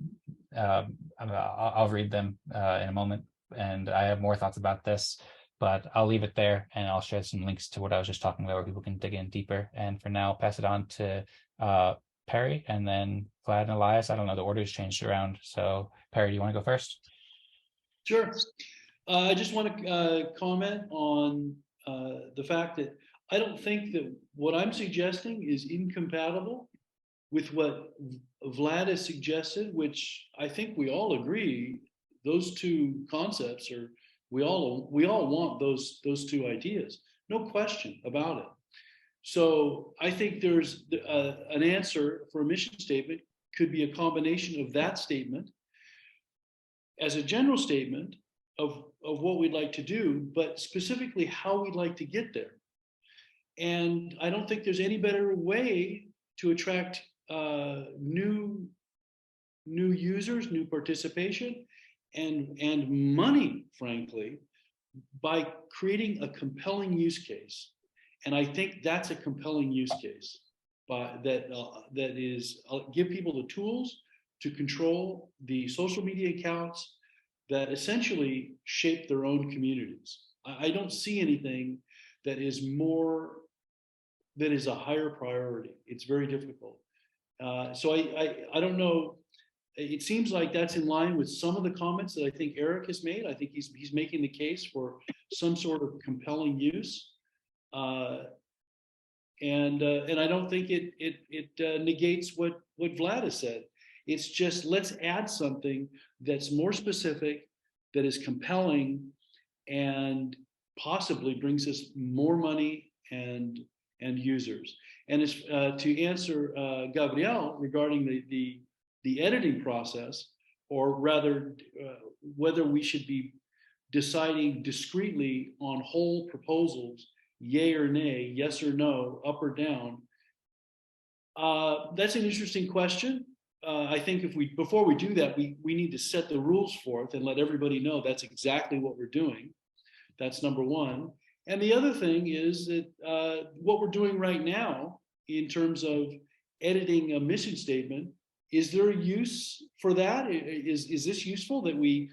A: I'll read them in a moment. And I have more thoughts about this, but I'll leave it there, and I'll share some links to what I was just talking about where people can dig in deeper. And for now, pass it on to Perry, and then Vlad and Elias. I don't know, the order's changed around. So Perry, do you want to go first?
H: Sure. I just want to comment on the fact that I don't think that what I'm suggesting is incompatible with what Vlad has suggested, which I think we all agree, those two concepts are, we all want those two ideas, no question about it. So I think there's an answer for a mission statement could be a combination of that statement as a general statement of what we'd like to do, but specifically how we'd like to get there. And I don't think there's any better way to attract new users, new participation, and money, frankly, by creating a compelling use case. And I think that's a compelling use case, that is give people the tools to control the social media accounts that essentially shape their own communities. I don't see anything that is a higher priority. It's very difficult. So I don't know. It seems like that's in line with some of the comments that I think Eric has made. I think he's making the case for some sort of compelling use. And I don't think it negates what Vlad has said. It's just, let's add something that's more specific, that is compelling, and possibly brings us more money and users. And as to answer Gabriel regarding the editing process, or rather whether we should be deciding discreetly on whole proposals, yay or nay, yes or no, up or down, that's an interesting question. I think before we do that, we need to set the rules forth and let everybody know that's exactly what we're doing. That's number one. And the other thing is that what we're doing right now in terms of editing a mission statement, is there a use for that? Is this useful that we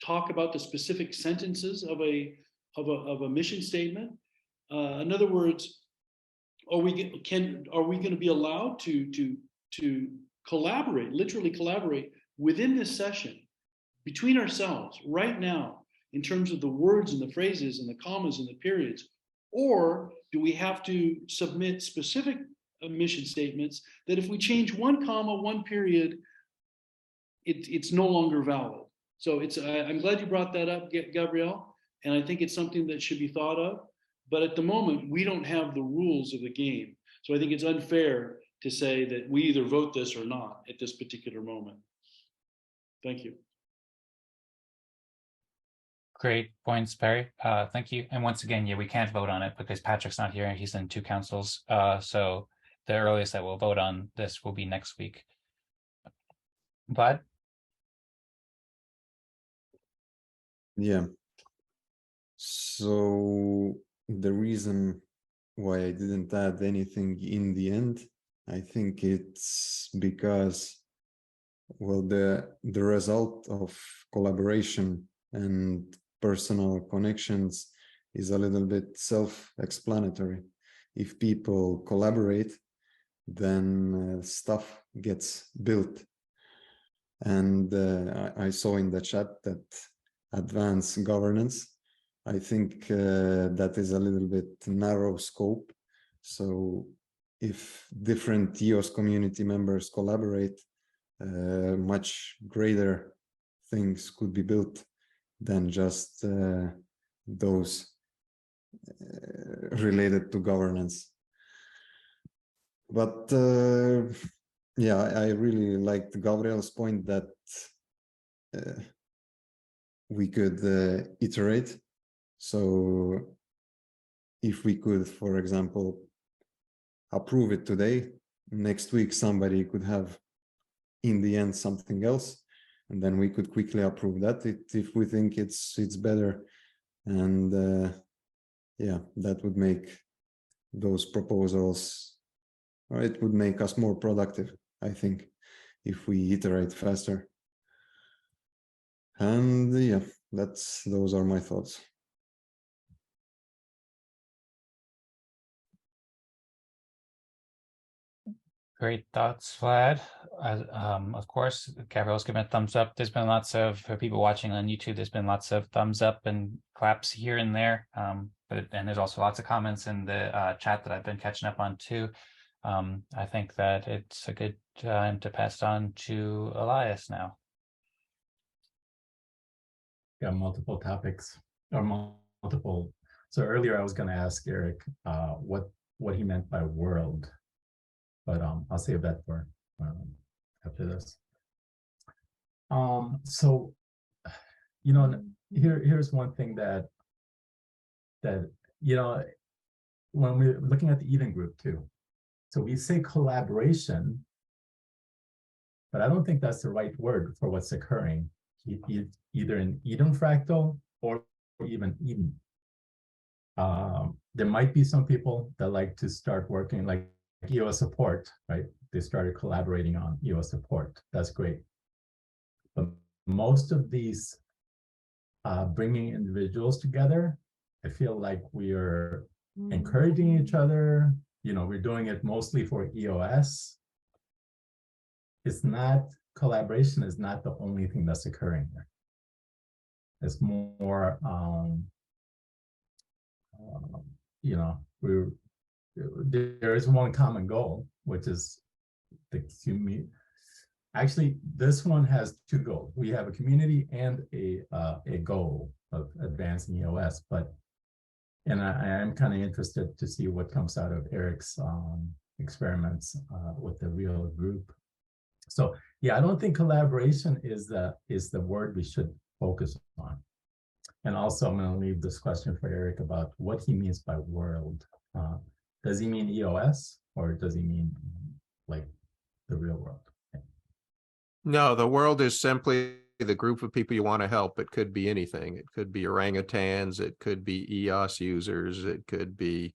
H: talk about the specific sentences of a mission statement? In other words, are we going to be allowed to collaborate, literally collaborate within this session between ourselves right now in terms of the words and the phrases and the commas and the periods? Or do we have to submit specific mission statements that if we change one comma, one period, it's no longer valid? So I'm glad you brought that up, Gabrielle, and I think it's something that should be thought of. But at the moment, we don't have the rules of the game. So I think it's unfair to say that we either vote this or not at this particular moment. Thank you.
A: Great points, Barry. Thank you. And once again, yeah, we can't vote on it because Patrick's not here and he's in two councils. So the earliest that we'll vote on this will be next week. Vlad?
J: Yeah. So the reason why I didn't add anything in the end, I think it's because, well, the result of collaboration and personal connections is a little bit self-explanatory. If people collaborate, then stuff gets built. And I saw in the chat that advanced governance, I think that is a little bit narrow scope. So if different EOS community members collaborate, much greater things could be built than just those related to governance. But yeah, I really liked Gabriel's point that we could iterate. So if we could, for example, approve it today, next week somebody could have in the end something else, and then we could quickly approve that if we think it's better. And yeah, that would make those proposals, or it would make us more productive, I think, if we iterate faster. And yeah, those are my thoughts.
A: Great thoughts, Vlad. Of course, Gabriel's given a thumbs up. There's been lots of, for people watching on YouTube, there's been lots of thumbs up and claps here and there. And there's also lots of comments in the chat that I've been catching up on too. I think that it's a good time to pass on to Elias now.
D: Got multiple topics or multiple. So earlier I was going to ask Eric what he meant by world, but I'll save that for after this. So, you know, here's one thing that you know, when we're looking at the Eden group too. So we say collaboration, but I don't think that's the right word for what's occurring, either in Eden Fractal or even Eden. There might be some people that like to start working like EOS support, right? They started collaborating on EOS support. That's great. But most of these bringing individuals together, I feel like we are encouraging each other. You know, we're doing it mostly for EOS. It's not, collaboration is not the only thing that's occurring there. It's more, you know, there is one common goal, which is the community. Actually, this one has two goals. We have a community and a goal of advancing EOS, and I am kind of interested to see what comes out of Eric's experiments with the real group. So yeah, I don't think collaboration is the word we should focus on. And also, I'm going to leave this question for Eric about what he means by world. Does he mean EOS or does he mean like the real world?
I: No, the world is simply the group of people you want to help. It could be anything. It could be orangutans. It could be EOS users. It could be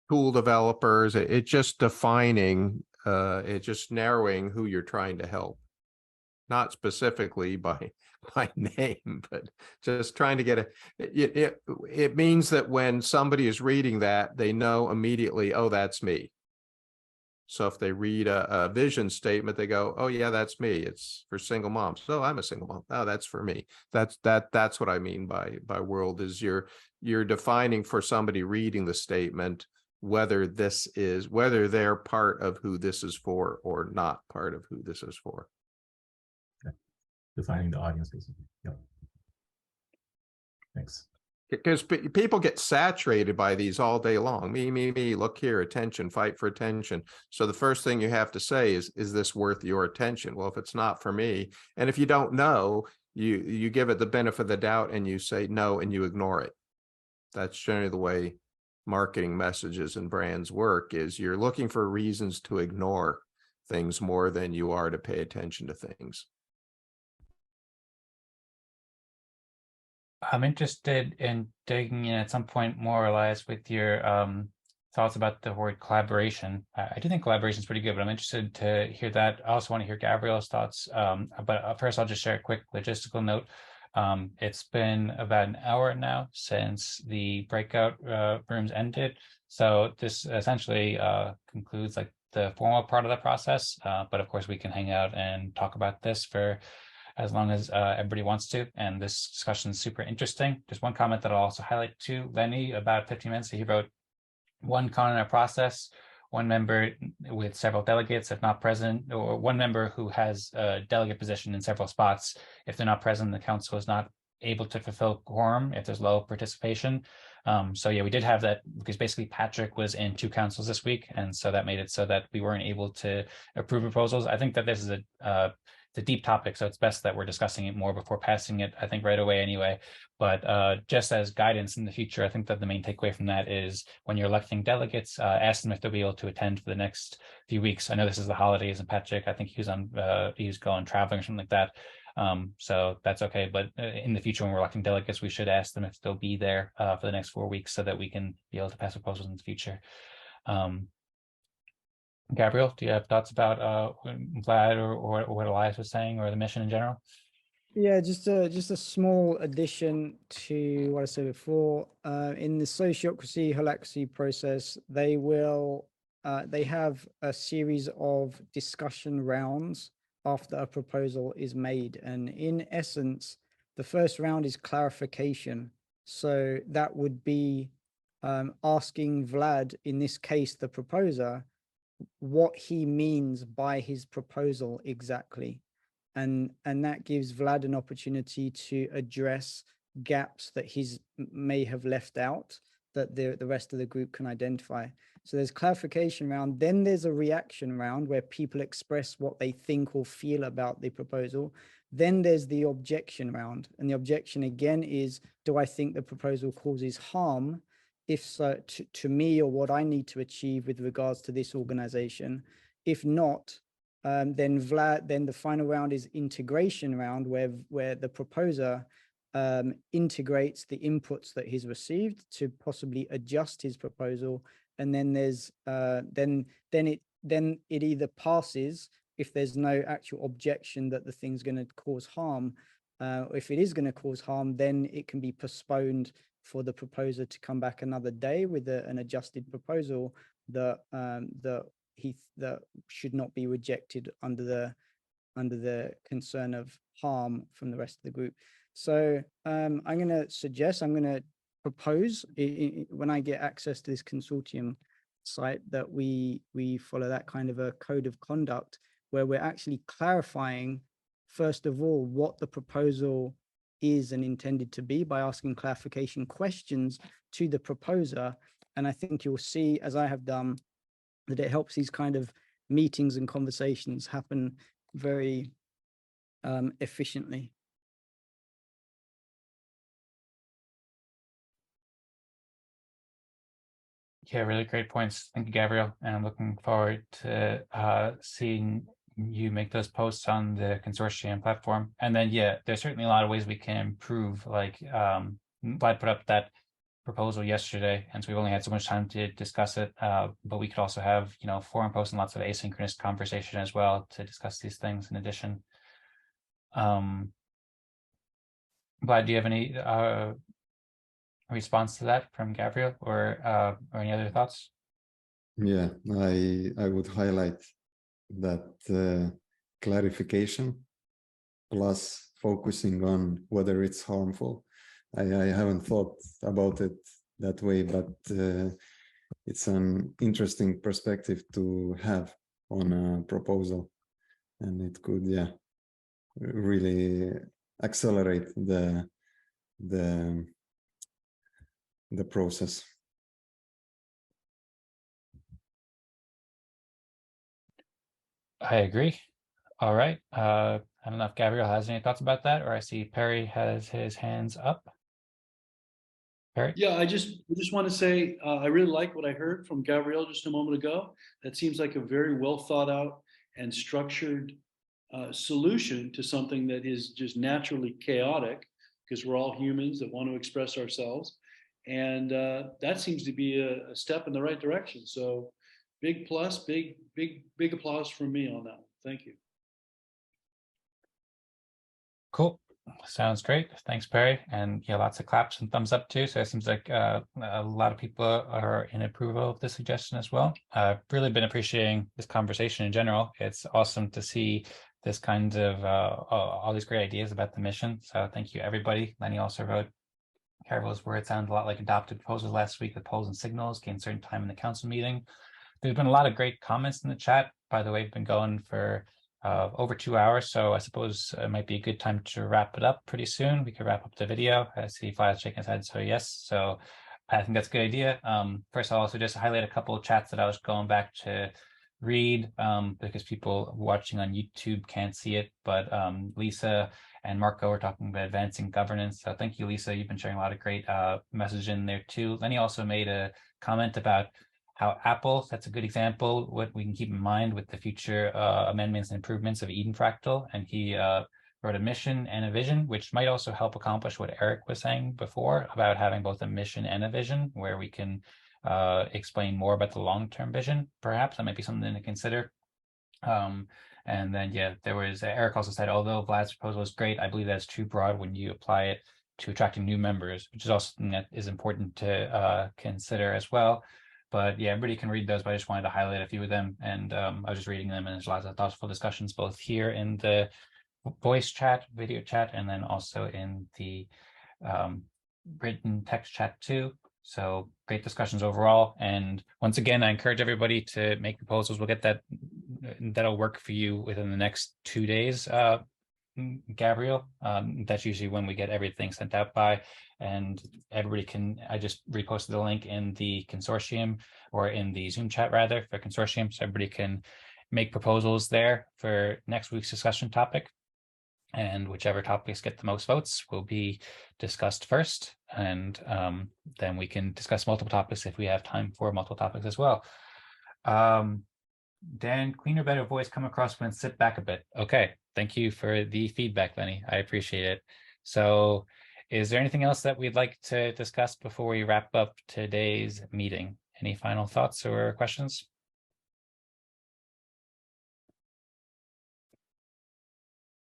I: tool developers. It's just defining, it's just narrowing who you're trying to help. Not specifically by name, but just trying to get it means that when somebody is reading that, they know immediately, oh, that's me. So if they read a vision statement, they go, oh yeah, that's me. It's for single moms. Oh, I'm a single mom. Oh, that's for me. That's what I mean by world, is you're defining for somebody reading the statement whether they're part of who this is for or not part of who this is for.
D: Okay. Defining the audience basically. Yep. Thanks.
I: Because people get saturated by these all day long. Me, look here, attention, fight for attention. So the first thing you have to say is this worth your attention? Well, if it's not for me, and if you don't know, you give it the benefit of the doubt and you say no and you ignore it. That's generally the way marketing messages and brands work, is you're looking for reasons to ignore things more than you are to pay attention to things.
A: I'm interested in digging in at some point more or less with your thoughts about the word collaboration. I do think collaboration is pretty good, but I'm interested to hear that. I also want to hear Gabriel's thoughts. But first, I'll just share a quick logistical note. It's been about an hour now since the breakout rooms ended. So this essentially concludes like the formal part of the process. But of course, we can hang out and talk about this for as long as everybody wants to. And this discussion is super interesting. Just one comment that I'll also highlight to Lenny about 15 minutes. He wrote, one con in our process, one member with several delegates, if not present, or one member who has a delegate position in several spots. If they're not present, the council is not able to fulfill quorum if there's low participation. So yeah, we did have that because basically Patrick was in 2 councils this week. And so that made it so that we weren't able to approve proposals. I think that this is it's a deep topic, so it's best that we're discussing it more before passing it, I think, right away anyway. But just as guidance in the future, I think that the main takeaway from that is when you're electing delegates, ask them if they'll be able to attend for the next few weeks. I know this is the holidays, and Patrick, I think he was going traveling or something like that. So that's okay. But in the future, when we're electing delegates, we should ask them if they'll be there for the next 4 weeks so that we can be able to pass proposals in the future. Gabriel, do you have thoughts about Vlad or what Elias was saying, or the mission in general?
C: Yeah, just a small addition to what I said before. In the sociocracy holacracy process, they have a series of discussion rounds after a proposal is made, and in essence, the first round is clarification. So that would be asking Vlad, in this case, the proposer, what he means by his proposal exactly. And that gives Vlad an opportunity to address gaps that he's may have left out that the rest of the group can identify. So there's clarification round, then there's a reaction round where people express what they think or feel about the proposal. Then there's the objection round, and the objection again is, do I think the proposal causes harm? If so, to me, or what I need to achieve with regards to this organization. If not, then the final round is integration round, where the proposer integrates the inputs that he's received to possibly adjust his proposal. And then there's then it either passes if there's no actual objection that the thing's going to cause harm. If it is going to cause harm, then it can be postponed for the proposer to come back another day with an adjusted proposal that that should not be rejected under the concern of harm from the rest of the group. So I'm going to propose when I get access to this consortium site that we follow that kind of a code of conduct where we're actually clarifying, first of all, what the proposal is and intended to be by asking clarification questions to the proposer. And I think you'll see, as I have done, that it helps these kind of meetings and conversations happen very efficiently.
A: Yeah, really great points. Thank you, Gabriel. And I'm looking forward to seeing you make those posts on the consortium platform. And then, yeah, there's certainly a lot of ways we can improve. Like Vlad put up that proposal yesterday, and so we've only had so much time to discuss it. But we could also have, forum posts and lots of asynchronous conversation as well to discuss these things in addition. Vlad, do you have any response to that from Gabriel or any other thoughts?
J: Yeah, I would highlight that clarification plus focusing on whether it's harmful. I haven't thought about it that way, but it's an interesting perspective to have on a proposal, and it could, yeah, really accelerate the the process.
A: I agree. All right. I don't know if Gabriel has any thoughts about that, or I see Perry has his hands up. Perry?
H: Yeah, I just want to say I really like what I heard from Gabrielle just a moment ago. That seems like a very well thought out and structured solution to something that is just naturally chaotic, because we're all humans that want to express ourselves. And that seems to be a step in the right direction. So big plus, big applause from me on that one. Thank you.
A: Cool. Sounds great. Thanks, Perry. And yeah, lots of claps and thumbs up too. So it seems like a lot of people are in approval of the suggestion as well. I've really been appreciating this conversation in general. It's awesome to see this kind of all these great ideas about the mission. So thank you, everybody. Lenny also wrote Carol's words sound a lot like adopted proposals last week with polls and signals, gained certain time in the council meeting. There's been a lot of great comments in the chat. By the way, we've been going for over 2 hours, so I suppose it might be a good time to wrap it up pretty soon. We could wrap up the video. I see Fly's shaking his head, so yes. So I think that's a good idea. First, I'll also just highlight a couple of chats that I was going back to read because people watching on YouTube can't see it, but Lisa and Marco are talking about advancing governance. So thank you, Lisa. You've been sharing a lot of great message in there too. Lenny also made a comment about how Apple, that's a good example, what we can keep in mind with the future amendments and improvements of Eden Fractal. And he wrote a mission and a vision, which might also help accomplish what Eric was saying before about having both a mission and a vision, where we can explain more about the long-term vision. Perhaps that might be something to consider. And then, yeah, there was, Eric also said, although Vlad's proposal is great, I believe that's too broad when you apply it to attracting new members, which is also something that is important to consider as well. But yeah, everybody can read those, but I just wanted to highlight a few of them. And I was just reading them, and there's lots of thoughtful discussions, both here in the voice chat, video chat, and then also in the written text chat too. So great discussions overall. And once again, I encourage everybody to make proposals. We'll get that'll work for you within the next 2 days, Gabriel. That's usually when we get everything sent out by, and everybody can, I just reposted the link in the consortium, or in the Zoom chat rather, for consortium, so everybody can make proposals there for next week's discussion topic. And whichever topics get the most votes will be discussed first. And then we can discuss multiple topics if we have time for multiple topics as well. Dan, cleaner, better voice come across when sit back a bit. Okay, thank you for the feedback, Lenny. I appreciate it. So is there anything else that we'd like to discuss before we wrap up today's meeting? Any final thoughts or questions?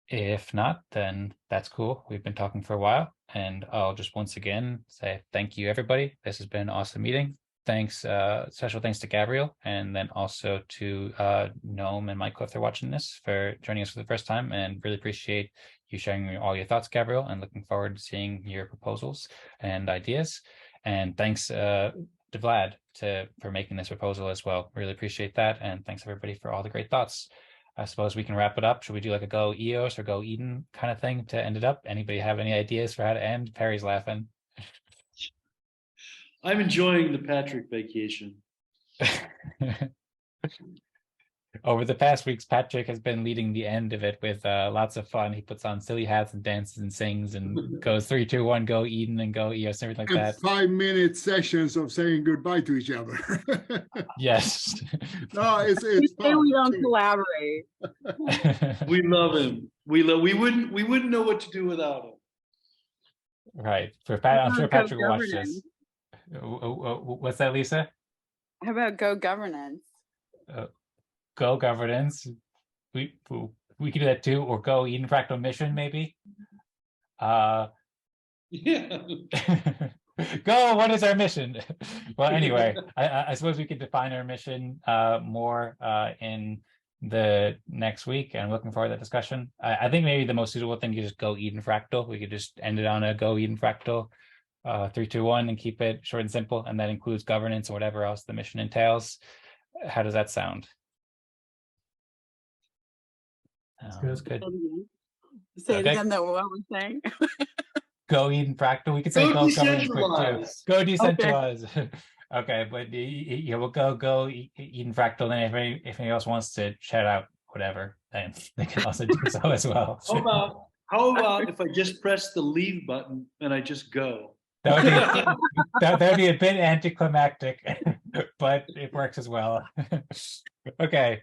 A: If not, then that's cool. We've been talking for a while, and I'll just once again say thank you, everybody. This has been an awesome meeting. Thanks, special thanks to Gabriel, and then also to Noam and Michael if they're watching this, for joining us for the first time, and really appreciate you sharing all your thoughts, Gabriel, and looking forward to seeing your proposals and ideas. And thanks to Vlad for making this proposal as well. Really appreciate that, and thanks everybody for all the great thoughts. I suppose we can wrap it up. Should we do like a go EOS or go Eden kind of thing to end it up? Anybody have any ideas for how to end? Perry's laughing.
H: I'm enjoying the Patrick vacation.
A: Over the past weeks, Patrick has been leading the end of it with lots of fun. He puts on silly hats and dances and sings and goes 3, 2, 1, go Eden and go EOS, everything like that.
L: 5-minute sessions of saying goodbye to each other.
A: Yes.
L: No, it's
G: say
L: fun.
G: we don't collaborate.
H: We love him. We wouldn't know what to do without him.
A: Right. I'm sure Patrick will watch this. What's that, Lisa?
G: How about go governance?
A: Go governance. We can do that too, or go Eden Fractal mission maybe.
H: Yeah.
A: Go. What is our mission? Well, anyway, I suppose we could define our mission more in the next week, and I'm looking forward to that discussion. I think maybe the most suitable thing is just go Eden Fractal. We could just end it on a go Eden Fractal 3, 2, 1 and keep it short and simple, and that includes governance or whatever else the mission entails. How does that sound?
D: That's good.
G: Say it
A: Okay.
G: again, though, what we're saying.
A: go Eden Fractal. We could say go governance quick too.
H: decentralize.
A: Go decentralize. Okay, but yeah, we'll go Eden Fractal. And if anyone else wants to shout out whatever, then they can also do so as well.
H: How about if I just press the leave button and I just go?
A: That would be that would be a bit anticlimactic, but it works as well. Okay,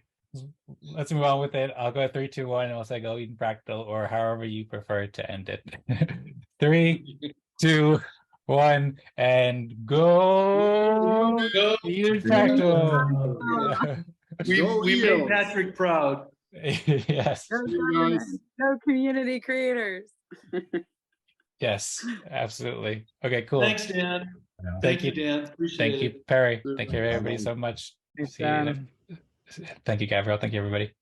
A: let's move on with it. I'll go 3, 2, 1, and I'll say go Eden Fractal, or however you prefer to end it. 3, 2, 1, and go Eden Fractal.
H: We made Patrick proud.
A: Yes.
G: Go government, go community creators.
A: Yes, absolutely. Okay, cool.
H: Thanks, Dan. Thank you, Dan. Appreciate
A: Thank
H: it.
A: you, Perry. Thank you, everybody, so much.
C: Thanks,
A: See you.
C: Dan.
A: Thank you, Gabriel. Thank you, everybody.